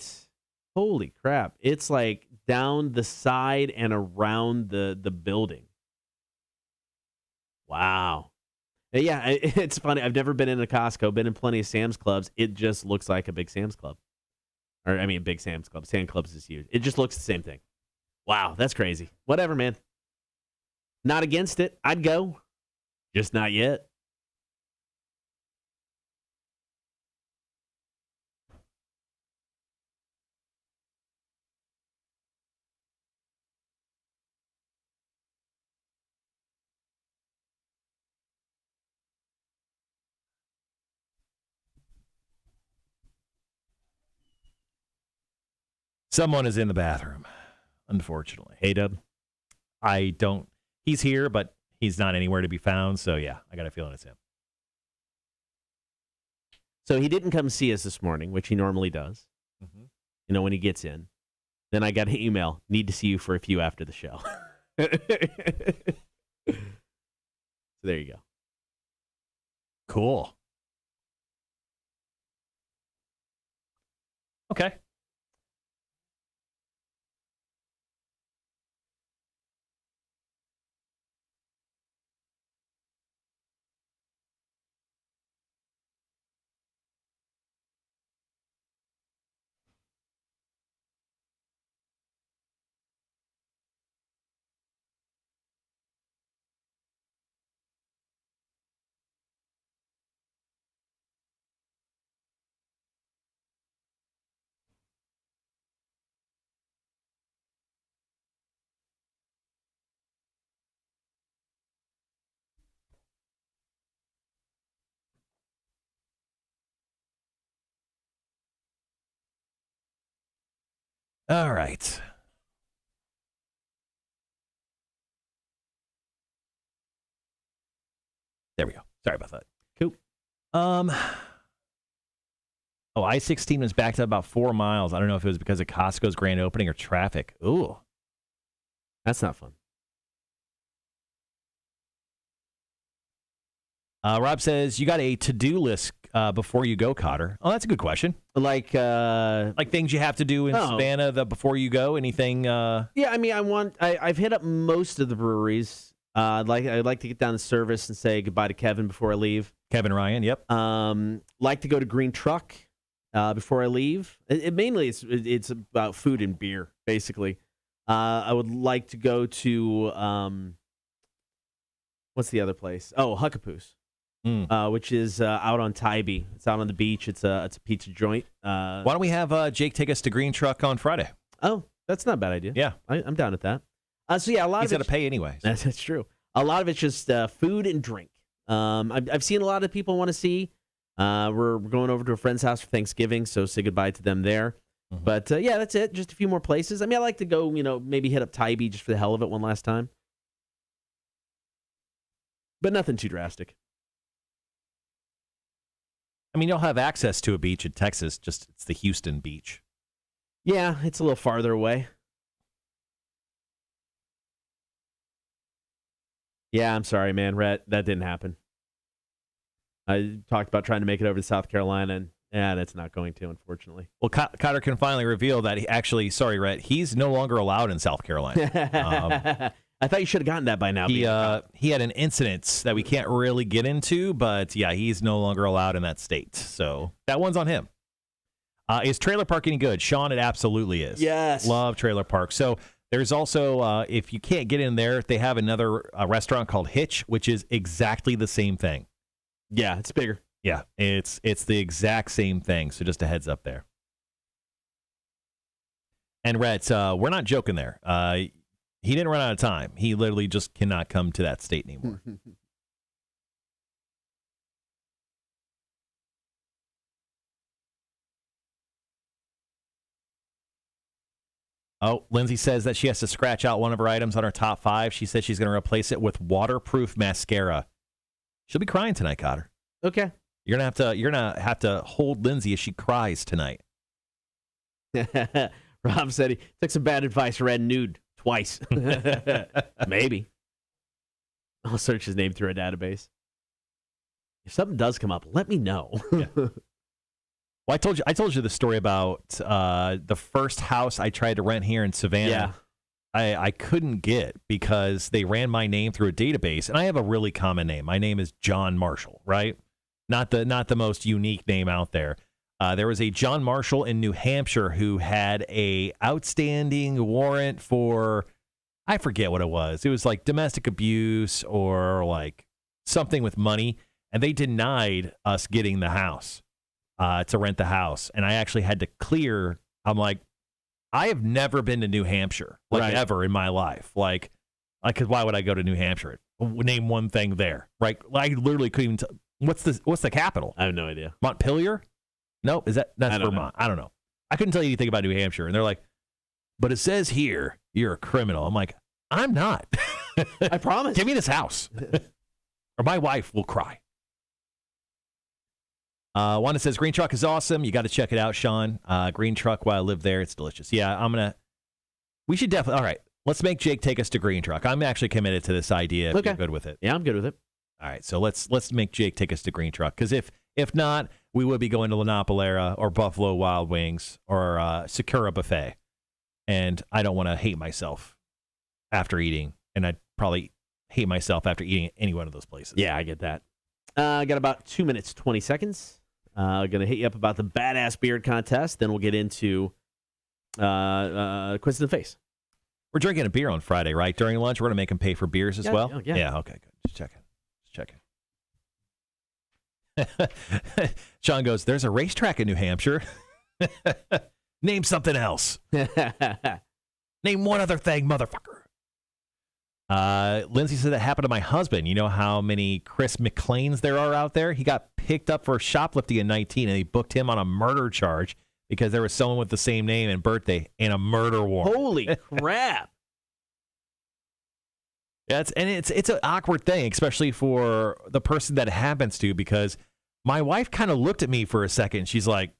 Holy crap. It's like down the side and around the building. Wow. Yeah, it's funny. I've never been in a Costco, been in plenty of Sam's Clubs. It just looks like a big Sam's Club. Or, I mean, big Sam's Club. Sam's Club's is huge. It just looks the same thing. Wow, that's crazy. Whatever, man. Not against it. I'd go. Just not yet. Someone is in the bathroom, unfortunately. Hey, Dub. I don't. He's here, but he's not anywhere to be found. So, yeah, I got a feeling it's him. So he didn't come see us this morning, which he normally does. Mm-hmm. You know, when he gets in. Then I got an email. Need to see you for a few after the show. So there you go. Cool. Okay. All right. There we go. Sorry about that. Cool. I-16 was backed up about 4 miles. I don't know if it was because of Costco's grand opening or traffic. Ooh. That's not fun. Rob says, you got a to-do list before you go, Kotter. Oh, that's a good question. Like things you have to do in Savannah before you go? Anything? Yeah, I mean, I've hit up most of the breweries. I'd like to get down to service and say goodbye to Kevin before I leave. Kevin Ryan, yep. Like to go to Green Truck before I leave. Mainly it's about food and beer, basically. I would like to go to what's the other place? Oh, Huckapoos. Which is out on Tybee. It's out on the beach. It's a pizza joint. Why don't we have Jake take us to Green Truck on Friday? Oh, that's not a bad idea. Yeah. I'm down with that. So yeah, a lot He's of got to pay anyway. That's true. A lot of it's just food and drink. I've seen a lot of people want to see. We're going over to a friend's house for Thanksgiving, so say goodbye to them there. Mm-hmm. But yeah, that's it. Just a few more places. I mean, I like to go, maybe hit up Tybee just for the hell of it one last time. But nothing too drastic. I mean, you'll have access to a beach in Texas, just it's the Houston beach. Yeah, it's a little farther away. Yeah, I'm sorry, man. Rhett, that didn't happen. I talked about trying to make it over to South Carolina, and that's not going to, unfortunately. Well, Kotter can finally reveal that Rhett, he's no longer allowed in South Carolina. I thought you should have gotten that by now. He had an incident that we can't really get into, but yeah, he's no longer allowed in that state. So that one's on him. Is trailer park any good? Sean, it absolutely is. Yes. Love trailer park. So there's also, if you can't get in there, they have another restaurant called Hitch, which is exactly the same thing. Yeah, it's bigger. Yeah, it's the exact same thing. So just a heads up there. And Rhett, we're not joking there. He didn't run out of time. He literally just cannot come to that state anymore. Oh, Lindsay says that she has to scratch out one of her items on her top 5. She says she's going to replace it with waterproof mascara. She'll be crying tonight, Kotter. Okay. You're gonna have to hold Lindsay as she cries tonight. Rob said he took some bad advice, read nude twice. Maybe. I'll search his name through a database. If something does come up, let me know. Yeah. Well, I told you the story about the first house I tried to rent here in Savannah. Yeah. I couldn't get because they ran my name through a database, and I have a really common name. My name is John Marshall, right? Not the most unique name out there. There was a John Marshall in New Hampshire who had a outstanding warrant for, I forget what it was. It was like domestic abuse or like something with money, and they denied us getting the house to rent the house. And I actually had to clear. I'm like, I have never been to New Hampshire, like ever in my life. Like, because why would I go to New Hampshire? Name one thing there, right? I literally couldn't even. What's the capital? I have no idea. Montpelier? No, that's Vermont. I don't know. I couldn't tell you anything about New Hampshire. And they're like, but it says here you're a criminal. I'm like, I'm not. I promise. Give me this house, or my wife will cry. Wanda says Green Truck is awesome. You got to check it out, Sean. Green Truck, while I live there, it's delicious. Yeah, we should definitely. All right, let's make Jake take us to Green Truck. I'm actually committed to this idea. If you're good with it. Yeah, I'm good with it. All right, so let's make Jake take us to Green Truck, because if not, we would be going to La Nopalera or Buffalo Wild Wings or Sakura Buffet, and I don't want to hate myself after eating, and I'd probably hate myself after eating at any one of those places. Yeah, I get that. I got about 2 minutes, 20 seconds. Going to hit you up about the Badass Beard Contest. Then we'll get into Quiz in the Face. We're drinking a beer on Friday, right? During lunch, we're going to make him pay for beers as well? Yeah, okay, good. Just checking. Sean goes, there's a racetrack in New Hampshire. Name something else. Name one other thing, motherfucker. Lindsay said that happened to my husband. You know how many Chris McLeans there are out there? He got picked up for shoplifting in 19, and they booked him on a murder charge because there was someone with the same name and birthday and a murder warrant. Holy crap. Yeah, it's an awkward thing, especially for the person that it happens to, because my wife kind of looked at me for a second. She's like,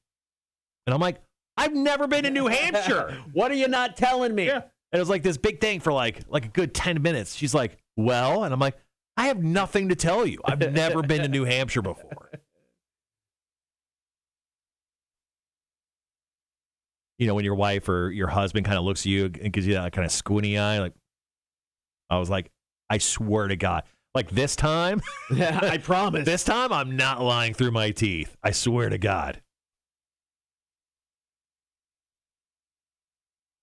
and I'm like, I've never been to New Hampshire. What are you not telling me? Yeah. And it was like this big thing for like a good 10 minutes. She's like, well, and I'm like, I have nothing to tell you. I've never been to New Hampshire before. You know, when your wife or your husband kind of looks at you and gives you that kind of squinty eye, like, I was like, I swear to God, like this time, yeah, I promise. This time I'm not lying through my teeth. I swear to God.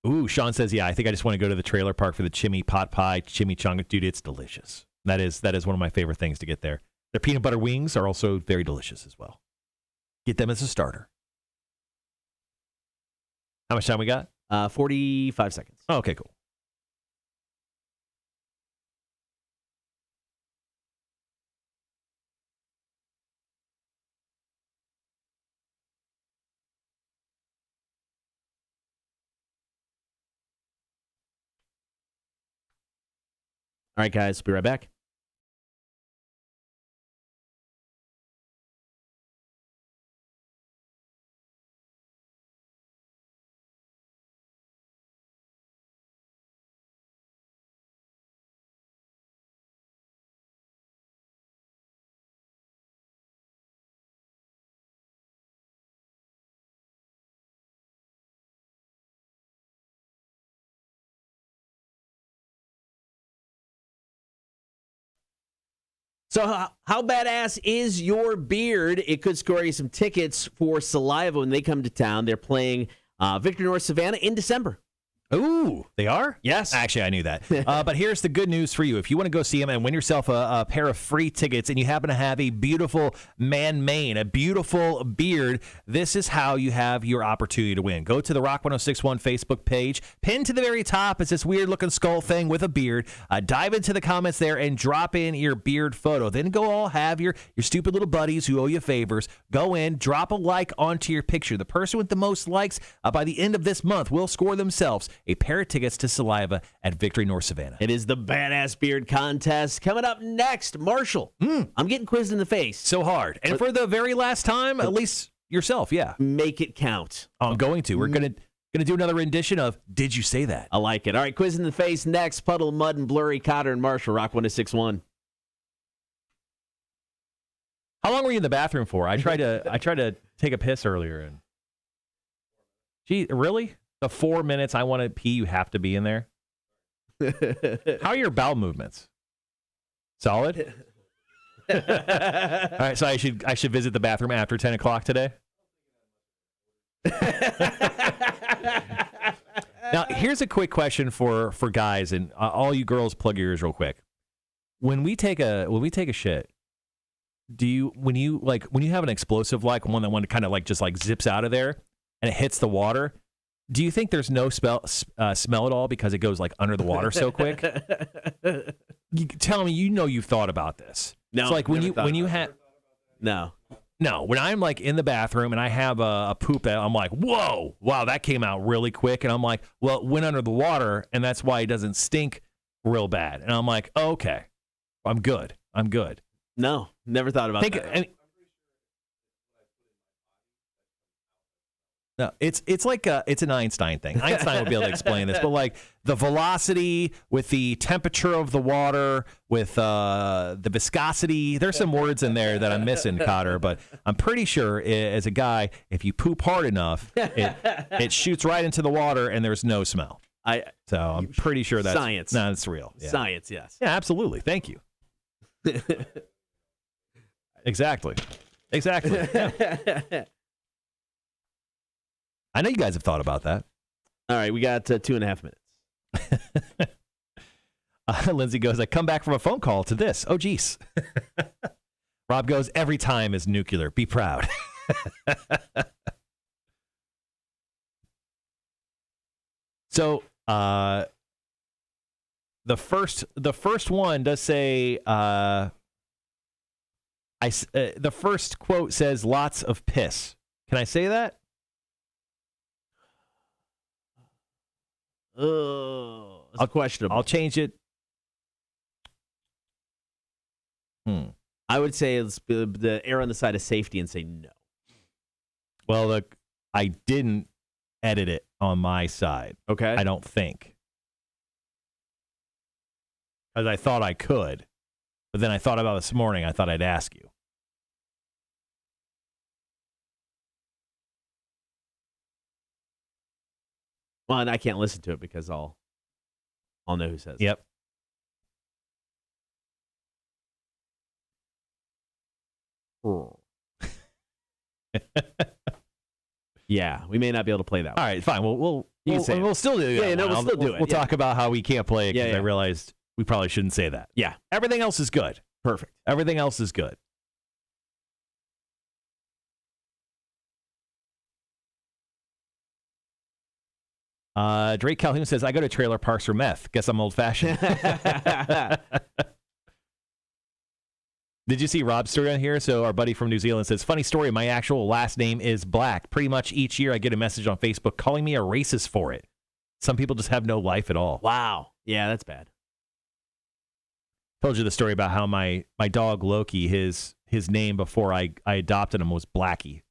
Ooh, Sean says, yeah, I think I just want to go to the trailer park for the chimney pot pie, chimichanga. Dude, it's delicious. That is one of my favorite things to get there. Their peanut butter wings are also very delicious as well. Get them as a starter. How much time we got? 45 seconds. Oh, okay, cool. All right, guys, be right back. So how badass is your beard? It could score you some tickets for Saliva when they come to town. They're playing Victor North Savannah in December. Ooh, they are? Yes. Actually, I knew that. But here's the good news for you. If you want to go see them and win yourself a pair of free tickets and you happen to have a beautiful man mane, a beautiful beard, this is how you have your opportunity to win. Go to the Rock 1061 Facebook page. Pinned to the very top is this weird-looking skull thing with a beard. Dive into the comments there and drop in your beard photo. Then go all have your stupid little buddies who owe you favors. Go in, drop a like onto your picture. The person with the most likes by the end of this month will score themselves a pair of tickets to Saliva at Victory North Savannah. It is the Badass Beard Contest. Coming up next, Marshall. I'm getting quizzed in the face. So hard. And for the very last time, at least yourself, yeah. Make it count. I'm going to. We're going to do another rendition of Did You Say That? I like it. All right, quiz in the face next. Puddle, Mud, and Blurry, Kotter, and Marshall, Rock 1061. How long were you in the bathroom for? I tried to take a piss earlier. And gee, really? The 4 minutes I want to pee, you have to be in there? How are your bowel movements? Solid? All right, so I should visit the bathroom after 10 o'clock today? Now, here's a quick question for guys, and all you girls, plug your ears real quick. When we take a shit, when you have an explosive like one that kind of like just like zips out of there and it hits the water, do you think there's no smell at all because it goes like under the water so quick? You tell me, you've thought about this. No, it's like when you have No, when I'm like in the bathroom and I have a poop that I'm like, whoa, wow, that came out really quick. And I'm like, well, it went under the water and that's why it doesn't stink real bad. And I'm like, oh, okay, I'm good. No, never thought about that. No, it's like it's an Einstein thing. Einstein would be able to explain this, but like the velocity with the temperature of the water, with the viscosity, there's some words in there that I'm missing, Kotter, but I'm pretty sure as a guy, if you poop hard enough, it shoots right into the water and there's no smell. So I'm pretty sure that's science. No, it's real. Yeah. Science, yes. Yeah, absolutely. Thank you. Exactly. Yeah. I know you guys have thought about that. All right, we got 2.5 minutes. Lindsay goes, I come back from a phone call to this. Oh, geez. Rob goes, every time is nuclear. Be proud. So the first one does say, the first quote says, lots of piss. Can I say that? Oh, it's questionable. I'll change it. I would say let's the err on the side of safety and say no. Well, look, I didn't edit it on my side. Okay. I don't think. Because I thought I could. But then I thought about this morning. I thought I'd ask you. Well, and I can't listen to it because I'll know who says it. Yep. Yeah, we may not be able to play that one. All right, fine. We'll still do it. Yeah, no, we'll still do it. We'll talk about how we can't play it because I realized we probably shouldn't say that. Yeah. Everything else is good. Perfect. Everything else is good. Drake Calhoun says, I go to trailer parks for meth. Guess I'm old-fashioned. Did you see Rob's story on here? So our buddy from New Zealand says, funny story, my actual last name is Black. Pretty much each year I get a message on Facebook calling me a racist for it. Some people just have no life at all. Wow. Yeah, that's bad. Told you the story about how my dog Loki, his name before I adopted him was Blackie.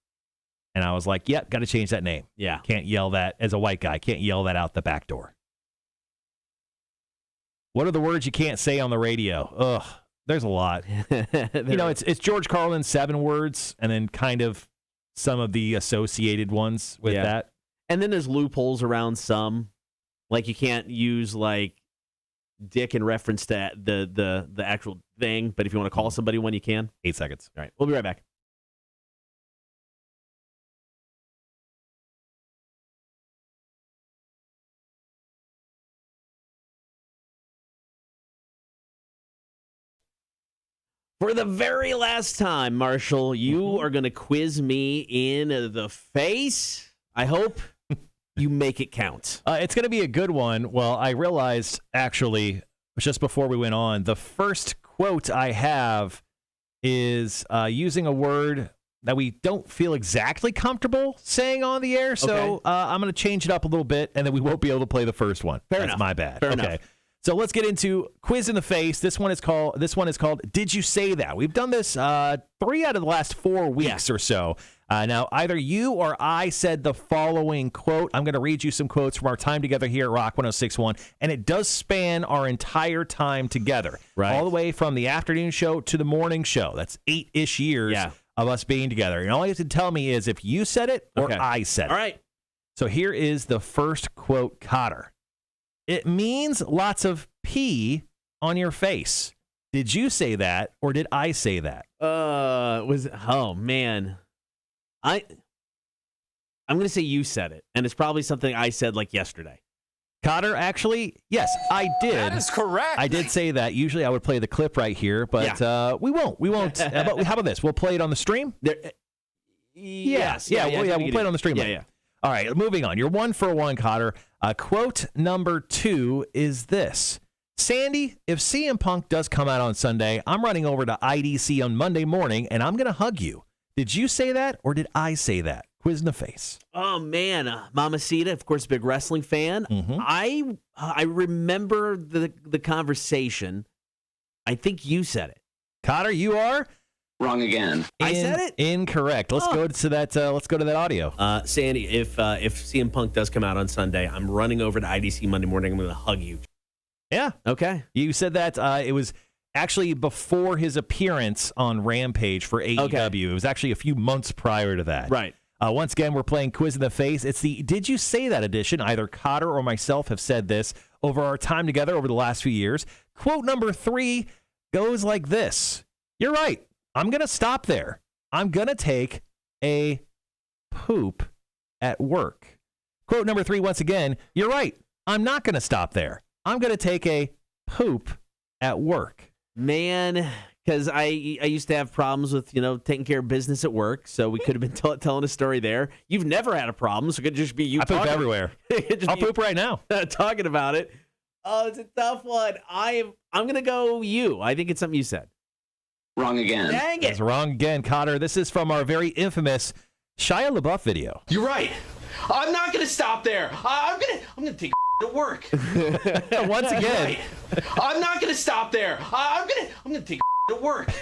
And I was like, yep, got to change that name. Yeah. Can't yell that as a white guy. Can't yell that out the back door. What are the words you can't say on the radio? Ugh, there's a lot. It's George Carlin's 7 words and then kind of some of the associated ones with that. And then there's loopholes around some. Like you can't use like dick in reference to the actual thing, but if you want to call somebody one, you can. 8 seconds. All right, we'll be right back. For the very last time, Marshall, you are going to quiz me in the face. I hope you make it count. It's going to be a good one. Well, I realized, actually, just before we went on, the first quote I have is using a word that we don't feel exactly comfortable saying on the air. So I'm going to change it up a little bit, and then we won't be able to play the first one. Fair That's enough. my bad. Fair okay. enough. So let's get into Quiz in the Face. This one is called Did You Say That? We've done this 3 out of the last 4 weeks or so. Now, either you or I said the following quote. I'm going to read you some quotes from our time together here at Rock 106.1, and it does span our entire time together. Right. All the way from the afternoon show to the morning show. That's 8-ish years of us being together. And all you have to tell me is if you said it or I said it. All right. So here is the first quote, Kotter. It means lots of pee on your face. Did you say that or did I say that? Oh man. I'm going to say you said it, and it's probably something I said like yesterday. Cotter, actually, yes, I did. That is correct. I did say that. Usually I would play the clip right here, but we won't. We won't. But how about this? We'll play it on the stream? Yes. We'll play it on the stream. Yeah. All right, moving on. You're 1 for 1, Cotter. Quote number 2 is this. Sandy, if CM Punk does come out on Sunday, I'm running over to IDC on Monday morning, and I'm going to hug you. Did you say that, or did I say that? Quiz in the face. Oh, man. Mamacita, of course, big wrestling fan. Mm-hmm. I remember the conversation. I think you said it. Cotter, you are wrong again. I said it? Incorrect. Let's go to that. Let's go to that audio. Sandy, if CM Punk does come out on Sunday, I'm running over to IDC Monday morning. I'm going to hug you. Yeah. Okay. You said that. It was actually before his appearance on Rampage for AEW. Okay. It was actually a few months prior to that. Right. Once again, we're playing Quiz in the Face. It's the Did You Say That edition. Either Cotter or myself have said this over our time together over the last few years. Quote number 3 goes like this. You're right. I'm going to stop there. I'm going to take a poop at work. Quote number 3, once again, you're right. I'm not going to stop there. I'm going to take a poop at work. Man, because I used to have problems with, taking care of business at work, so we could have been telling a story there. You've never had a problem, so it could just be you I poop talking. everywhere. I'll poop right now. Talking about it. Oh, it's a tough one. I'm going to go you. I think it's something you said. Wrong again. Dang it. That's wrong again, Cotter. This is from our very infamous Shia LaBeouf video. You're right. I'm not going to stop there. I'm going to take to work. Once again. Right. I'm not going to stop there. I'm going to take to work.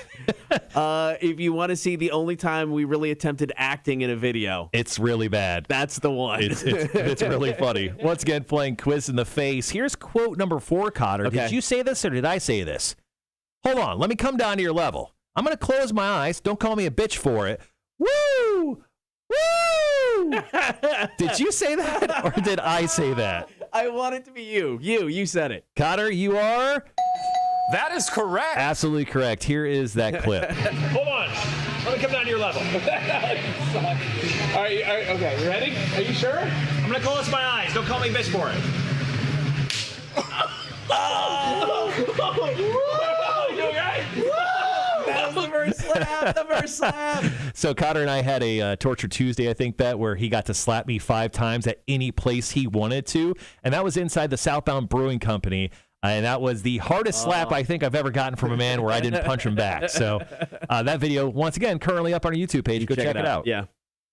If you want to see the only time we really attempted acting in a video, It's really bad. that's the one. It's really funny. Once again, playing Quiz in the Face. Here's quote number 4, Cotter. Okay. Did you say this or did I say this? Hold on. Let me come down to your level. I'm going to close my eyes. Don't call me a bitch for it. Woo! Woo! Did you say that or did I say that? I want it to be you. You said it. Cotter, you are That is correct. absolutely correct. Here is that clip. Hold on. Let me come down to your level. All right, okay, you ready? Are you sure? I'm going to close my eyes. Don't call me bitch for it. You all right? That was the first slap. So Cotter and I had a Torture Tuesday, I think, bet where he got to slap me 5 times at any place he wanted to. And that was inside the Southbound Brewing Company. And that was the hardest slap I think I've ever gotten from a man where I didn't punch him back. So that video, once again, currently up on our YouTube page. Go check it out. Yeah.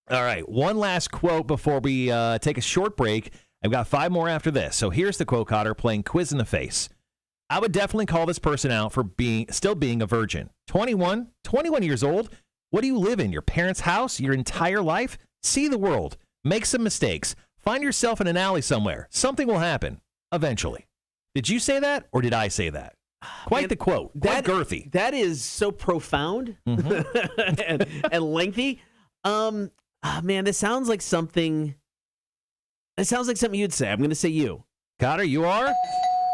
All right. One last quote before we take a short break. I've got 5 more after this. So here's the quote, Cotter, playing Quiz in the Face. I would definitely call this person out for still being a virgin. 21 years old. What do you live in? Your parents' house? Your entire life? See the world. Make some mistakes. Find yourself in an alley somewhere. Something will happen eventually. Did you say that or did I say that? Quite the quote. Quite girthy. That is so profound and lengthy. Man, this sounds like something. It sounds like something you'd say. I'm going to say you. Cotter, you are?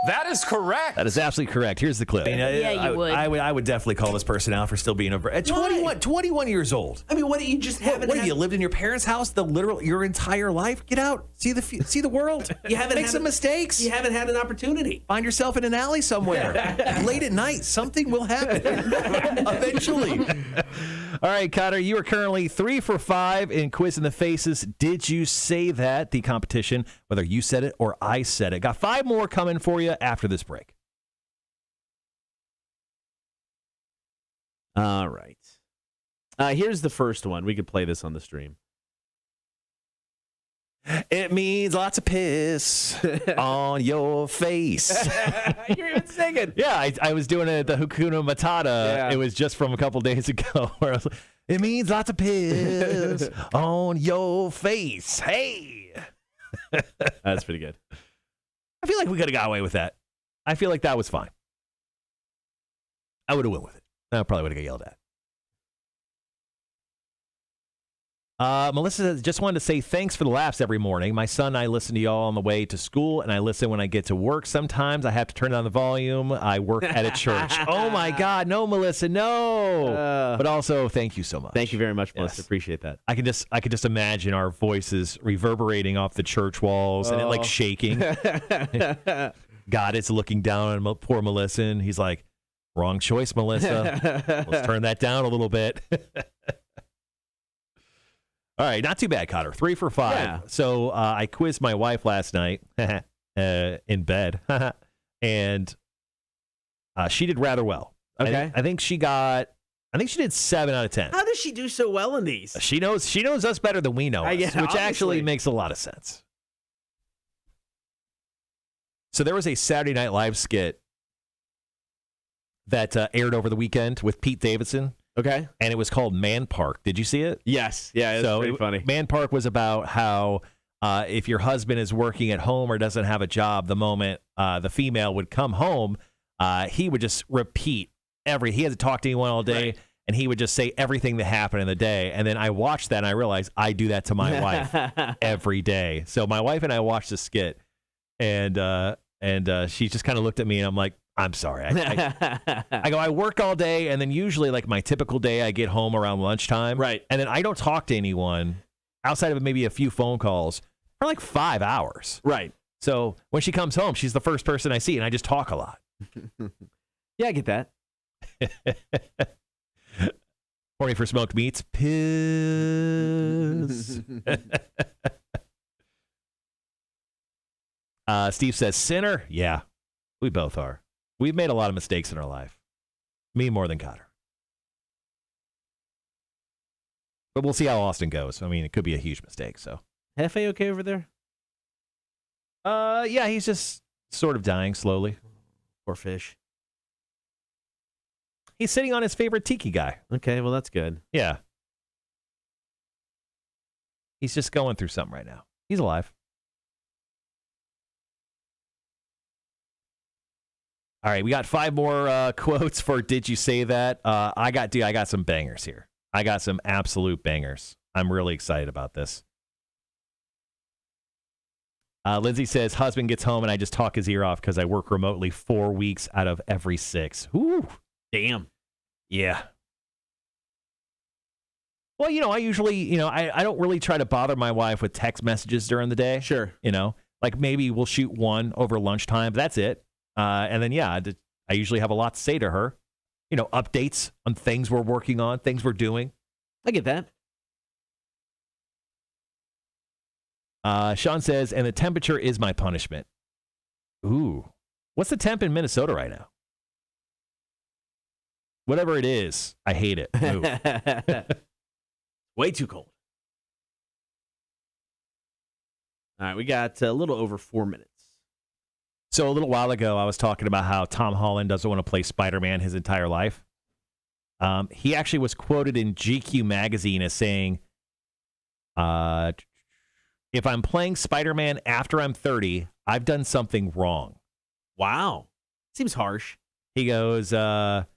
That is correct. That is absolutely correct. Here's the clip. Yeah, you would. I would definitely call this person out for still being a 21 years old. I mean, what you just haven't. What have you lived in your parents' house your entire life? Get out, see the world. You haven't make had some mistakes. You haven't had an opportunity. Find yourself in an alley somewhere late at night. Something will happen eventually. All right, Cotter, you are currently 3 for 5 in Quiz in the Faces. Did you say that? The competition, whether you said it or I said it. Got 5 more coming for you after this break. All right. Here's the first one. We could play this on the stream. It means lots of piss on your face. You're even singing. Yeah, I was doing it at the Hakuna Matata. Yeah. It was just from a couple days ago. Where I was like, it means lots of piss on your face. Hey. That's pretty good. I feel like we could have got away with that. I feel like that was fine. I would have went with it. I probably would have got yelled at. Melissa says, just wanted to say thanks for the laughs every morning. My son and I listen to y'all on the way to school, and I listen when I get to work. Sometimes I have to turn down the volume. I work at a church. Oh, my God. No, Melissa, no. But also, thank you so much. Thank you very much, Melissa. Yes. Appreciate that. I could just imagine our voices reverberating off the church walls and it like shaking. God is looking down on poor Melissa, and he's like, wrong choice, Melissa. Let's turn that down a little bit. All right, not too bad, Kotter. 3 for 5. Yeah. So I quizzed my wife last night in bed, and she did rather well. Okay. I think she did 7 out of 10. How does she do so well in these? She knows us better than we know us, Yeah, which obviously. actually makes a lot of sense. So there was a Saturday Night Live skit that aired over the weekend with Pete Davidson. Okay. And it was called Man Park. Did you see it? Yes. Yeah, it's pretty funny. Man Park was about how if your husband is working at home or doesn't have a job, the moment the female would come home, he would just repeat he had to talk to anyone all day, right. And he would just say everything that happened in the day. And then I watched that, and I realized I do that to my wife every day. So my wife and I watched the skit, and she just kind of looked at me, and I'm like, I'm sorry. I go, I work all day, and then usually, like my typical day, I get home around lunchtime. Right. And then I don't talk to anyone outside of maybe a few phone calls for like 5 hours. Right. So when she comes home, she's the first person I see, and I just talk a lot. Yeah, I get that. Horny for smoked meats. Piss. Steve says, sinner? Yeah, we both are. We've made a lot of mistakes in our life. Me more than Kotter. But we'll see how Austin goes. I mean, it could be a huge mistake, so. Hefe okay over there? Yeah, he's just sort of dying slowly. Poor fish. He's sitting on his favorite tiki guy. Okay, well, that's good. Yeah. He's just going through something right now. He's alive. All right, we got 5 more quotes for Did You Say That? I got some bangers here. I got some absolute bangers. I'm really excited about this. Lindsay says, husband gets home and I just talk his ear off because I work remotely 4 weeks out of every 6. Ooh, damn. Yeah. Well, I usually, I don't really try to bother my wife with text messages during the day. Sure. Like maybe we'll shoot one over lunchtime, but that's it. And then, yeah, I usually have a lot to say to her. Updates on things we're working on, things we're doing. I get that. Sean says, and the temperature is my punishment. Ooh. What's the temp in Minnesota right now? Whatever it is, I hate it. Ooh. Way too cold. All right, we got a little over 4 minutes. So a little while ago, I was talking about how Tom Holland doesn't want to play Spider-Man his entire life. He actually was quoted in GQ magazine as saying, if I'm playing Spider-Man after I'm 30, I've done something wrong. Wow. Seems harsh. He goes, it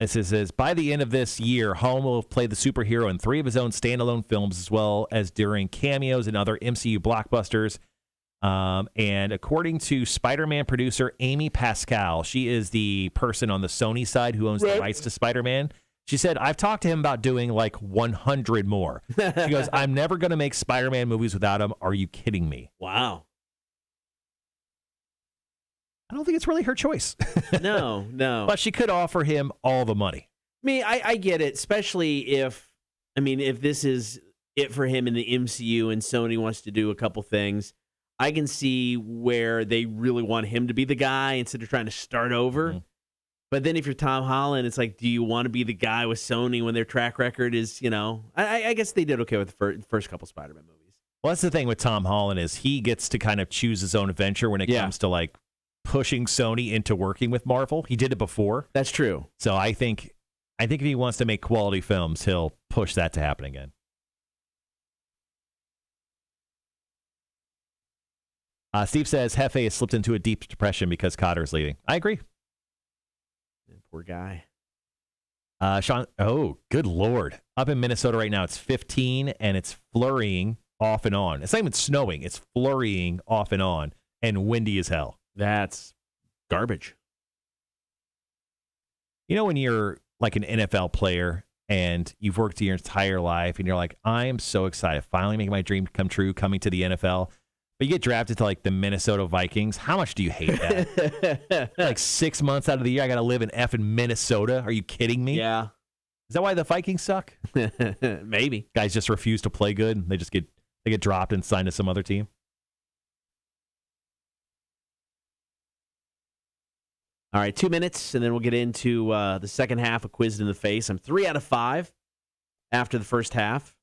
says, by the end of this year, Holland will have played the superhero in 3 of his own standalone films, as well as during cameos in other MCU blockbusters. And according to Spider-Man producer Amy Pascal, she is the person on the Sony side who owns the rights to Spider-Man. She said, I've talked to him about doing like 100 more. She goes, I'm never going to make Spider-Man movies without him. Are you kidding me? Wow. I don't think it's really her choice. No. But she could offer him all the money. I get it, especially if this is it for him in the MCU and Sony wants to do a couple things. I can see where they really want him to be the guy instead of trying to start over. Mm-hmm. But then if you're Tom Holland, it's like, do you want to be the guy with Sony when their track record is, I guess they did okay with the first couple Spider-Man movies. Well, that's the thing with Tom Holland is he gets to kind of choose his own adventure when it comes to like pushing Sony into working with Marvel. He did it before. That's true. So I think if he wants to make quality films, he'll push that to happen again. Steve says Hefe has slipped into a deep depression because Kotter is leaving. I agree. Poor guy. Sean, oh, good Lord. Up in Minnesota right now, it's 15, and it's flurrying off and on. It's not even snowing. It's flurrying off and on, and windy as hell. That's garbage. You know when you're like an NFL player and you've worked your entire life, and you're like, I am so excited, finally making my dream come true, coming to the NFL. But you get drafted to like the Minnesota Vikings. How much do you hate that? Like 6 months out of the year, I got to live in effing Minnesota. Are you kidding me? Yeah. Is that why the Vikings suck? Maybe. Guys just refuse to play good. They get dropped and signed to some other team. All right, 2 minutes, and then we'll get into the second half of Quizzed in the Face. I'm 3 out of 5 after the first half.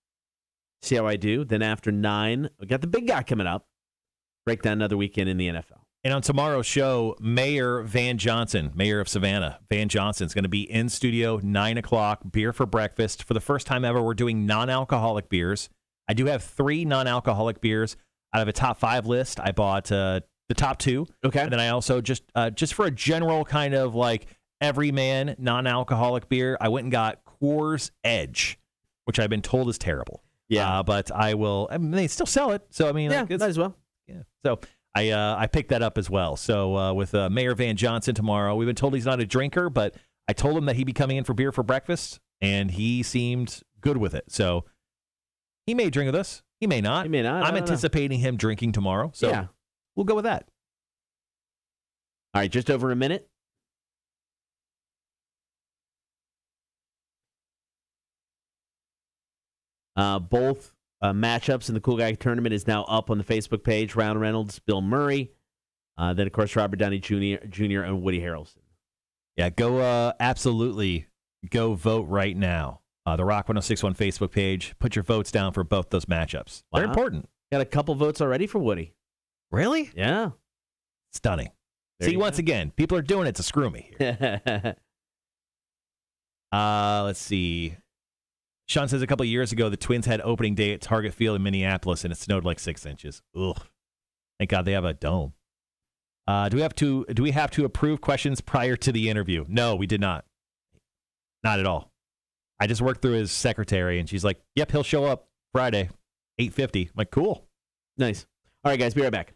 See how I do. Then after 9, we got the big guy coming up. Break down another weekend in the NFL. And on tomorrow's show, Mayor Van Johnson, Mayor of Savannah, Van Johnson, is going to be in studio, 9 o'clock, beer for breakfast. For the first time ever, we're doing non-alcoholic beers. I do have 3 non-alcoholic beers out of a top 5 list. I bought the top 2. Okay. And then I also, just for a general kind of like everyman non-alcoholic beer, I went and got Coors Edge, which I've been told is terrible. Yeah. But I mean, they still sell it. So, I mean, Yeah, like, might as well. yeah. So I picked that up as well. So with Mayor Van Johnson tomorrow, we've been told he's not a drinker, but I told him that he'd be coming in for beer for breakfast, and he seemed good with it. So he may drink with us. He may not. He may not. I'm anticipating him drinking tomorrow. So Yeah. we'll go with that. All right, just over a minute. Both matchups in the Cool Guy Tournament is now up on the Facebook page. Ryan Reynolds, Bill Murray. Then, of course, Robert Downey Jr. and Woody Harrelson. Yeah, absolutely go vote right now. The Rock 106.1 Facebook page. Put your votes down for both those matchups. They're Wow. important. Got a couple votes already for Woody. Really? Yeah. Stunning. There See, you once go. again, people are doing it to screw me here. Let's see. Sean says a couple of years ago, the Twins had opening day at Target Field in Minneapolis, and it snowed like 6 inches. Ugh. Thank God they have a dome. Do we have to approve questions prior to the interview? No, we did not. Not at all. I just worked through his secretary, and she's like, yep, he'll show up Friday, 8:50. I'm like, cool. Nice. All right, guys, be right back.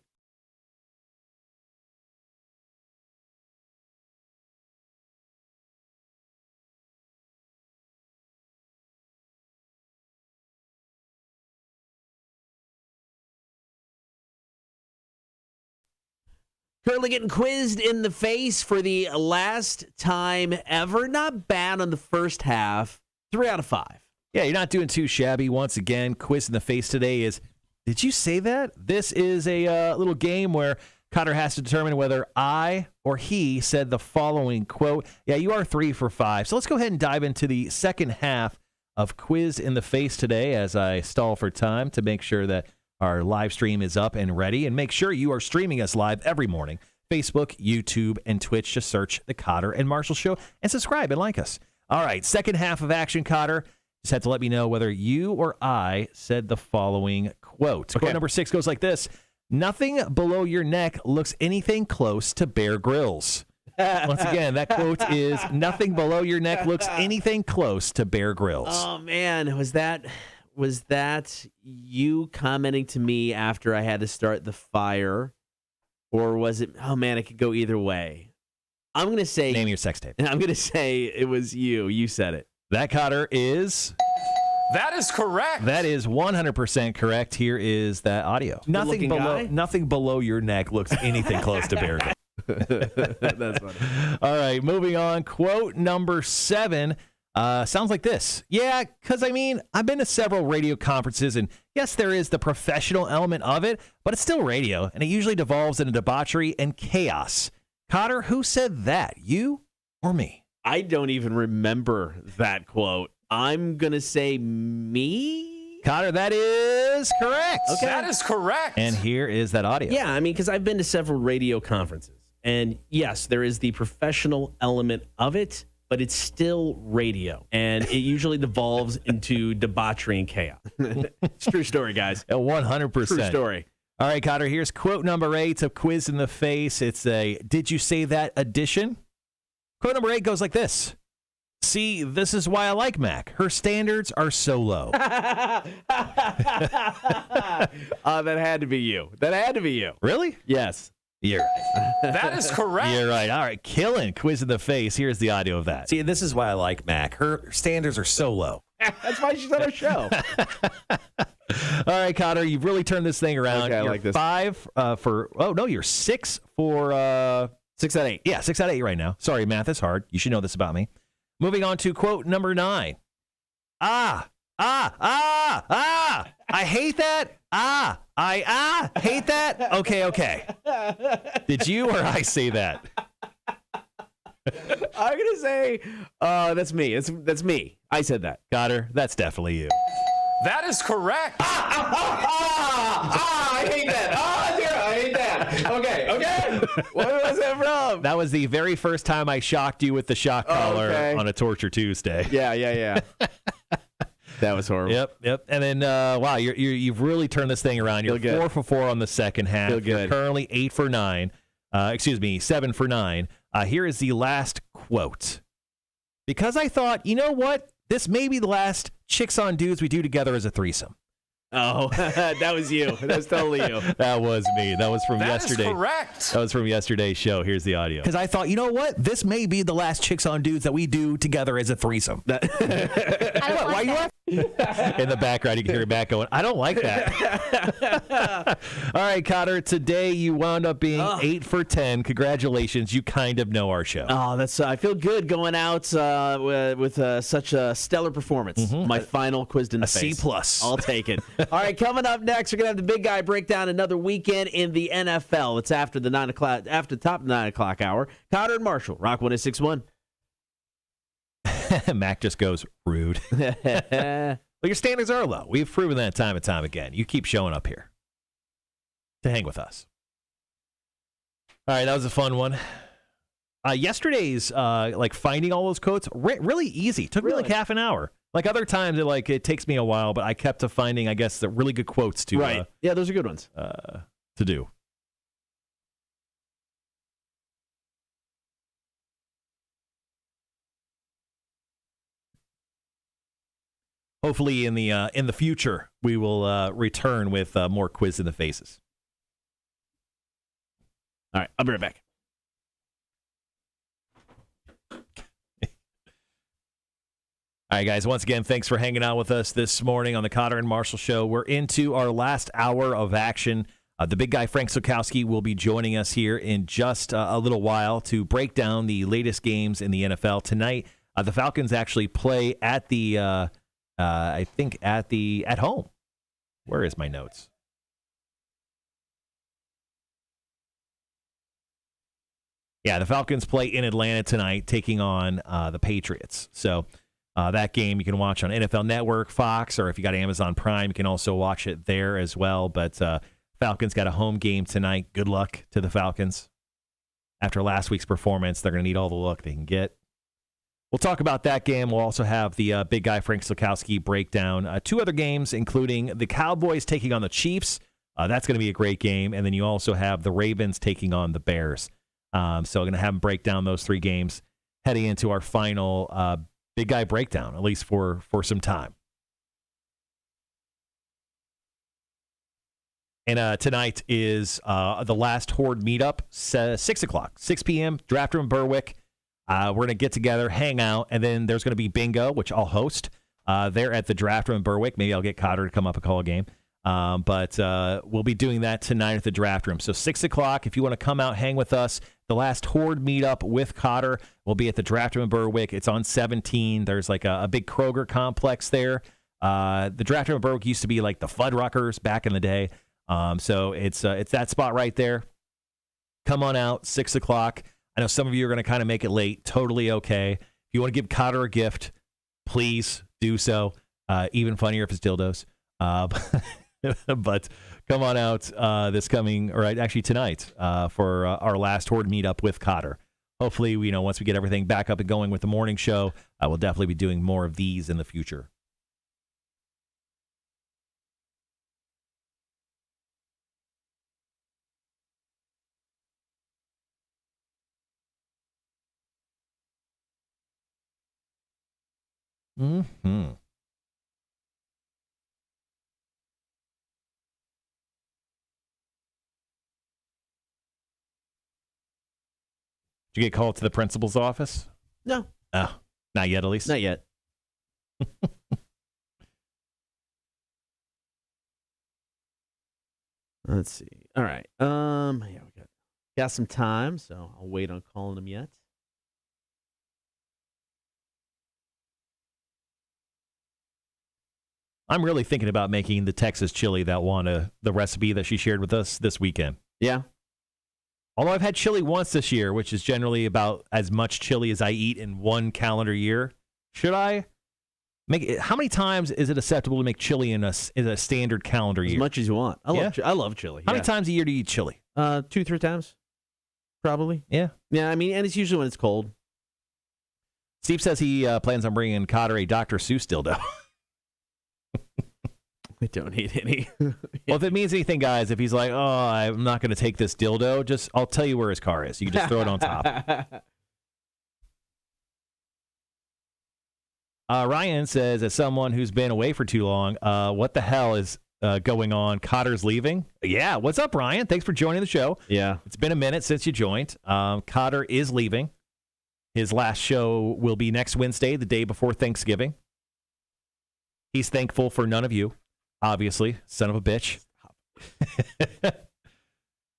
Currently getting quizzed in the face for the last time ever. Not bad on the first half. 3 out of 5. Yeah, you're not doing too shabby. Once again, quiz in the face today is, did you say that? This is a little game where Kotter has to determine whether I or he said the following quote. Yeah, you are 3 for 5. So let's go ahead and dive into the second half of Quiz in the Face today as I stall for time to make sure that our live stream is up and ready. And make sure you are streaming us live every morning. Facebook, YouTube, and Twitch. Just search The Kotter and Marshall Show and subscribe and like us. All right, second half of Action, Kotter. Just had to let me know whether you or I said the following quote. Okay. Quote number 6 goes like this. Nothing below your neck looks anything close to Bear Grylls. Once again, that quote is, nothing below your neck looks anything close to Bear Grylls. Oh, man. Was that you commenting to me after I had to start the fire? Or was it, oh, man, it could go either way. I'm going to say. Name your sex tape. I'm going to say it was you. You said it. That, Kotter, is... That is correct. That is 100% correct. Here is that audio. Nothing below your neck looks anything close to Bear Grylls. That's funny. All right, moving on. Quote number 7 sounds like this. Yeah, because, I mean, I've been to several radio conferences, and yes, there is the professional element of it, but it's still radio, and it usually devolves into debauchery and chaos. Kotter, who said that? You or me? I don't even remember that quote. I'm going to say me. Kotter, that is correct. Okay. That is correct. And here is that audio. Yeah, I mean, because I've been to several radio conferences. And yes, there is the professional element of it, but it's still radio. And it usually devolves into debauchery and chaos. It's a true story, guys. 100%. True story. All right, Kotter, here's quote number 8 of Quiz in the Face. It's a Did You Say That edition. Quote number 8 goes like this. See, this is why I like Mac. Her standards are so low. That had to be you. That had to be you. Really? Yes. You're right. That is correct. You're right. All right, killing quiz in the face. Here's the audio of that. See, this is why I like Mac. Her standards are so low. That's why she's on our show. All right, Kotter, you've really turned this thing around. Okay, I you're like this. 5 for. Oh no, you're 6 for. 6 out of 8. Yeah, 6 out of 8 right now. Sorry, math is hard. You should know this about me. Moving on to quote number 9. I hate that. I hate that. Okay. Did you or I say that? I'm gonna say that's me. That's me. I said that. Kotter, that's definitely you. That is correct. I hate that. I hate that. Okay. What was it from? That was the very first time I shocked you with the shock collar on a Torture Tuesday. Yeah. That was horrible. Yep. And then, wow, you've really turned this thing around. You're 4 for 4 on the second half. Feel good. You're currently 8 for 9. 7 for 9. Here is the last quote. Because I thought, you know what? This may be the last Chicks on Dudes we do together as a threesome. Oh, that was you. That was totally you. That was me. That was from yesterday. That is correct. That was from yesterday's show. Here's the audio. Because I thought, you know what? This may be the last Chicks on Dudes that we do together as a threesome. I don't like that. In the background, you can hear Matt going, I don't like that. All right, Kotter, today you wound up being 8 for 10. Congratulations. You kind of know our show. Oh, that's I feel good going out with such a stellar performance. My final quizzed in the face. C+. I'll take it. All right, coming up next, we're gonna have the big guy break down another weekend in the NFL. It's after the 9 o'clock, after the top of the 9 o'clock hour. Kotter and Marshall, Rock 106.1. Mac just goes, rude. Well, your standards are low. We've proven that time and time again. You keep showing up here to hang with us. All right, that was a fun one. Yesterday's, finding all those quotes, really easy. Took me like half an hour. Like other times, it takes me a while, but I kept finding, I guess, the really good quotes to Right. Yeah, those are good ones. To do. Hopefully, in the future, we will return with more quiz in the faces. All right, I'll be right back. All right, guys, once again, thanks for hanging out with us this morning on the Kotter and Marshall Show. We're into our last hour of action. The big guy, Frank Sulkowski, will be joining us here in just a little while to break down the latest games in the NFL. Tonight, the Falcons actually play at the, at home. Where is my notes? Yeah, the Falcons play in Atlanta tonight, taking on the Patriots. So that game you can watch on NFL Network, Fox, or if you got Amazon Prime, you can also watch it there as well. But Falcons got a home game tonight. Good luck to the Falcons. After last week's performance, they're going to need all the luck they can get. We'll talk about that game. We'll also have the big guy, Frank Sulkowski, break down 2 other games, including the Cowboys taking on the Chiefs. That's going to be a great game. And then you also have the Ravens taking on the Bears. So I'm going to have him break down those 3 games heading into our final big guy breakdown, at least for some time. And tonight is the last Horde meetup, 6 o'clock, 6 p.m., Draft Room Berwick. We're going to get together, hang out, and then there's going to be bingo, which I'll host. There at the Draft Room Berwick. Maybe I'll get Kotter to come up and call a game. But we'll be doing that tonight at the Draft Room. So 6 o'clock, if you want to come out, hang with us. The last Horde meetup with Kotter will be at the Draft Room Berwick. It's on 17. There's like a big Kroger complex there. The Draft Room Berwick used to be like the Fuddruckers back in the day. So it's that spot right there. Come on out, 6 o'clock. I know some of you are going to kind of make it late. Totally okay. If you want to give Kotter a gift, please do so. Even funnier if it's dildos. But come on out this coming, or actually tonight, for our last Horde meetup with Kotter. Hopefully, once we get everything back up and going with the morning show, we'll definitely be doing more of these in the future. Mm-hmm. Did you get called to the principal's office? No. Oh, not yet, at least? Not yet. Let's see. All right. Yeah, we got some time, so I'll wait on calling him yet. I'm really thinking about making the Texas chili the recipe that she shared with us this weekend. Yeah. Although I've had chili once this year, which is generally about as much chili as I eat in one calendar year. Should I make it? How many times is it acceptable to make chili in a standard calendar year? As much as you want. I love chili. How many times a year do you eat chili? 2-3 times, probably. Yeah. Yeah, I mean, and it's usually when it's cold. Steve says he plans on bringing Kotter a Dr. Seuss dildo. I don't need any. Well, if it means anything, guys, if he's like, oh, I'm not going to take this dildo, I'll tell you where his car is. You can just throw it on top. Ryan says, as someone who's been away for too long, what the hell is going on? Kotter's leaving? Yeah. What's up, Ryan? Thanks for joining the show. Yeah. It's been a minute since you joined. Kotter is leaving. His last show will be next Wednesday, the day before Thanksgiving. He's thankful for none of you. Obviously, son of a bitch.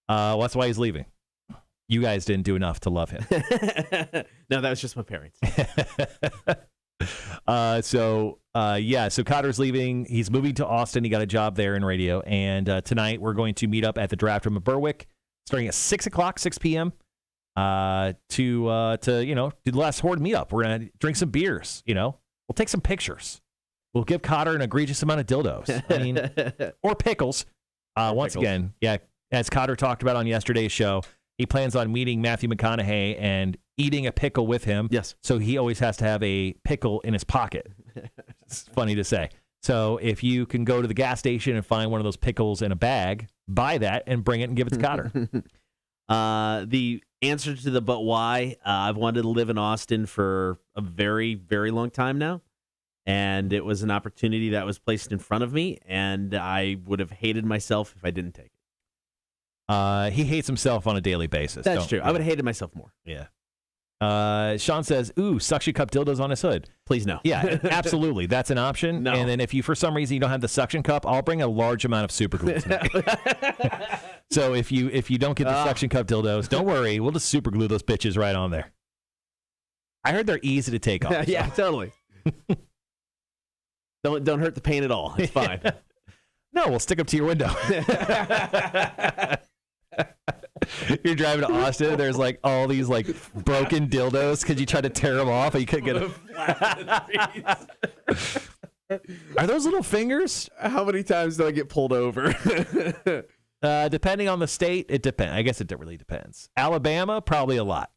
Well, that's why he's leaving. You guys didn't do enough to love him. No, that was just my parents. So Kotter's leaving. He's moving to Austin. He got a job there in radio. And tonight we're going to meet up at the Draft Room of Berwick, starting at 6 p.m. To do the last Horde meetup. We're gonna drink some beers. We'll take some pictures. We'll give Kotter an egregious amount of dildos. I mean, or pickles. Once again, yeah, as Kotter talked about on yesterday's show, he plans on meeting Matthew McConaughey and eating a pickle with him. Yes. So he always has to have a pickle in his pocket. It's funny to say. So if you can go to the gas station and find one of those pickles in a bag, buy that and bring it and give it to Kotter. The answer to the but why, I've wanted to live in Austin for a very, very long time now. And it was an opportunity that was placed in front of me, and I would have hated myself if I didn't take it. He hates himself on a daily basis. That's true. I would have hated myself more. Yeah. Sean says, ooh, suction cup dildos on his hood. Please no. Yeah, absolutely. That's an option. No. And then if you, for some reason, you don't have the suction cup, I'll bring a large amount of super glue tonight. So if you don't get the suction cup dildos, don't worry. We'll just super glue those bitches right on there. I heard they're easy to take off. Yeah, totally. Don't hurt the paint at all. It's fine. No, we'll stick them to your window. You're driving to Austin. There's like all these like broken dildos because you tried to tear them off and you couldn't get them. Are those little fingers? How many times do I get pulled over? Depending on the state, it depends. I guess it really depends. Alabama, probably a lot.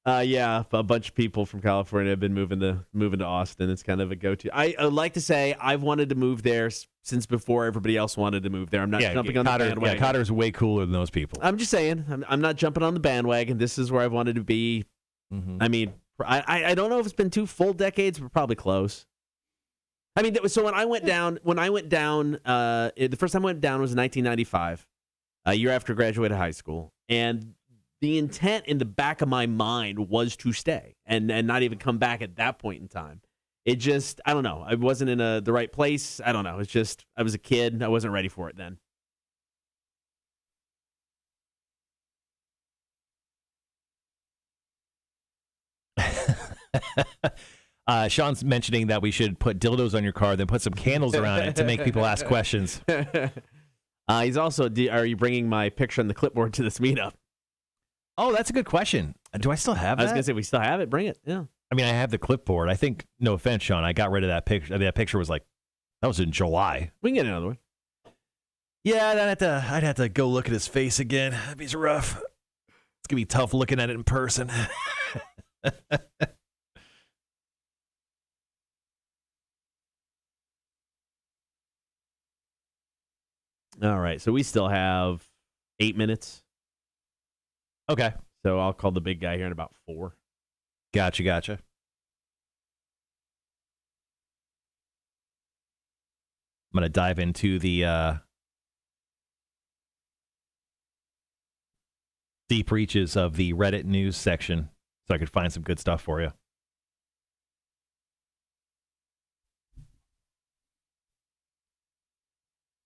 Yeah, a bunch of people from California have been moving to Austin. It's kind of a go-to. I like to say I've wanted to move there since before everybody else wanted to move there. I'm not jumping on the bandwagon. Yeah, Kotter's way cooler than those people. I'm just saying, I'm not jumping on the bandwagon. This is where I've wanted to be. Mm-hmm. I mean, I don't know if it's been 2 full decades, but probably close. I mean, so when I went down, the first time I went down was in 1995, a year after I graduated high school, and the intent in the back of my mind was to stay and not even come back at that point in time. It just, I don't know. I wasn't in the right place. I don't know. It's just, I was a kid. I wasn't ready for it then. Sean's mentioning that we should put dildos on your car, then put some candles around it to make people ask questions. He's also, are you bringing my picture on the clipboard to this meetup? Oh, that's a good question. Do I still have that? I was going to say, we still have it. Bring it. Yeah. I mean, I have the clipboard. I think, no offense, Sean, I got rid of that picture. That picture was like, that was in July. We can get another one. Yeah, I'd have to go look at his face again. That'd be rough. It's going to be tough looking at it in person. All right. So we still have 8 minutes. Okay. So I'll call the big guy here in about 4. Gotcha. I'm going to dive into the deep reaches of the Reddit news section so I could find some good stuff for you.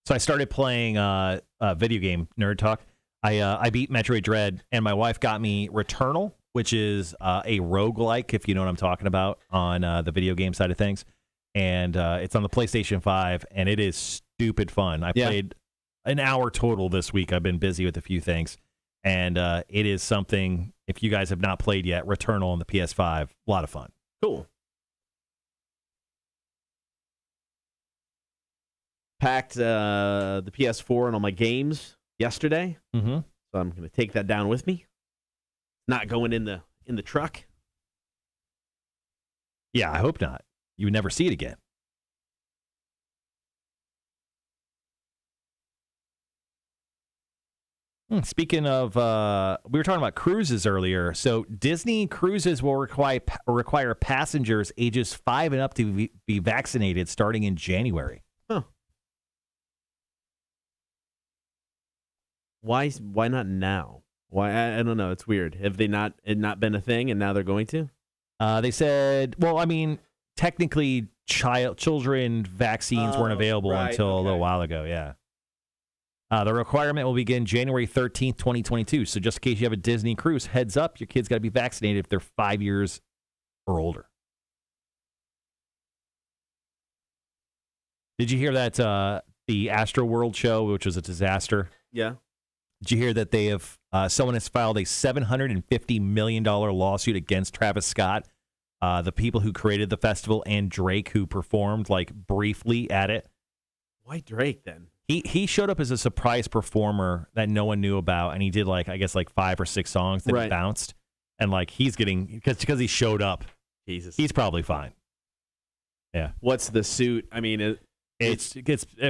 So I started playing a video game, Nerd Talk. I beat Metroid Dread, and my wife got me Returnal, which is a roguelike, if you know what I'm talking about, on the video game side of things. And it's on the PlayStation 5, and it is stupid fun. I played an hour total this week. I've been busy with a few things. And it is something, if you guys have not played yet, Returnal on the PS5, a lot of fun. Cool. Packed the PS4 and all my games yesterday. Mm-hmm. So I'm going to take that down with me. Not going in the truck. Yeah, I hope not. You would never see it again. Speaking of, we were talking about cruises earlier. So Disney cruises will require passengers ages 5 and up to be vaccinated starting in January. Huh. Why not now? Why I don't know. It's weird. Have they not been a thing and now they're going to? They said, well, I mean, technically children vaccines weren't available until a little while ago. Yeah. The requirement will begin January 13th, 2022. So just in case you have a Disney cruise, heads up, your kid's got to be vaccinated if they're 5 years or older. Did you hear that the Astroworld show, which was a disaster? Yeah. Did you hear that they have someone has filed a $750 million lawsuit against Travis Scott, the people who created the festival, and Drake, who performed like briefly at it? Why Drake then? He showed up as a surprise performer that no one knew about, and he did like 5 or 6 songs that he bounced, and like he's getting because he showed up. Jesus, he's probably fine. Yeah. What's the suit? I mean, it's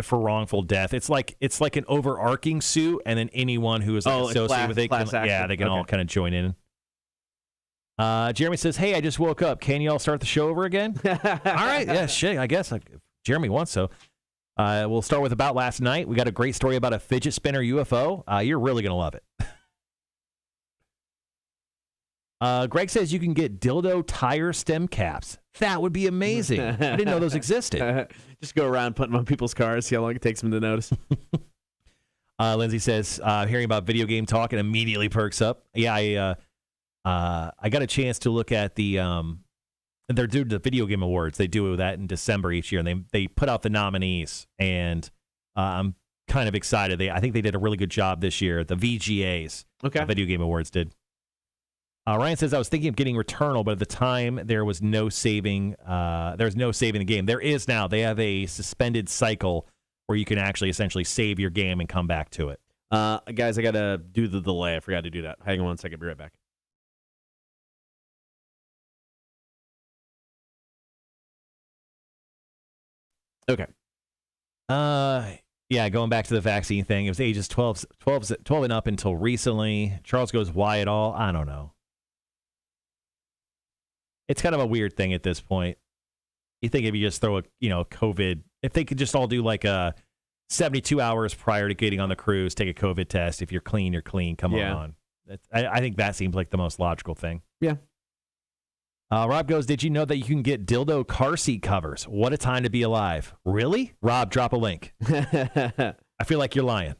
for wrongful death. It's like an overarching suit, and then anyone who is associated with it, they can all kind of join in. Jeremy says, "Hey, I just woke up. Can you all start the show over again?" All right, yeah, shit. I guess if Jeremy wants so. We'll start with about last night. We got a great story about a fidget spinner UFO. You're really going to love it. Greg says you can get dildo tire stem caps. That would be amazing. I didn't know those existed. Just go around putting them on people's cars, see how long it takes them to notice. Lindsay says, hearing about video game talk and immediately perks up. Yeah, I got a chance to look at the... they're doing the Video Game Awards. They do that in December each year, and they put out the nominees, and I'm kind of excited. I think they did a really good job this year. The VGAs, Video Game Awards did. Ryan says, I was thinking of getting Returnal, but at the time there was no saving. There's no saving the game. There is now. They have a suspended cycle where you can actually essentially save your game and come back to it. Guys, I got to do the delay. I forgot to do that. Hang on one second. Be right back. Okay. Yeah, going back to the vaccine thing, it was ages 12 and up until recently. Charles goes, why at all? I don't know. It's kind of a weird thing at this point. You think if you just throw COVID, if they could just all do like a 72 hours prior to getting on the cruise, take a COVID test. If you're clean, you're clean. Come on. I think that seems like the most logical thing. Yeah. Rob goes, did you know that you can get dildo car seat covers? What a time to be alive. Really? Rob, drop a link. I feel like you're lying.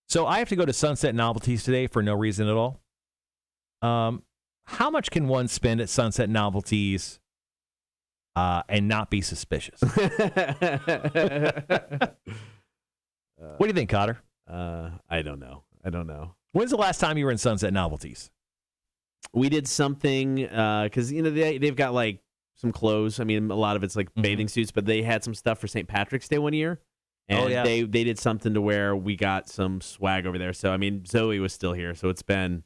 So I have to go to Sunset Novelties today for no reason at all. How much can one spend at Sunset Novelties and not be suspicious? What do you think, Kotter? I don't know. When's the last time you were in Sunset Novelties? We did something because they've got like some clothes. I mean, a lot of it's like bathing suits, but they had some stuff for St. Patrick's Day one year, and they did something to where we got some swag over there. So I mean, Zoe was still here, so it's been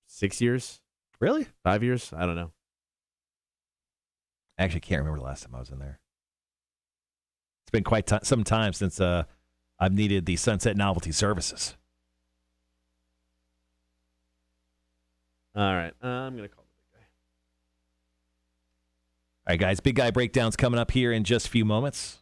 6 years, really 5 years. I don't know. I actually can't remember the last time I was in there. It's been quite some time since I've needed the Sunset Novelty services. All right. I'm going to call the big guy. All right, guys. Big guy breakdown's coming up here in just a few moments.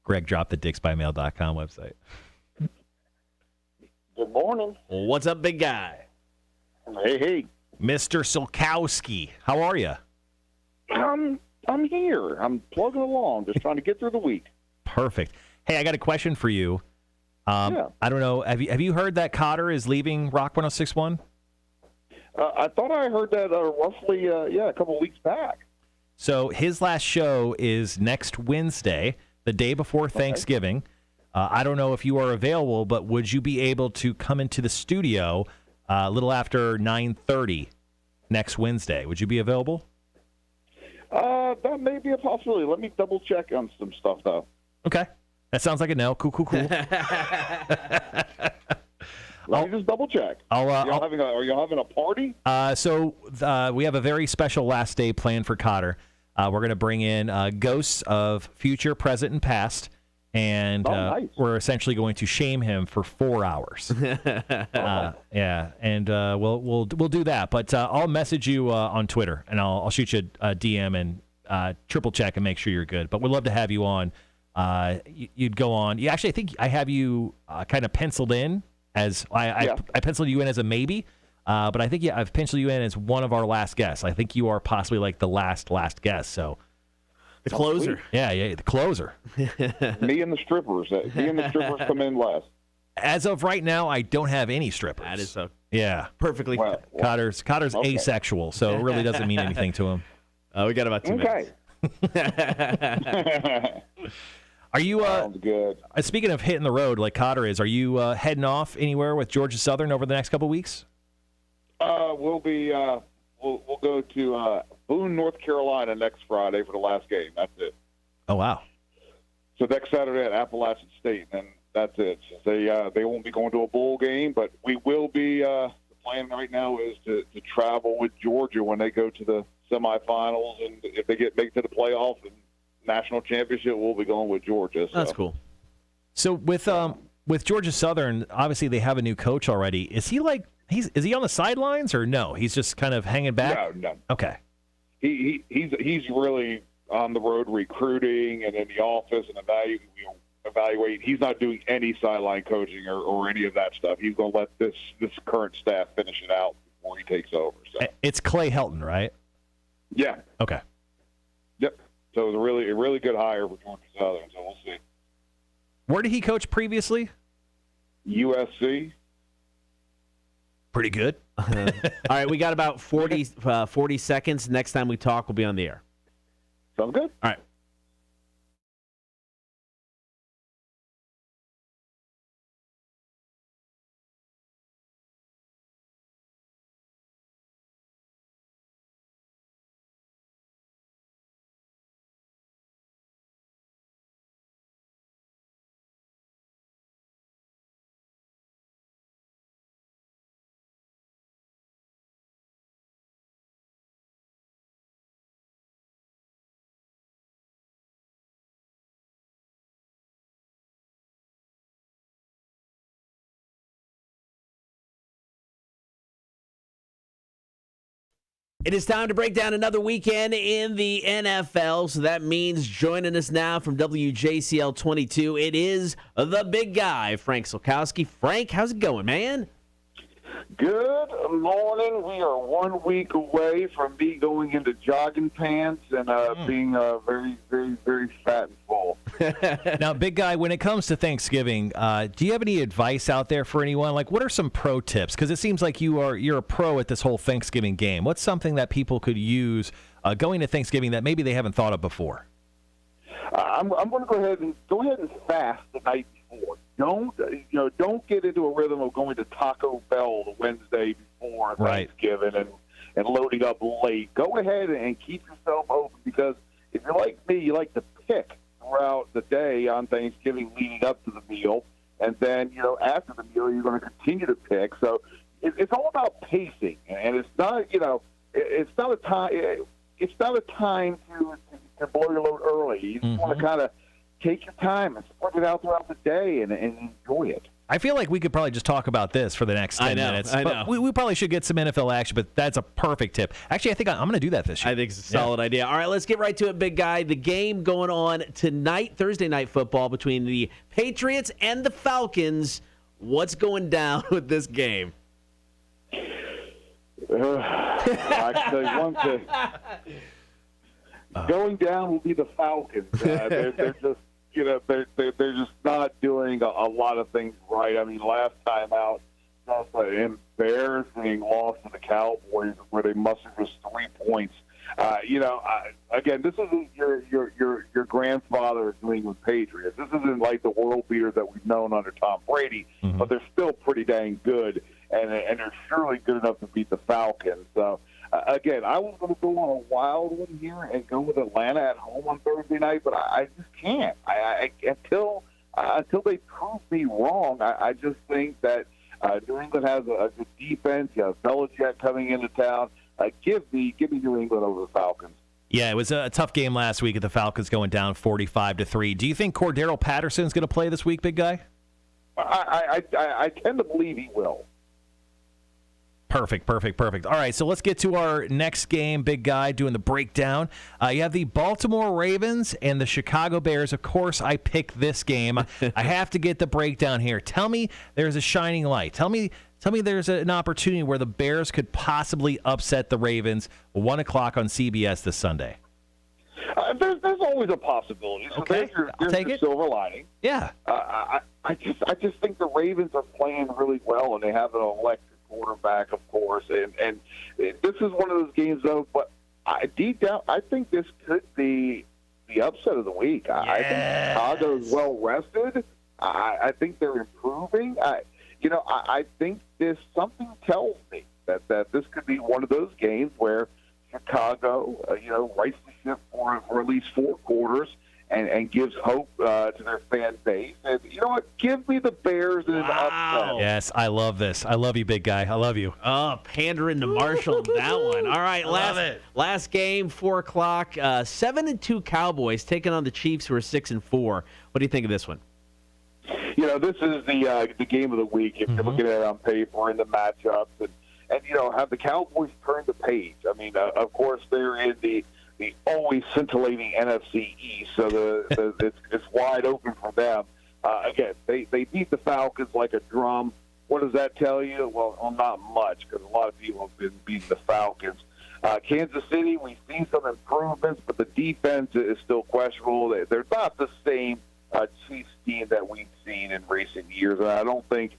Greg dropped the dicksbymail.com website. Good morning. What's up, big guy? Hey. Mr. Sulkowski, how are you? I'm here. I'm plugging along, just trying to get through the week. Perfect. Hey, I got a question for you. Yeah. I don't know. Have you heard that Kotter is leaving Rock 106.1? I thought I heard that roughly, a couple of weeks back. So his last show is next Wednesday, the day before Thanksgiving. I don't know if you are available, but would you be able to come into the studio a little after 9:30 next Wednesday? Would you be available? That may be a possibility. Let me double check on some stuff, though. Okay. That sounds like a no. Cool. Let me just double check. Are you having a party? So we have a very special last day planned for Kotter. We're going to bring in ghosts of future, present, and past, and nice. we're essentially going to shame him for 4 hours. Yeah, and we'll do that. But I'll message you on Twitter, and I'll shoot you a DM and triple check and make sure you're good. But we'd love to have you on. You'd go on. Yeah, actually, I think I have you kind of penciled in as I penciled you in as a maybe. But I think I've penciled you in as one of our last guests. I think you are possibly like the last guest. So the closer. Yeah, the closer. Me and the strippers. Come in last. As of right now, I don't have any strippers. That is so. Yeah, perfectly. Well, Kotter's okay. asexual, so it really doesn't mean anything to him. We got about 2 minutes. Are you? Sounds good. Speaking of hitting the road like Kotter is, are you heading off anywhere with Georgia Southern over the next couple of weeks? We'll be. We'll go to Boone, North Carolina next Friday for the last game. That's it. Oh wow! So next Saturday at Appalachian State, and that's it. They won't be going to a bowl game, but we will be. The plan right now is to travel with Georgia when they go to the semifinals, and if they make it to the playoff and national championship, we'll be going with Georgia. So. That's cool. So with Georgia Southern, obviously they have a new coach already. Is he like is he on the sidelines or no? He's just kind of hanging back. No. Okay. He's really on the road recruiting and in the office and evaluate. He's not doing any sideline coaching or any of that stuff. He's going to let this current staff finish it out before he takes over. So it's Clay Helton, right? Yeah. Okay. Yep. So it was a really good hire for Georgia Southern. So we'll see. Where did he coach previously? USC. Pretty good. All right, we got about 40 seconds. Next time we talk, we'll be on the air. Sounds good. All right. It is time to break down another weekend in the NFL. So that means joining us now from WJCL 22, it is the big guy, Frank Sulkowski. Frank, how's it going, man? Good morning. We are 1 week away from me going into jogging pants and being very, very, very fat and full. Now, big guy, when it comes to Thanksgiving, do you have any advice out there for anyone? Like, what are some pro tips? Because it seems like you're a pro at this whole Thanksgiving game. What's something that people could use going to Thanksgiving that maybe they haven't thought of before? I'm going to go ahead and fast the night before. Don't get into a rhythm of going to Taco Bell the Wednesday before Thanksgiving and loading up late. Go ahead and keep yourself open, because if you're like me, you like to pick throughout the day on Thanksgiving leading up to the meal. and then after the meal you're going to continue to pick. So it's all about pacing, and it's not it's not a time to blow your load early. You just want to kind of take your time and spread it out throughout the day and enjoy it. I feel like we could probably just talk about this for the next 10 minutes. I know. But we probably should get some NFL action, but that's a perfect tip. Actually, I think I'm going to do that this year. I think it's a solid idea. All right, let's get right to it, big guy. The game going on tonight, Thursday night football between the Patriots and the Falcons. What's going down with this game? I can tell you one thing. Going down will be the Falcons. They're just they're just not doing a lot of things right. I mean, last time out, just an embarrassing loss to the Cowboys where they mustered just 3 points. Again, this isn't your grandfather's New England Patriots. This isn't like the world beaters that we've known under Tom Brady, but they're still pretty dang good, and they're surely good enough to beat the Falcons. So, again, I was going to go on a wild one here and go with Atlanta at home on Thursday night, but I just can't. Until they prove me wrong, I just think that New England has a good defense. You have Belichick coming into town. Give me New England over the Falcons. Yeah, it was a tough game last week at the Falcons going down 45-3. Do you think Cordero Patterson's going to play this week, big guy? I tend to believe he will. Perfect. All right, so let's get to our next game, big guy, doing the breakdown. You have the Baltimore Ravens and the Chicago Bears. Of course, I picked this game. I have to get the breakdown here. Tell me there's a shining light. Tell me there's an opportunity where the Bears could possibly upset the Ravens. 1 o'clock on CBS this Sunday. There's always a possibility. So Okay, I'll take it. Silver lining. Yeah. I just think the Ravens are playing really well, and they have an electric quarterback, of course, and this is one of those games, though. But deep down, I think this could be the upset of the week. Yes. I think Chicago is well rested. I think they're improving. I think something tells me that this could be one of those games where Chicago, rights the ship for at least 4 quarters and gives hope to their fan base. And you know what? Give me the Bears in an upset. Yes, I love this. I love you, big guy. I love you. Oh, pandering to Marshall that one. All right, last game, 4 o'clock. 7-2 Cowboys taking on the Chiefs, who are 6-4. What do you think of this one? This is the game of the week. If you're looking at it on paper and the matchups, and have the Cowboys turn the page. I mean, of course, they're in the always scintillating NFC East, so it's wide open for them. Again, they beat the Falcons like a drum. What does that tell you? Well, not much, because a lot of people have been beating the Falcons. Kansas City, we've seen some improvements, but the defense is still questionable. They're not the same Chiefs team that we've seen in recent years. And I don't think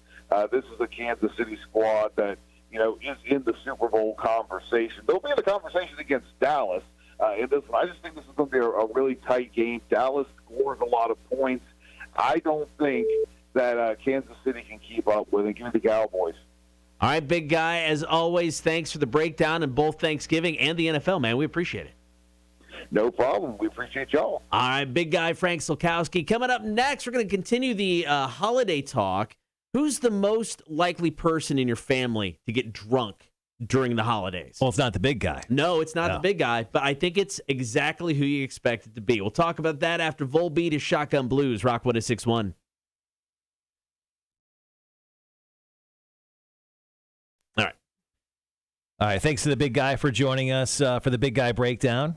this is a Kansas City squad that is in the Super Bowl conversation. They'll be in the conversation against Dallas. In this one, I just think this is going to be a really tight game. Dallas scores a lot of points. I don't think that Kansas City can keep up with it. Give me the Cowboys. All right, big guy, as always, thanks for the breakdown in both Thanksgiving and the NFL, man. We appreciate it. No problem. We appreciate y'all. All right, big guy Frank Sulkowski. Coming up next, we're going to continue the holiday talk. Who's the most likely person in your family to get drunk during the holidays? Well, it's not the big guy. No, it's not the big guy, but I think it's exactly who you expect it to be. We'll talk about that after Volbeat is Shotgun Blues, Rock 106.1. All right, thanks to the big guy for joining us for the big guy breakdown.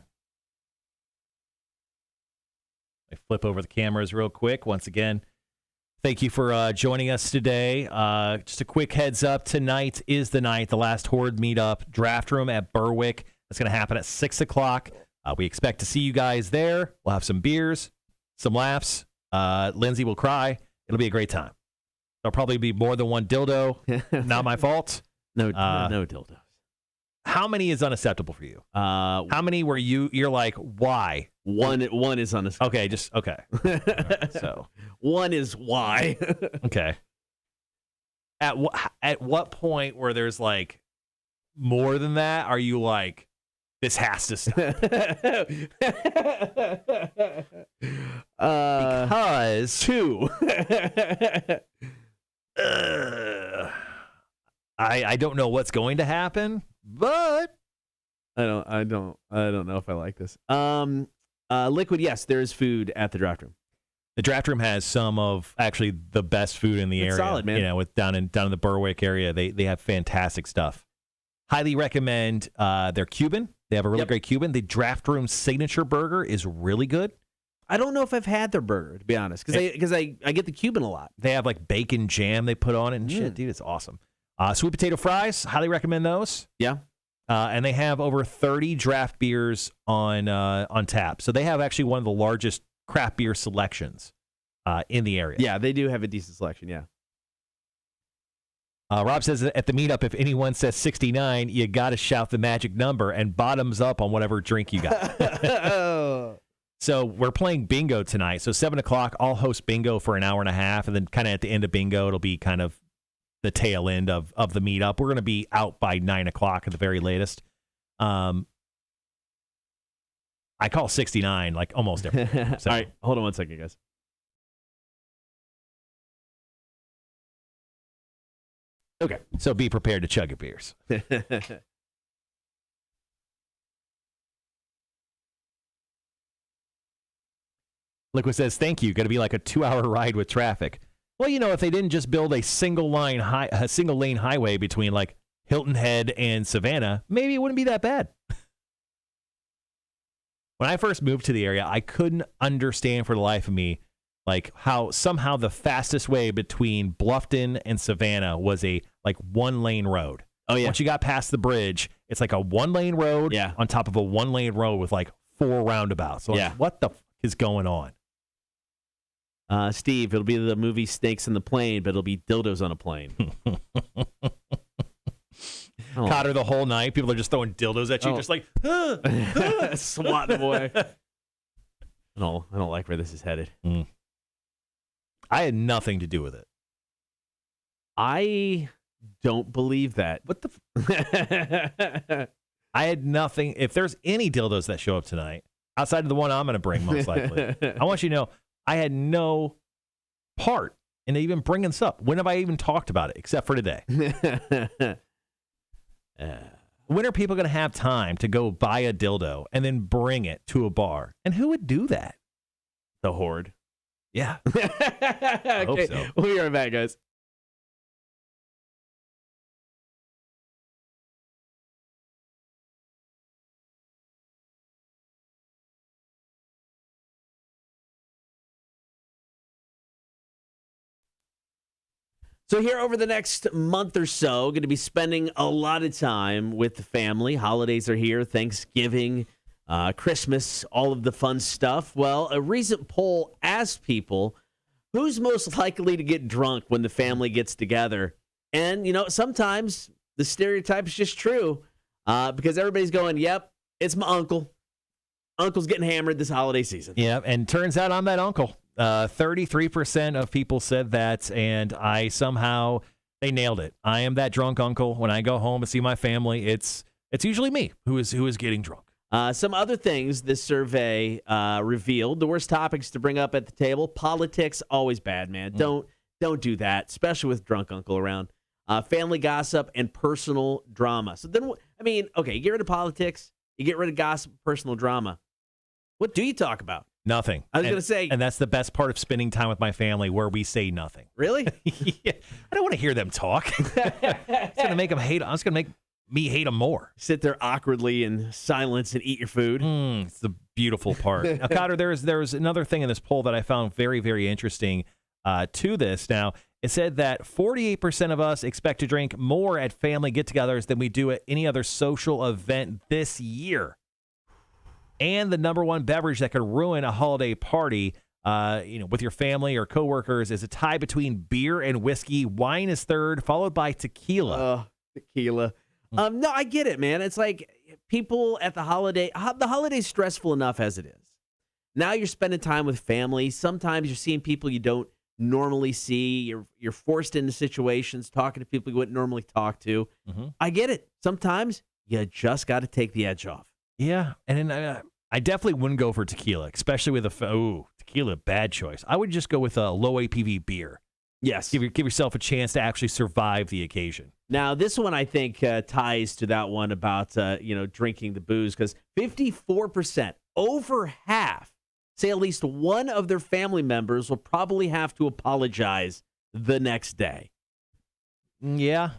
I flip over the cameras real quick. Once again, thank you for joining us today. Just a quick heads up, tonight is the night, the last Horde meetup, draft room at Berwick. That's going to happen at 6 o'clock. We expect to see you guys there. We'll have some beers, some laughs. Lindsay will cry. It'll be a great time. There'll probably be more than one dildo. Not my fault. No dildos. How many is unacceptable for you? How many were you're like, why? One is unacceptable. Okay, okay. Right, so one is why. Okay. At what point where there's like more than that are you like, this has to stop? Because 2. I don't know what's going to happen, but I don't know if I like this. Liquid, yes, there is food at the draft room. the draft room has some of actually the best food in the area. Solid, man. You know, with down in the Berwick area, they have fantastic stuff. Highly recommend their Cuban. They have a really great Cuban. The draft room signature burger is really good. I don't know if I've had their burger, to be honest, because I get the Cuban a lot. They have like bacon jam they put on it and shit, dude. It's awesome. Sweet potato fries, highly recommend those. Yeah. And they have over 30 draft beers on tap. So they have actually one of the largest craft beer selections in the area. Yeah, they do have a decent selection, yeah. Rob says at the meetup, if anyone says 69, you got to shout the magic number and bottoms up on whatever drink you got. So we're playing bingo tonight. So 7 o'clock, I'll host bingo for an hour and a half. And then kind of at the end of bingo, it'll be kind of the tail end of the meetup. We're going to be out by 9 o'clock at the very latest. I call 69 like almost every day. So. All right, hold on one second, guys. Okay, so be prepared to chug your beers. Liquid says, thank you. Got to be like a 2-hour ride with traffic. Well, you know, if they didn't just build a single lane highway between like Hilton Head and Savannah, maybe it wouldn't be that bad. When I first moved to the area, I couldn't understand for the life of me like how somehow the fastest way between Bluffton and Savannah was a like 1-lane road. Oh yeah. Once you got past the bridge, it's like a 1-lane road on top of a 1-lane road with like 4 roundabouts. So like, what the fuck is going on? Steve, it'll be the movie Snakes in the Plane, but it'll be dildos on a plane. Kotter the whole night. People are just throwing dildos at you, just like, swatting them away. I don't like where this is headed. I had nothing to do with it. I don't believe that. What the? I had nothing. If there's any dildos that show up tonight, outside of the one I'm going to bring, most likely, I want you to know I had no part in even bringing this up. When have I even talked about it except for today? When are people going to have time to go buy a dildo and then bring it to a bar? And who would do that? The Horde. Yeah. I hope so. We'll be right back, guys. So here over the next month or so, going to be spending a lot of time with the family. Holidays are here, Thanksgiving, Christmas, all of the fun stuff. Well, a recent poll asked people who's most likely to get drunk when the family gets together. And, you know, sometimes the stereotype is just true because everybody's going, yep, it's my uncle. Uncle's getting hammered this holiday season. Yeah, and turns out I'm that uncle. 33% of people said that, and they nailed it. I am that drunk uncle. When I go home and see my family, it's usually me who is getting drunk. Some other things this survey revealed: the worst topics to bring up at the table. Politics, always bad, man. Don't do that, especially with drunk uncle around. Family gossip and personal drama. So then, I mean, okay, you get rid of politics, you get rid of gossip, personal drama. What do you talk about? Nothing. I was going to say. And that's the best part of spending time with my family, where we say nothing. Really? Yeah. I don't want to hear them talk. It's going to make them hate. It's going to make me hate them more. Sit there awkwardly in silence and eat your food. It's the beautiful part. Now, Kotter, there's another thing in this poll that I found very, very interesting to this. Now, it said that 48% of us expect to drink more at family get-togethers than we do at any other social event this year. And the number one beverage that could ruin a holiday party, with your family or coworkers, is a tie between beer and whiskey. Wine is third, followed by tequila. Tequila. No, I get it, man. It's like people at the holiday's stressful enough as it is. Now you're spending time with family. Sometimes you're seeing people you don't normally see. You're forced into situations, talking to people you wouldn't normally talk to. I get it. Sometimes you just got to take the edge off. Yeah, and then I definitely wouldn't go for tequila, especially with tequila, bad choice. I would just go with a low APV beer. Yes. Give yourself a chance to actually survive the occasion. Now, this one I think ties to that one about drinking the booze, because 54%, over half, say at least one of their family members will probably have to apologize the next day. Yeah,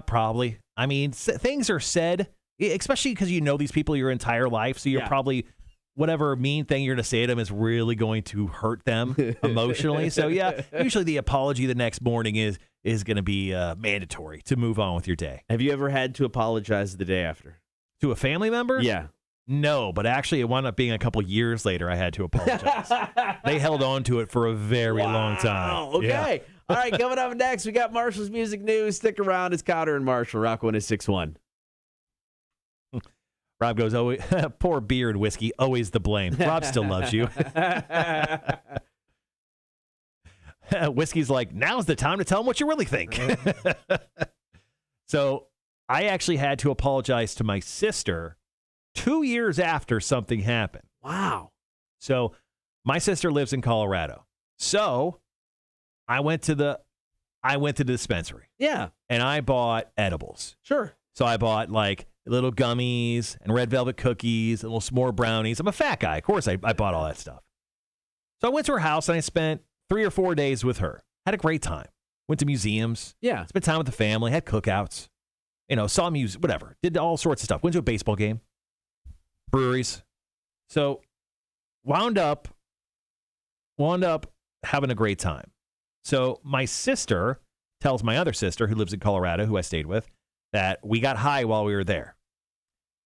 probably. I mean, things are said, especially because you know these people your entire life, so you're probably, whatever mean thing you're going to say to them is really going to hurt them emotionally. So, yeah, usually the apology the next morning is going to be mandatory to move on with your day. Have you ever had to apologize the day after? To a family member? Yeah. No, but actually it wound up being a couple years later I had to apologize. They held on to it for a very long time. Okay. Yeah. All right, coming up next, we got Marshall's Music News. Stick around. It's Kotter and Marshall. Rock 106.1. Rob goes, oh, poor beer and whiskey, always the blame. Rob still loves you. Whiskey's like, now's the time to tell him what you really think. So I actually had to apologize to my sister 2 years after something happened. Wow. So my sister lives in Colorado. So I went to the dispensary. Yeah. And I bought edibles. Sure. So I bought like little gummies and red velvet cookies and little s'more brownies. I'm a fat guy. Of course, I bought all that stuff. So I went to her house and I spent 3 or 4 days with her. Had a great time. Went to museums. Yeah. Spent time with the family. Had cookouts. Saw music, whatever. Did all sorts of stuff. Went to a baseball game. Breweries. So wound up having a great time. So my sister tells my other sister, who lives in Colorado, who I stayed with, that we got high while we were there.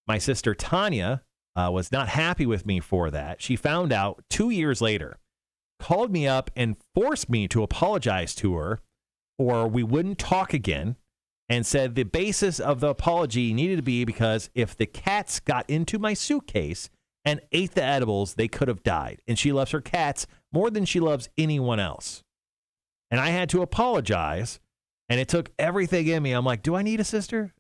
My sister Tanya was not happy with me for that. She found out 2 years later, called me up and forced me to apologize to her, or we wouldn't talk again, and said the basis of the apology needed to be because if the cats got into my suitcase and ate the edibles, they could have died. And she loves her cats more than she loves anyone else. And I had to apologize, and it took everything in me. I'm like, do I need a sister?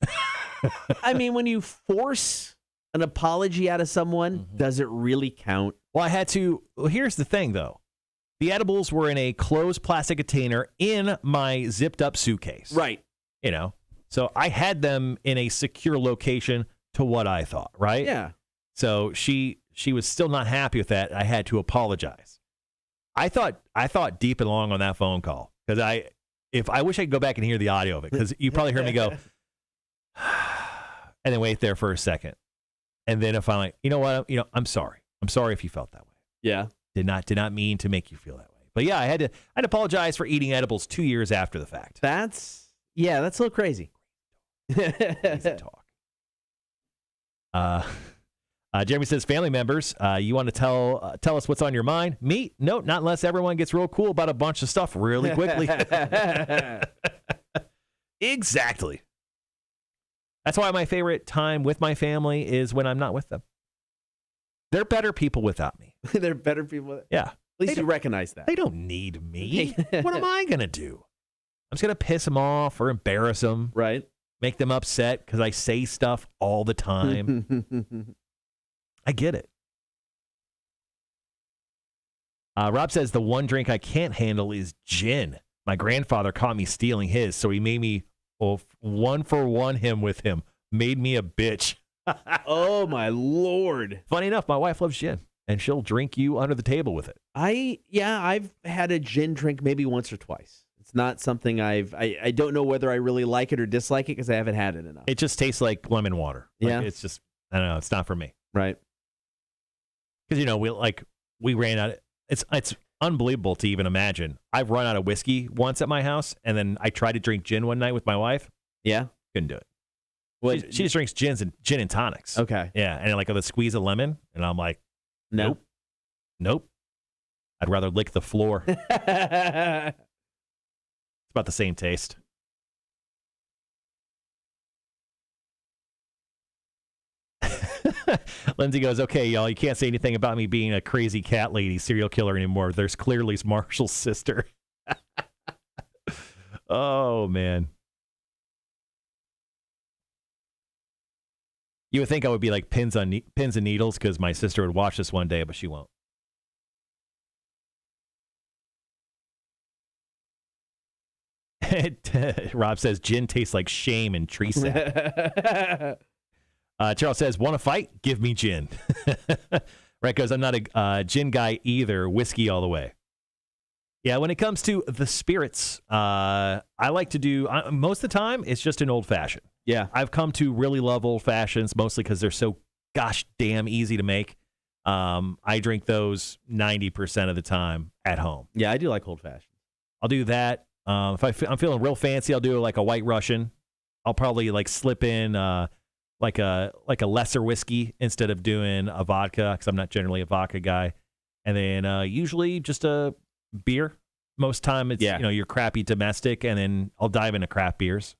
I mean, when you force an apology out of someone, does it really count? Well, I had to. Well, here's the thing, though. The edibles were in a closed plastic container in my zipped up suitcase. Right. So I had them in a secure location to what I thought, right? Yeah. So she was still not happy with that. I had to apologize. I thought deep and long on that phone call because I wish I could go back and hear the audio of it because you probably heard me go and then wait there for a second. And then if I'm like, you know what, I'm sorry. I'm sorry if you felt that way. Yeah. Did not mean to make you feel that way. But yeah, I had to apologize for eating edibles 2 years after the fact. That's a little crazy. Easy talk. Jeremy says, family members, you want to tell us what's on your mind? Me? No, not unless everyone gets real cool about a bunch of stuff really quickly. Exactly. That's why my favorite time with my family is when I'm not with them. They're better people without me. They're better people. Yeah. At least you recognize that. They don't need me. What am I going to do? I'm just going to piss them off or embarrass them. Right. Make them upset because I say stuff all the time. I get it. Rob says the one drink I can't handle is gin. My grandfather caught me stealing his, so he made me one for one him with him. Made me a bitch. Oh, my Lord. Funny enough, my wife loves gin, and she'll drink you under the table with it. I've had a gin drink maybe once or twice. It's not something I don't know whether I really like it or dislike it because I haven't had it enough. It just tastes like lemon water. Yeah. It's just, I don't know, it's not for me. Right. Because, we ran out. It's unbelievable to even imagine. I've run out of whiskey once at my house, and then I tried to drink gin one night with my wife. Yeah. Couldn't do it. Well, she just drinks gin and tonics. Okay. Yeah, and like a squeeze of lemon, and I'm like, nope. I'd rather lick the floor. It's about the same taste. Lindsay goes, okay, y'all, you can't say anything about me being a crazy cat lady serial killer anymore. There's clearly Marshall's sister. Oh, man. You would think I would be like pins and needles because my sister would watch this one day, but she won't. Rob says gin tastes like shame and tree sap. Charles says, want to fight? Give me gin. Right goes, I'm not a gin guy either. Whiskey all the way. Yeah, when it comes to the spirits, I like to do, most of the time, it's just an old fashioned. Yeah. I've come to really love old fashions, mostly because they're so gosh damn easy to make. I drink those 90% of the time at home. Yeah, I do like old fashioned. I'll do that. If I'm feeling real fancy, I'll do like a White Russian. I'll probably like slip in like a lesser whiskey instead of doing a vodka, because I'm not generally a vodka guy. And then usually just a beer. Most time it's your crappy domestic, and then I'll dive into craft beers.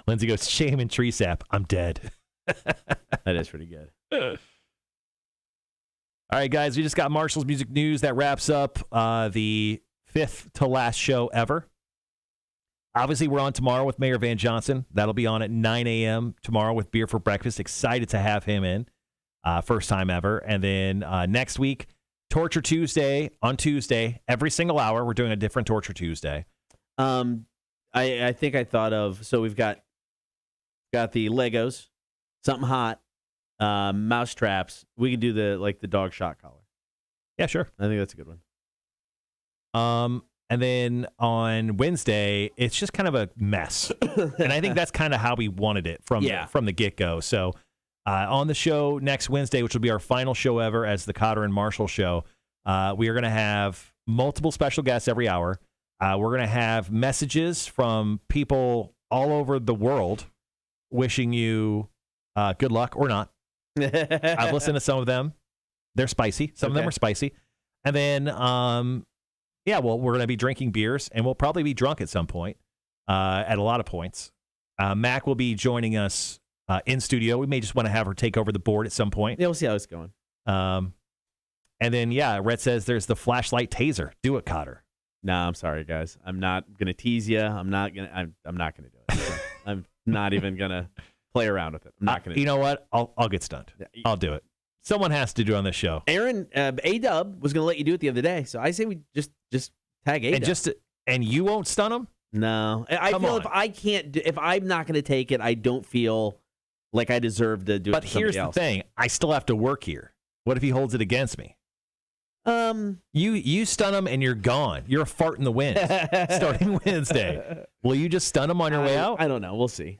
Lindsay goes, shame and tree sap. I'm dead. That is pretty good. All right, guys, we just got Marshall's music news. That wraps up the 5th to last show ever. Obviously, we're on tomorrow with Mayor Van Johnson. That'll be on at 9 a.m. tomorrow with Beer for Breakfast. Excited to have him in. First time ever. And then next week, Torture Tuesday on Tuesday. Every single hour, we're doing a different Torture Tuesday. I think I thought of, so we've got the Legos, something hot, mouse traps. We could do the dog shot collar. Yeah, sure. I think that's a good one. And then on Wednesday, it's just kind of a mess. And I think that's kind of how we wanted it from the get-go. So on the show next Wednesday, which will be our final show ever as the Kotter and Marshall show, we are going to have multiple special guests every hour. We're going to have messages from people all over the world wishing you good luck or not. I've listened to some of them. They're spicy. Some of them are spicy. And then, we're going to be drinking beers, and we'll probably be drunk at some point, at a lot of points. Mac will be joining us in studio. We may just want to have her take over the board at some point. Yeah, we'll see how it's going. And then, Rhett says there's the flashlight taser. Do it, Kotter. No, I'm sorry, guys. I'm not gonna tease you. I'm not gonna do it. I'm not even gonna play around with it. I'm not gonna. You know what? I'll get stunned. I'll do it. Someone has to do it on this show. Aaron, A-Dub was gonna let you do it the other day, so I say we just tag A-Dub. And you won't stun him? No, I feel if I can't if I'm not gonna take it, I don't feel like I deserve to do it. But to here's else. the thing: I still have to work here. What if he holds it against me? You stun him and you're gone. You're a fart in the wind starting Wednesday. Will you just stun him on your way out? I don't know. We'll see.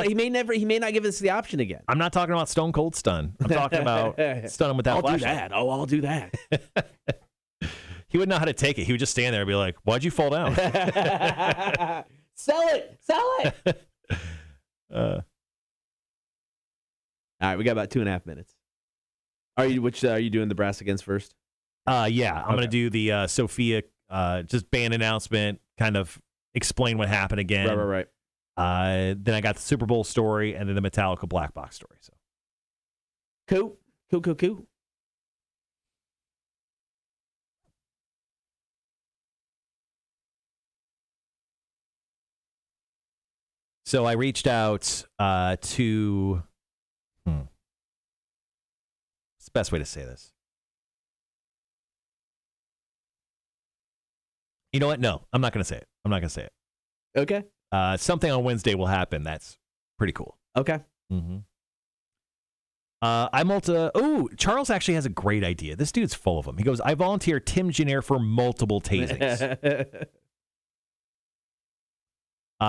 He may not give us the option again. I'm not talking about stone cold stun. I'm talking about stun him with that flashlight. I'll do that. He wouldn't know how to take it. He would just stand there and be like, "Why'd you fall down?" Sell it. All right, we got about 2.5 minutes. Are you doing the brass against first? I'm going to do the Sophia just band announcement, kind of explain what happened again. Right. Then I got the Super Bowl story and then the Metallica Black Box story. So Cool. So I reached out to what's the best way to say this? You know what? No, I'm not going to say it. Okay. Something on Wednesday will happen. That's pretty cool. Okay. Mm-hmm. Charles actually has a great idea. This dude's full of them. He goes, I volunteer Tim Jenner for multiple tasings.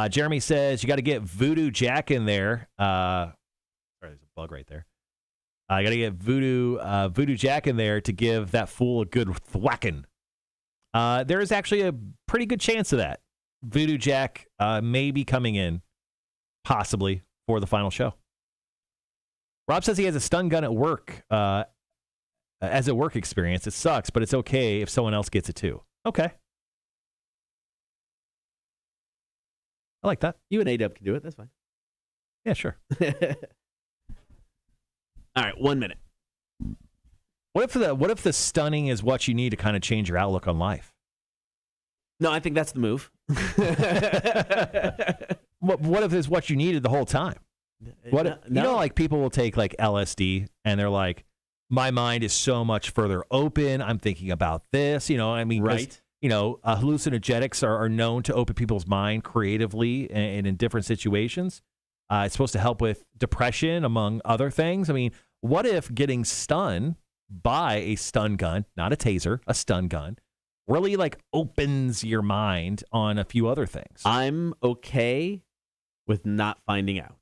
Jeremy says, you got to get Voodoo Jack in there. Sorry, there's a bug right there. I got to get Voodoo Jack in there to give that fool a good thwacking. There is actually a pretty good chance of that. Voodoo Jack may be coming in, possibly, for the final show. Rob says he has a stun gun at work as a work experience. It sucks, but it's okay if someone else gets it too. Okay. I like that. You and A-Dub can do it. That's fine. Yeah, sure. All right, 1 minute. What if the stunning is what you need to kind of change your outlook on life? No, I think that's the move. What if it's what you needed the whole time? You know, like people will take like LSD and they're like, my mind is so much further open. I'm thinking about this. You know, I mean, right. hallucinogenics are known to open people's mind creatively and in different situations. It's supposed to help with depression, among other things. I mean, what if getting stunned by a stun gun, not a taser, a stun gun, really opens your mind on a few other things? I'm okay with not finding out.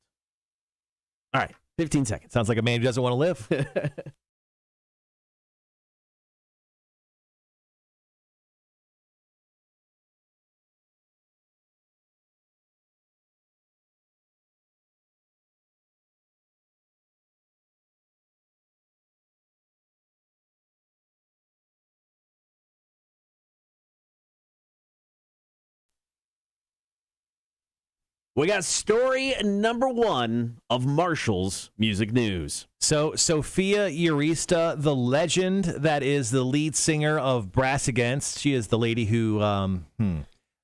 All right, 15 seconds. Sounds like a man who doesn't want to live. We got story number 1 of Marshall's music news. So Sophia Urista, the legend that is the lead singer of Brass Against, she is the lady who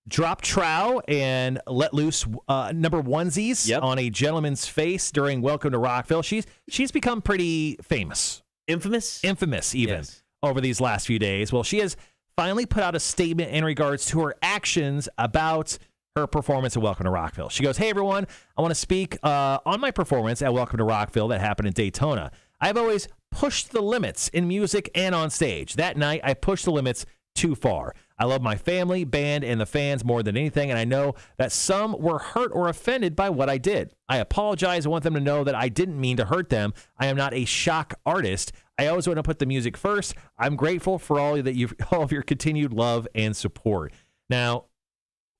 dropped trow and let loose number onesies on a gentleman's face during Welcome to Rockville. She's become pretty famous. Infamous even over these last few days. Well, she has finally put out a statement in regards to her actions about her performance at Welcome to Rockville. She goes, "Hey, everyone. I want to speak on my performance at Welcome to Rockville that happened in Daytona. I've always pushed the limits in music and on stage. That night, I pushed the limits too far. I love my family, band, and the fans more than anything, and I know that some were hurt or offended by what I did. I apologize. I want them to know that I didn't mean to hurt them. I am not a shock artist. I always want to put the music first. I'm grateful for all of your continued love and support." Now,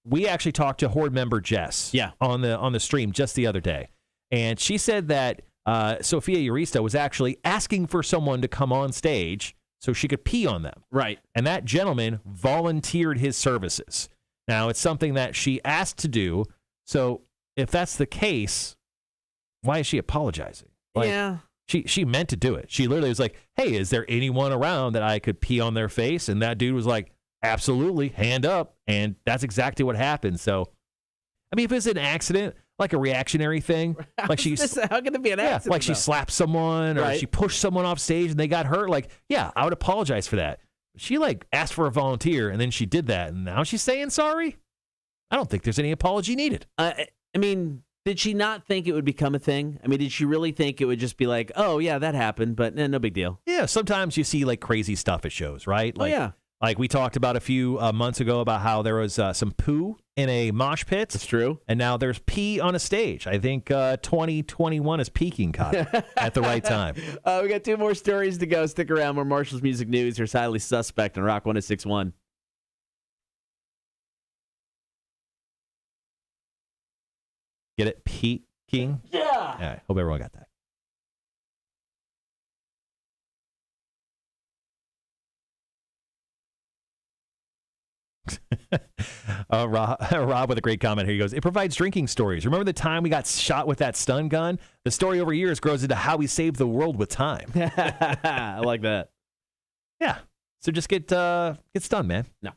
we actually talked to Horde member Jess on the stream just the other day, and she said that Sophia Urista was actually asking for someone to come on stage so she could pee on them. Right. And that gentleman volunteered his services. Now, it's something that she asked to do, so if that's the case, why is she apologizing? Yeah. She meant to do it. She literally was like, "Hey, is there anyone around that I could pee on their face?" And that dude was like, "Absolutely, hand up." And that's exactly what happened. So, I mean, if it's an accident, like a reactionary thing, like how can it be an accident? Like she slapped someone or she pushed someone off stage and they got hurt, I would apologize for that. She asked for a volunteer and then she did that, and now she's saying sorry. I don't think there's any apology needed. I mean, did she not think it would become a thing? I mean, did she really think it would just be like, "Oh yeah, that happened, but no big deal"? Yeah, sometimes you see crazy stuff at shows, right? Like we talked about a few months ago about how there was some poo in a mosh pit. That's true. And now there's pee on a stage. I think 2021 is peaking, Kotter, at the right time. We got 2 more stories to go. Stick around. More Marshall's music news. Here's Highly Suspect on Rock 106.1. Get it? Peaking? Yeah. All right. Hope everyone got that. Rob with a great comment here. He goes, "It provides drinking stories. Remember the time we got shot with that stun gun? The story over years grows into how we saved the world with time." I like that. Yeah. So just get stunned, man. No.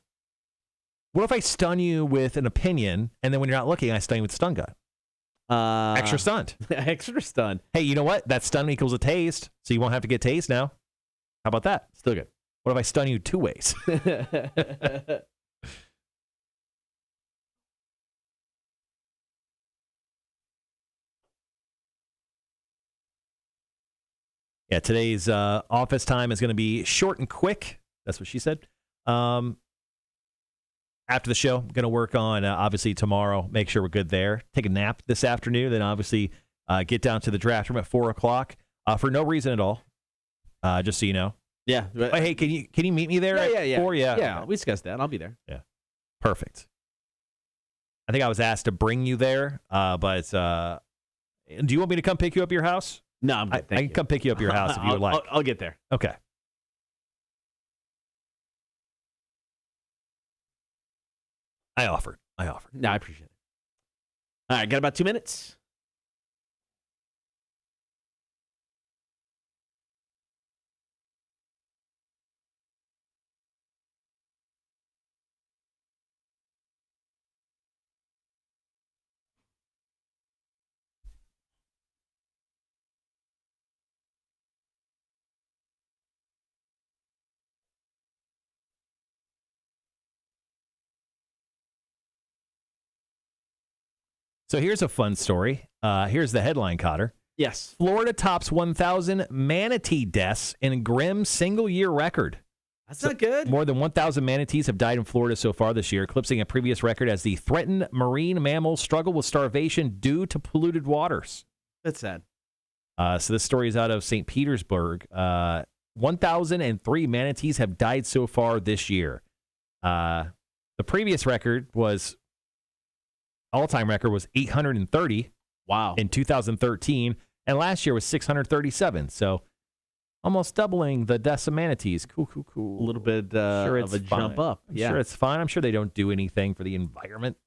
What if I stun you with an opinion, and then when you're not looking, I stun you with a stun gun? Extra stunned. Extra stunned. Hey, you know what? That stun equals a tased, so you won't have to get tased now. How about that? Still good. What if I stun you 2 ways? Yeah, today's office time is going to be short and quick. That's what she said. After the show, I'm going to work on, obviously, tomorrow, make sure we're good there. Take a nap this afternoon, then obviously get down to the draft room at 4 o'clock for no reason at all, just so you know. Yeah. Oh, hey, can you meet me there at 4? Yeah, we discussed that. I'll be there. Yeah. Perfect. I think I was asked to bring you there, but do you want me to come pick you up at your house? No, I'm good. I can come pick you up at your house if you would like. I'll get there. Okay. I offered. No, I appreciate it. All right, got about 2 minutes. So here's a fun story. Here's the headline, Kotter. Yes. Florida tops 1,000 manatee deaths in a grim single-year record. That's not good. More than 1,000 manatees have died in Florida so far this year, eclipsing a previous record as the threatened marine mammals struggle with starvation due to polluted waters. That's sad. So this story is out of St. Petersburg. 1,003 manatees have died so far this year. The previous record all-time record was 830. Wow. In 2013, and last year was 637. So almost doubling the deaths of manatees. Cool. A little bit of a jump up. I'm sure it's fine. I'm sure they don't do anything for the environment.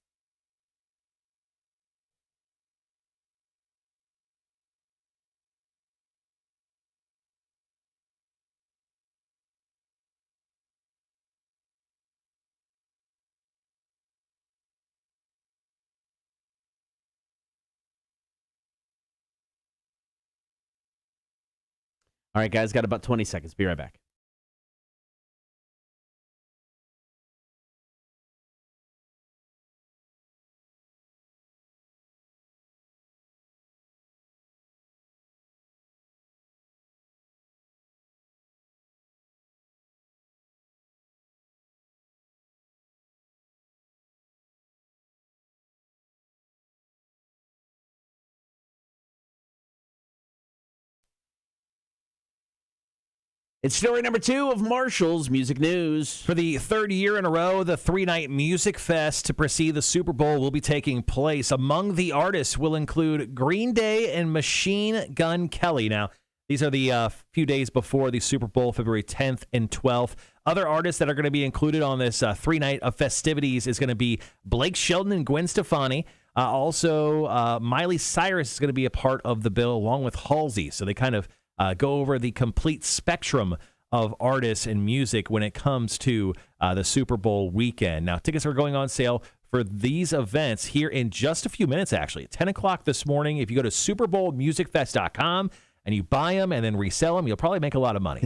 All right, guys, got about 20 seconds. Be right back. It's story number 2 of Marshall's Music News. For the third year in a row, the 3-night music fest to precede the Super Bowl will be taking place. Among the artists will include Green Day and Machine Gun Kelly. Now, these are the few days before the Super Bowl, February 10th and 12th. Other artists that are going to be included on this 3-night of festivities is going to be Blake Shelton and Gwen Stefani. Also, Miley Cyrus is going to be a part of the bill, along with Halsey. So they kind of go over the complete spectrum of artists and music when it comes to the Super Bowl weekend. Now, tickets are going on sale for these events here in just a few minutes, actually. At 10 o'clock this morning, if you go to SuperBowlMusicFest.com and you buy them and then resell them, you'll probably make a lot of money.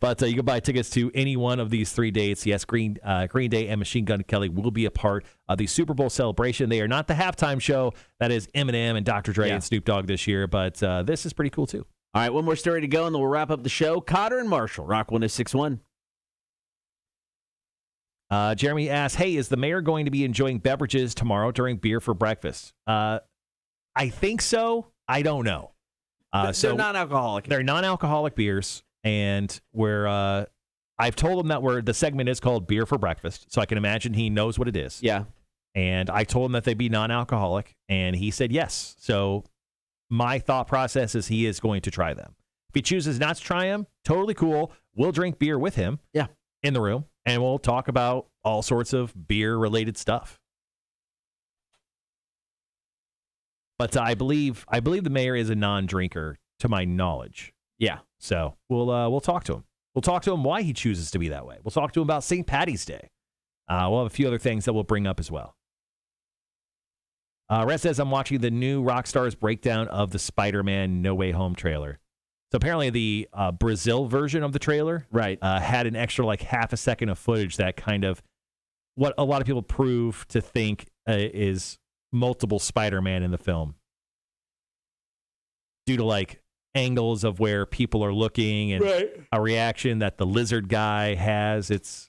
But you can buy tickets to any one of these 3 dates. Yes, Green Day and Machine Gun Kelly will be a part of the Super Bowl celebration. They are not the halftime show. That is Eminem and Dr. Dre and Snoop Dogg this year, but this is pretty cool, too. All right, one more story to go, and then we'll wrap up the show. Kotter and Marshall, Rock 106.1. Jeremy asks, hey, is the mayor going to be enjoying beverages tomorrow during beer for breakfast? I think so. I don't know. They're non-alcoholic. They're non-alcoholic beers, and I've told him that the segment is called Beer for Breakfast, so I can imagine he knows what it is. Yeah. And I told him that they'd be non-alcoholic, and he said yes. So my thought process is he is going to try them. If he chooses not to try them, totally cool. We'll drink beer with him in the room, and we'll talk about all sorts of beer-related stuff. But I believe the mayor is a non-drinker, to my knowledge. Yeah. So we'll talk to him. We'll talk to him why he chooses to be that way. We'll talk to him about St. Paddy's Day. We'll have a few other things that we'll bring up as well. Rez says, I'm watching the new Rockstars breakdown of the Spider-Man No Way Home trailer. So apparently the Brazil version of the trailer had an extra half a second of footage that kind of what a lot of people prove to think is multiple Spider-Man in the film. Due to angles of where people are looking and a reaction that the lizard guy has.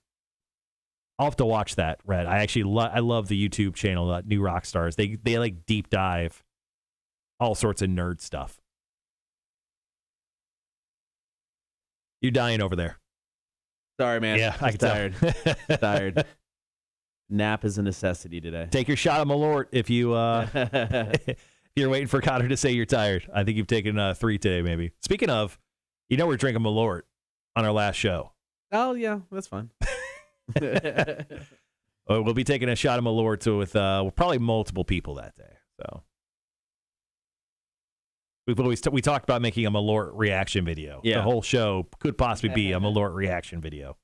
I'll have to watch that, Red. I actually I love the YouTube channel, New Rockstars. They deep dive all sorts of nerd stuff. You dying over there? Sorry, man. Yeah, I'm tired. Tired. Nap is a necessity today. Take your shot of Malort if you if you're waiting for Kotter to say you're tired. I think you've taken 3 today, maybe. Speaking of, we're drinking Malort on our last show. Oh yeah, that's fine. We'll be taking a shot of Malort with probably multiple people that day. So we talked about making a Malort reaction video. Yeah. The whole show could possibly be a Malort reaction video.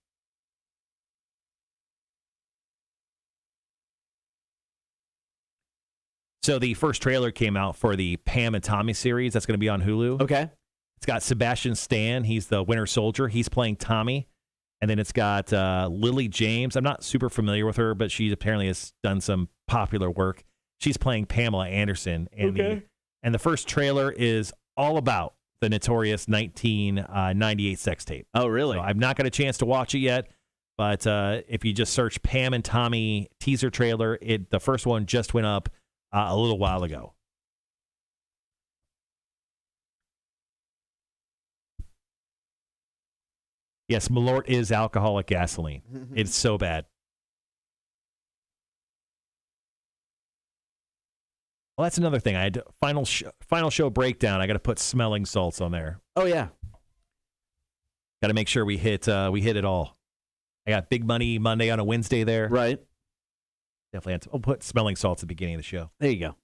So the first trailer came out for the Pam and Tommy series that's going to be on Hulu. Okay. It's got Sebastian Stan. He's the Winter Soldier. He's playing Tommy. And then it's got Lily James. I'm not super familiar with her, but she apparently has done some popular work. She's playing Pamela Anderson. And the first trailer is all about the notorious 1998 sex tape. Oh, really? So I've not got a chance to watch it yet, but if you just search Pam and Tommy teaser trailer, the first one just went up a little while ago. Yes, Malort is alcoholic gasoline. It's so bad. Well, that's another thing. I had final show breakdown. I got to put smelling salts on there. Oh yeah. Got to make sure we hit it all. I got Big Money Monday on a Wednesday there. Right. Definitely have to. I'll put smelling salts at the beginning of the show. There you go.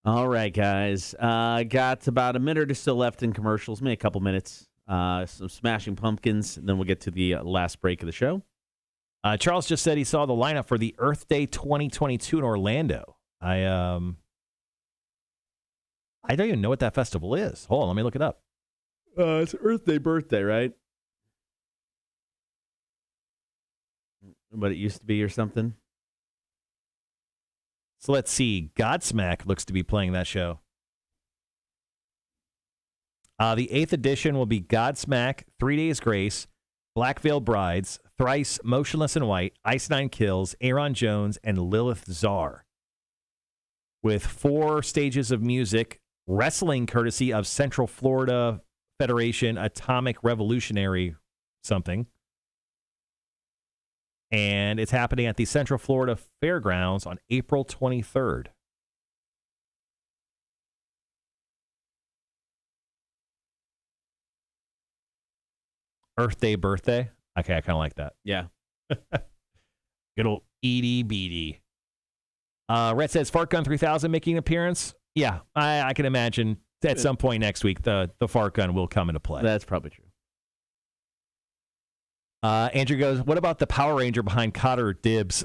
All right, guys. Got about a minute or so left in commercials, maybe a couple minutes. Some Smashing Pumpkins, and then we'll get to the last break of the show. Charles just said he saw the lineup for the Earth Day 2022 in Orlando. I don't even know what that festival is. Hold on, let me look it up. It's Earth Day birthday, right? What it used to be or something. So let's see. Godsmack looks to be playing that show. The 8th edition will be Godsmack, 3 Days Grace, Black Veil Brides, Thrice, Motionless in White, Ice Nine Kills, Aaron Jones, and Lilith Czar. With 4 stages of music, wrestling courtesy of Central Florida Federation Atomic Revolutionary something. And it's happening at the Central Florida Fairgrounds on April 23rd. Earth Day birthday. Okay, I kind of like that. Yeah. Good old Edie Beatty. Rhett says Fart Gun 3000 making an appearance. Yeah, I can imagine at some point next week the Fart Gun will come into play. That's probably true. Andrew goes, what about the Power Ranger behind Kotter Dibs?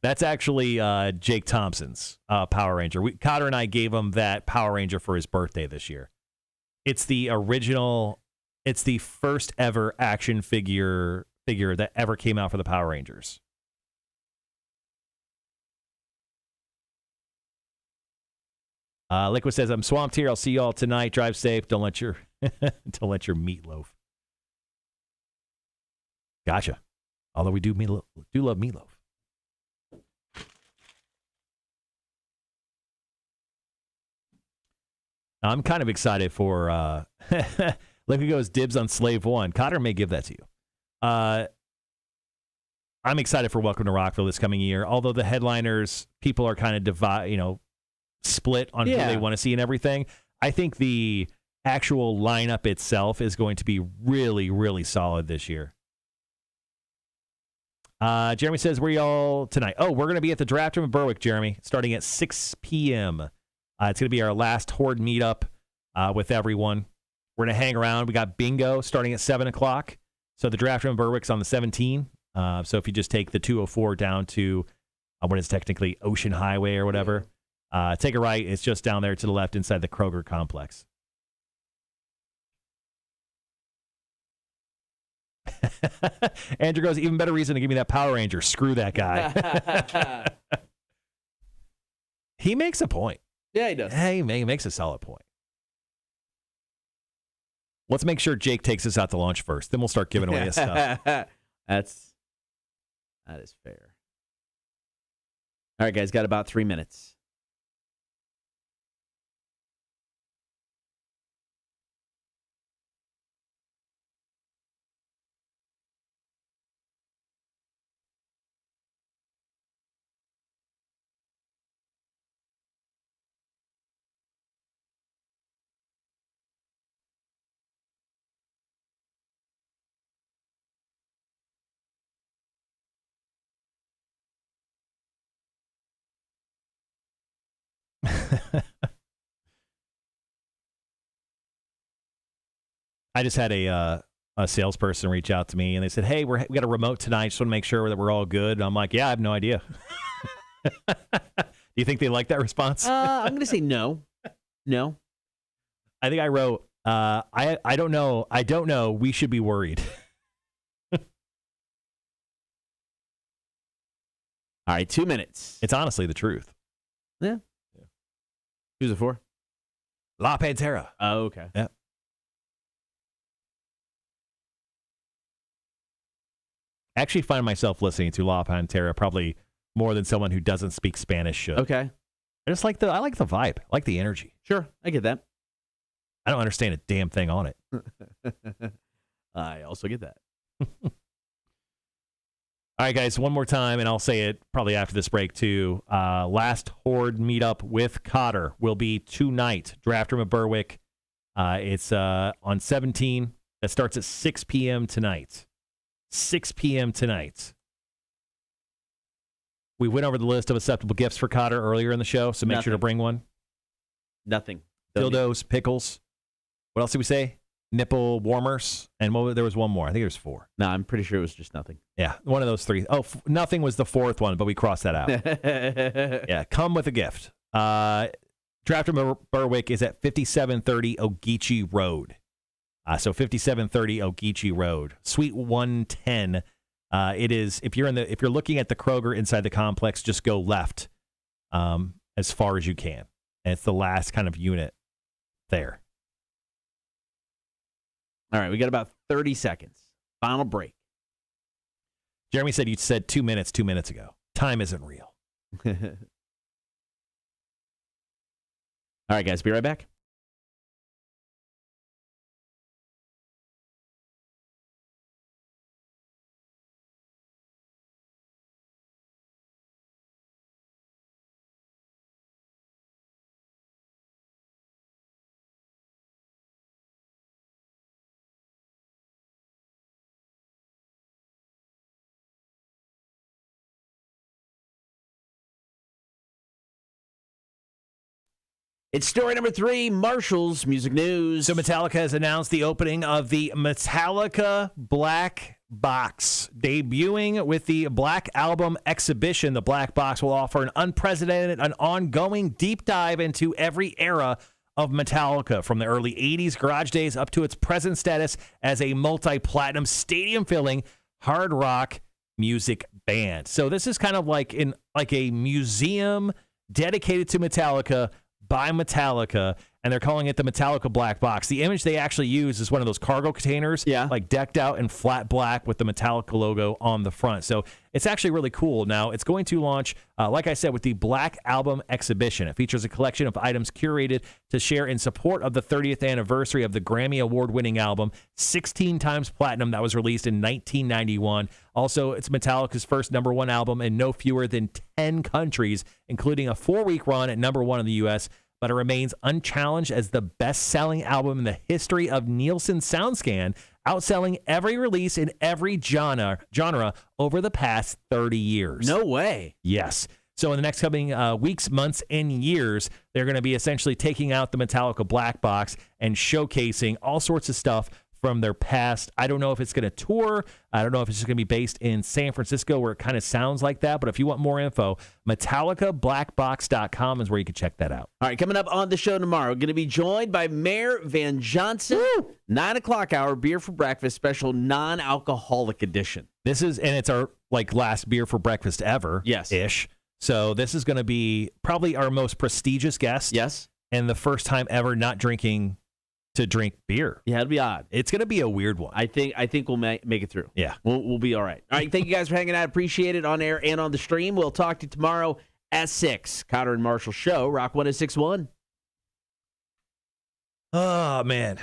That's actually Jake Thompson's Power Ranger. Kotter and I gave him that Power Ranger for his birthday this year. It's the original, it's the first ever action figure that ever came out for the Power Rangers. Liquid says, I'm swamped here. I'll see you all tonight. Drive safe. Don't let your meatloaf. Gotcha. Although we do love meatloaf. I'm kind of excited for Liquid goes dibs on Slave One. Kotter may give that to you. I'm excited for Welcome to Rockville this coming year. Although the headliners, people are kind of split on who they want to see and everything. I think the actual lineup itself is going to be really, really solid this year. Jeremy says, where y'all tonight? Oh, we're going to be at the Draft Room in Berwick, Jeremy, starting at 6 p.m. It's going to be our last Horde meetup with everyone. We're going to hang around. We got bingo starting at 7 o'clock. So the Draft Room in Berwick's on the 17th. So if you just take the 204 down to what is technically Ocean Highway or whatever, take a right. It's just down there to the left inside the Kroger complex. Andrew goes, even better reason to give me that Power Ranger. Screw that guy. He makes a point. Yeah, he does. He makes a solid point. Let's make sure Jake takes us out to lunch first. Then we'll start giving away his stuff. That is fair. All right, guys, got about 3 minutes. I just had a salesperson reach out to me, and they said, hey, we got a remote tonight. Just want to make sure that we're all good. And I'm like, yeah, I have no idea. Do you think they like that response? I'm going to say no. No. I think I wrote, I don't know. I don't know. We should be worried. All right, 2 minutes. It's honestly the truth. Yeah. Who's it for? La Pantera. Oh, okay. Yeah. I actually find myself listening to La Pantera probably more than someone who doesn't speak Spanish should. Okay. I like the vibe. I like the energy. Sure, I get that. I don't understand a damn thing on it. I also get that. All right, guys, one more time, and I'll say it probably after this break, too. Last Horde meetup with Kotter will be tonight. Draft Room at Berwick. It's on 17. That starts at 6 p.m. tonight. 6 p.m. tonight. We went over the list of acceptable gifts for Kotter earlier in the show, so make sure to bring one. Nothing. Dildos, pickles. What else did we say? Nipple warmers, and there was one more. I think there's 4. No, I'm pretty sure it was just nothing. Yeah, one of those 3. Oh, nothing was the 4th one, but we crossed that out. Yeah, come with a gift. Draft Room Berwick is at 5730 Ogeechee Road. So 5730 Ogeechee Road, Suite 110. It is if you're looking at the Kroger inside the complex, just go left as far as you can. And it's the last kind of unit there. All right, we got about 30 seconds. Final break. Jeremy said you said 2 minutes 2 minutes ago. Time isn't real. All right, guys, be right back. It's story number 3, Marshall's Music News. So Metallica has announced the opening of the Metallica Black Box. Debuting with the Black Album exhibition, the Black Box will offer an unprecedented and ongoing deep dive into every era of Metallica, from the early 80s garage days up to its present status as a multi-platinum stadium-filling hard rock music band. So this is kind of like a museum dedicated to Metallica by Metallica, and they're calling it the Metallica Black Box. The image they actually use is one of those cargo containers, like decked out in flat black with the Metallica logo on the front. So it's actually really cool. Now, it's going to launch, like I said, with the Black Album exhibition. It features a collection of items curated to share in support of the 30th anniversary of the Grammy Award-winning album, 16 times platinum, that was released in 1991. Also, it's Metallica's first #1 album in no fewer than 10 countries, including a 4-week run at #1 in the U.S., but it remains unchallenged as the best-selling album in the history of Nielsen SoundScan, outselling every release in every genre over the past 30 years. No way. Yes. So in the next coming weeks, months, and years, they're going to be essentially taking out the Metallica Black Box and showcasing all sorts of stuff from their past. I don't know if it's going to tour. I don't know if it's just going to be based in San Francisco, where it kind of sounds like that. But if you want more info, MetallicaBlackBox.com is where you can check that out. All right, coming up on the show tomorrow, going to be joined by Mayor Van Johnson. 9 o'clock hour, beer for breakfast, special non-alcoholic edition. This is, and it's our last beer for breakfast ever. Yes. Ish. So this is going to be probably our most prestigious guest. Yes. And the first time ever not drinking to drink beer. Yeah, it'll be odd. It's going to be a weird one. I think we'll make it through. Yeah. We'll be all right. All right, thank you guys for hanging out. Appreciate it on air and on the stream. We'll talk to you tomorrow at 6. Kotter and Marshall Show, Rock 106.1. Oh, man.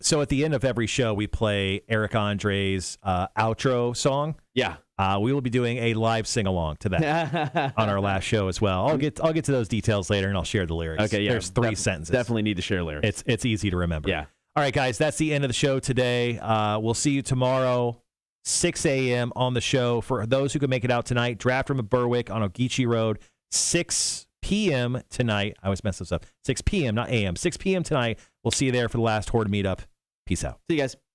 So at the end of every show, we play Eric Andre's outro song. Yeah. We will be doing a live sing-along to that on our last show as well. I'll get to those details later, and I'll share the lyrics. Okay, yeah. There's 3 sentences. Definitely need to share lyrics. It's easy to remember. Yeah. All right, guys, that's the end of the show today. We'll see you tomorrow, 6 a.m. on the show. For those who can make it out tonight, Draft Room at Berwick on Ogeechee Road, 6 p.m. tonight. I always mess this up. 6 p.m., not a.m. 6 p.m. tonight. We'll see you there for the last Horde meetup. Peace out. See you guys.